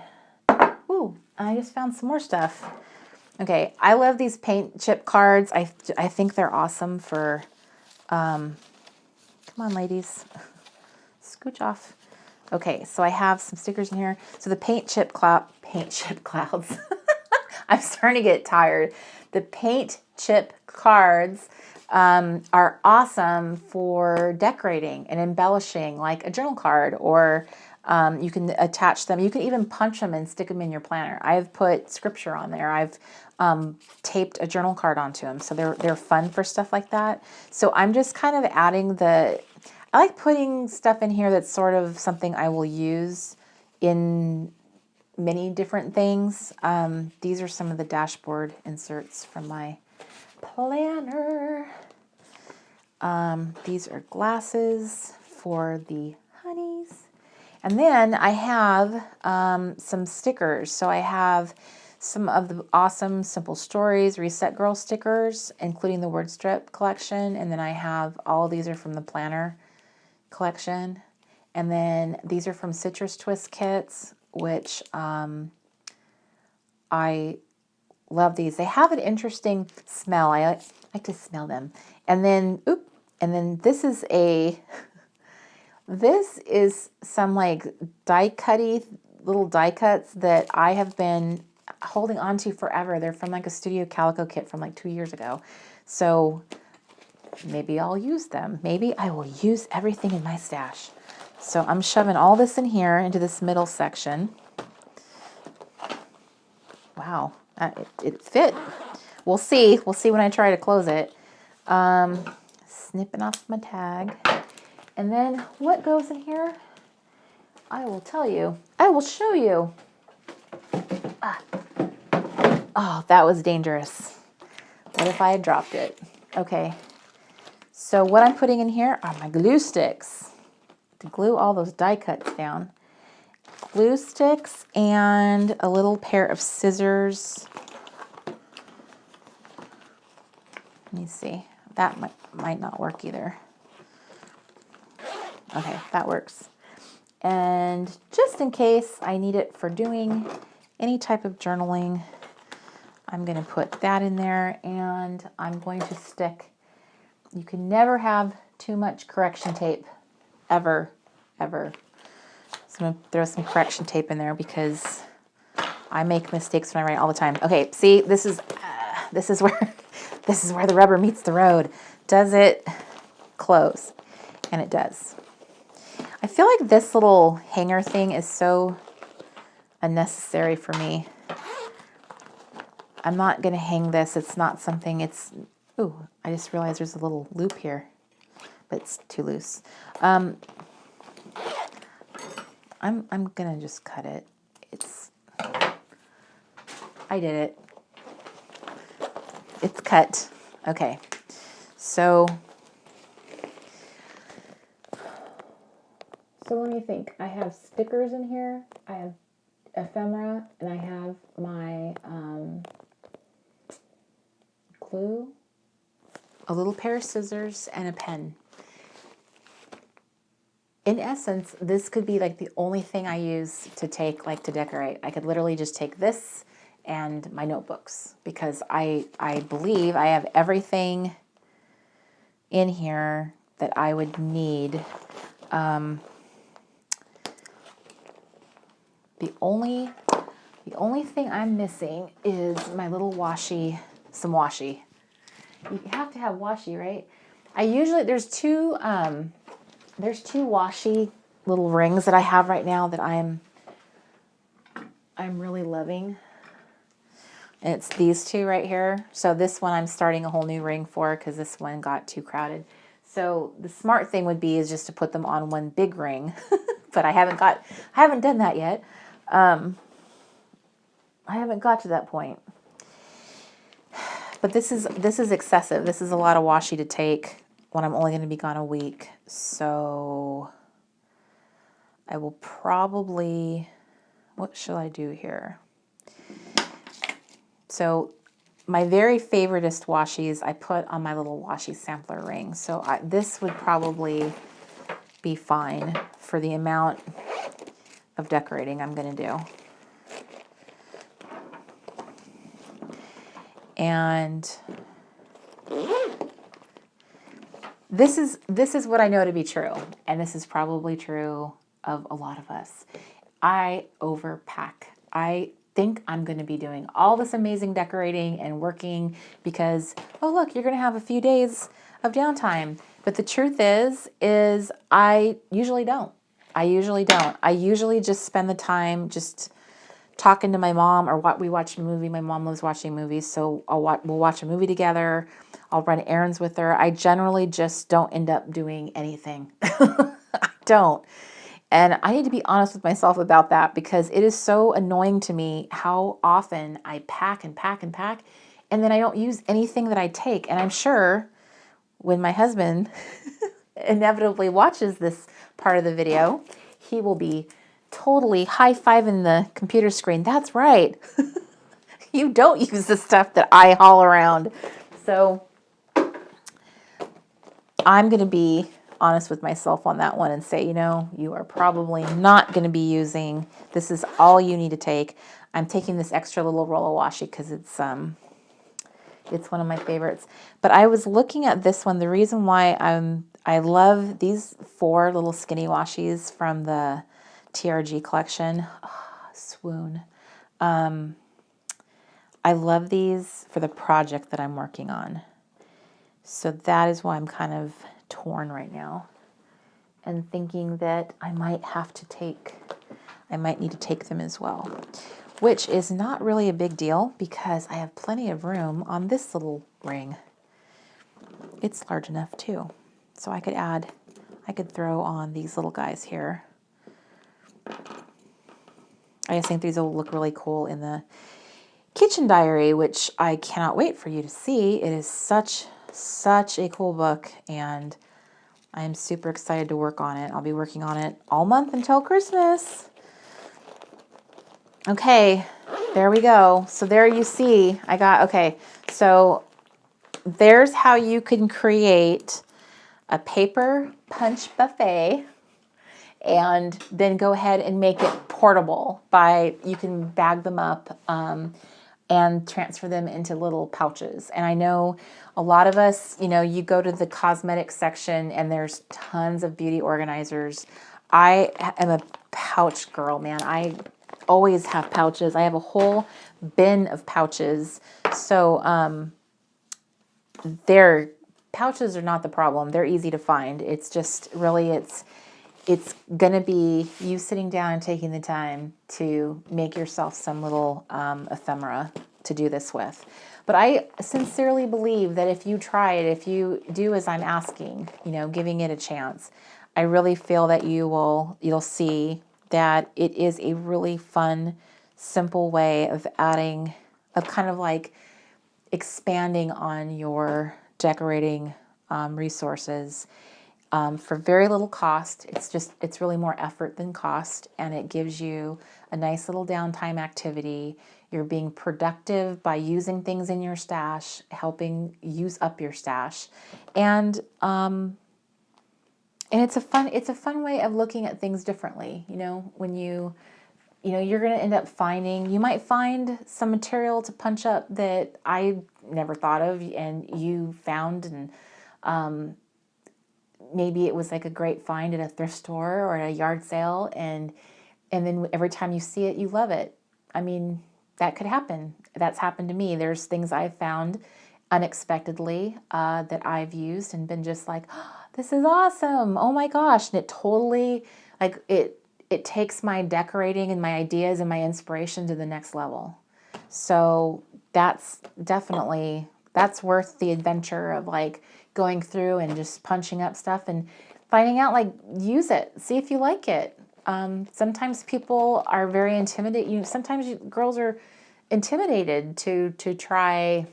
Ooh, I just found some more stuff. Okay, I love these paint chip cards. I think they're awesome for, come on ladies, scooch off. Okay, so I have some stickers in here. So the paint chip clouds. I'm starting to get tired. The paint chip cards are awesome for decorating and embellishing, like a journal card, or you can attach them. You can even punch them and stick them in your planner. I've put scripture on there. I've taped a journal card onto them, so they're fun for stuff like that. So I'm just kind of adding I like putting stuff in here that's sort of something I will use in many different things. These are some of the dashboard inserts from my planner. These are glasses for the honeys. And then I have some stickers. So I have some of the awesome Simple Stories Reset Girl stickers, including the word strip collection. And then I have all these are from the planner collection. And then these are from Citrus Twist kits, which I love these. They have an interesting smell. I like to smell them. And then, this is some like little die cuts that I have been holding on to forever. They're from like a Studio Calico kit from like 2 years ago. So maybe I'll use them. Maybe I will use everything in my stash. So I'm shoving all this in here into this middle section. Wow, it fit. We'll see. We'll see when I try to close it. Snipping off my tag. And then what goes in here? I will tell you. I will show you. Oh, that was dangerous. What if I had dropped it? Okay. So what I'm putting in here are my glue sticks to glue all those die cuts down. Glue sticks and a little pair of scissors. Let me see. That might not work either. Okay, that works. And just in case I need it for doing any type of journaling, I'm going to put that in there, and I'm going to stick. You can never have too much correction tape, ever, ever. So I'm going to throw some correction tape in there because I make mistakes when I write all the time. Okay, see, this is where the rubber meets the road. Does it close? And it does. I feel like this little hanger thing is so unnecessary for me. I'm not going to hang this. It's not something, it's, ooh, I just realized there's a little loop here, but it's too loose. I'm going to just cut it. I did it. It's cut. Okay. So let me think. I have stickers in here. I have ephemera, and I have my glue, a little pair of scissors, and a pen. In essence, this could be like the only thing I use to take, like to decorate. I could literally just take this and my notebooks, because I believe I have everything in here that I would need. The only thing I'm missing is my little washi, some washi. You have to have washi, right? I usually, there's two washi little rings that I have right now that I'm really loving. And it's these two right here. So this one I'm starting a whole new ring for because this one got too crowded. So the smart thing would be is just to put them on one big ring. But I haven't done that yet. I haven't got to that point. But this is excessive. This is a lot of washi to take when I'm only going to be gone a week. So I will probably, what shall I do here? So my very favoriteest washi's I put on my little washi sampler ring. So this would probably be fine for the amount of decorating I'm going to do. And this is what I know to be true, and this is probably true of a lot of us. I overpack. I think I'm going to be doing all this amazing decorating and working because, oh look, you're going to have a few days of downtime. But the truth is I usually don't. I usually just spend the time just talking to my mom, or we watch a movie. My mom loves watching movies, so we'll watch a movie together. I'll run errands with her. I generally just don't end up doing anything. I don't. And I need to be honest with myself about that, because it is so annoying to me how often I pack and pack and pack, and then I don't use anything that I take. And I'm sure when my husband inevitably watches this part of the video, he will be totally high-fiving the computer screen. That's right. You don't use the stuff that I haul around. So I'm going to be honest with myself on that one and say, you are probably not going to be using, this is all you need to take. I'm taking this extra little roll of washi because it's one of my favorites. But I was looking at this one. The reason why I love these 4 little skinny washis from the TRG collection. Oh, swoon. I love these for the project that I'm working on. So that is why I'm kind of torn right now and thinking that I might need to take them as well, which is not really a big deal because I have plenty of room on this little ring. It's large enough too. So I could throw on these little guys here. I just think these will look really cool in the kitchen diary, which I cannot wait for you to see. It is such a cool book, and I'm super excited to work on it. I'll be working on it all month until Christmas. Okay, there we go. So there you see, so there's how you can create a paper punch buffet and then go ahead and make it portable you can bag them up and transfer them into little pouches. And I know a lot of us, you go to the cosmetics section and there's tons of beauty organizers. I am a pouch girl, man. I always have pouches. I have a whole bin of pouches. So pouches are not the problem. They're easy to find. It's just really, it's going to be you sitting down and taking the time to make yourself some little ephemera to do this with. But I sincerely believe that if you try it, if you do as I'm asking, giving it a chance, I really feel that you'll see that it is a really fun, simple way of kind of like expanding on your decorating resources for very little cost. It's really more effort than cost, and it gives you a nice little downtime activity. You're being productive by using things in your stash, helping use up your stash, and it's a fun way of looking at things differently. When you're going to end up you might find some material to punch up that I never thought of, and you found, and maybe it was like a great find at a thrift store or at a yard sale, and then every time you see it, you love it. I mean, that could happen. That's happened to me. There's things I've found unexpectedly that I've used and been just like, oh, this is awesome. Oh my gosh. And it totally, like, it takes my decorating and my ideas and my inspiration to the next level. So that's worth the adventure of like going through and just punching up stuff and finding out, like, use it, see if you like it. Sometimes people are very intimidated. Sometimes girls are intimidated to try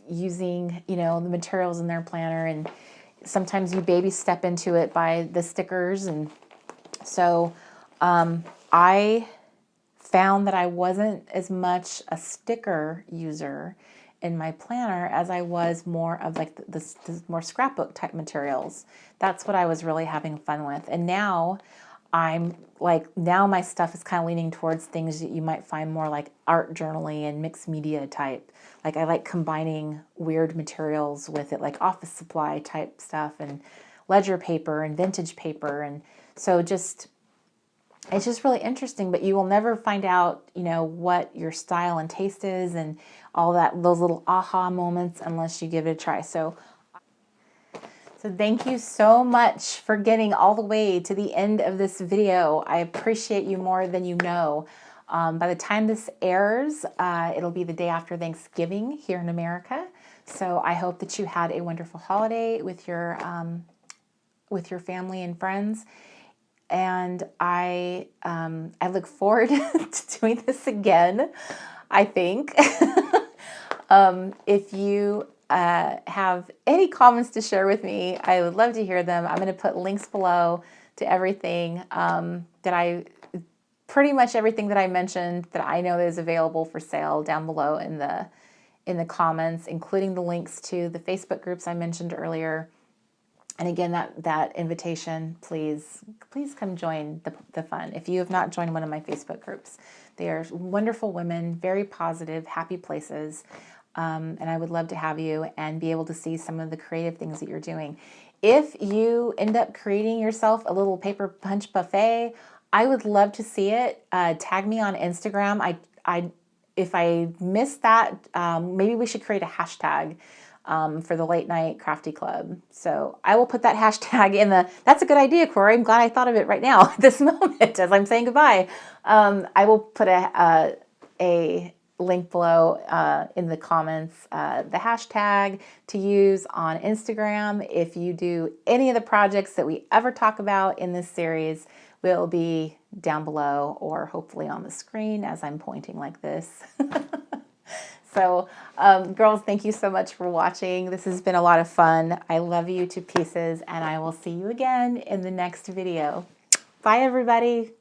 using, the materials in their planner, and sometimes you baby step into it by the stickers. And so I found that I wasn't as much a sticker user in my planner as I was more of like the more scrapbook type materials. That's what I was really having fun with. And now now my stuff is kind of leaning towards things that you might find more like art journaling and mixed media type. Like I like combining weird materials with it, like office supply type stuff and ledger paper and vintage paper. And so it's just really interesting, but you will never find out, what your style and taste is and all those little aha moments unless you give it a try. So thank you so much for getting all the way to the end of this video. I appreciate you more than you know. By the time this airs, it'll be the day after Thanksgiving here in America. So I hope that you had a wonderful holiday with your family and friends. And I look forward to doing this again, I think. If you have any comments to share with me, I would love to hear them. I'm going to put links below to everything pretty much everything that I mentioned that I know is available for sale down below in the comments, including the links to the Facebook groups I mentioned earlier. And again, that invitation, please come join the fun. If you have not joined one of my Facebook groups, they are wonderful women, very positive, happy places. And I would love to have you and be able to see some of the creative things that you're doing. If you end up creating yourself a little paper punch buffet, I would love to see it. Tag me on Instagram. If I missed that, maybe we should create a hashtag for the Late Night Crafty Club. So I will put that hashtag that's a good idea, Corey. I'm glad I thought of it right now at this moment as I'm saying goodbye. I will put a link below in the comments, the hashtag to use on Instagram. If you do any of the projects that we ever talk about in this series, will be down below or hopefully on the screen as I'm pointing like this. So, girls, thank you so much for watching. This has been a lot of fun. I love you to pieces, and I will see you again in the next video. Bye, everybody.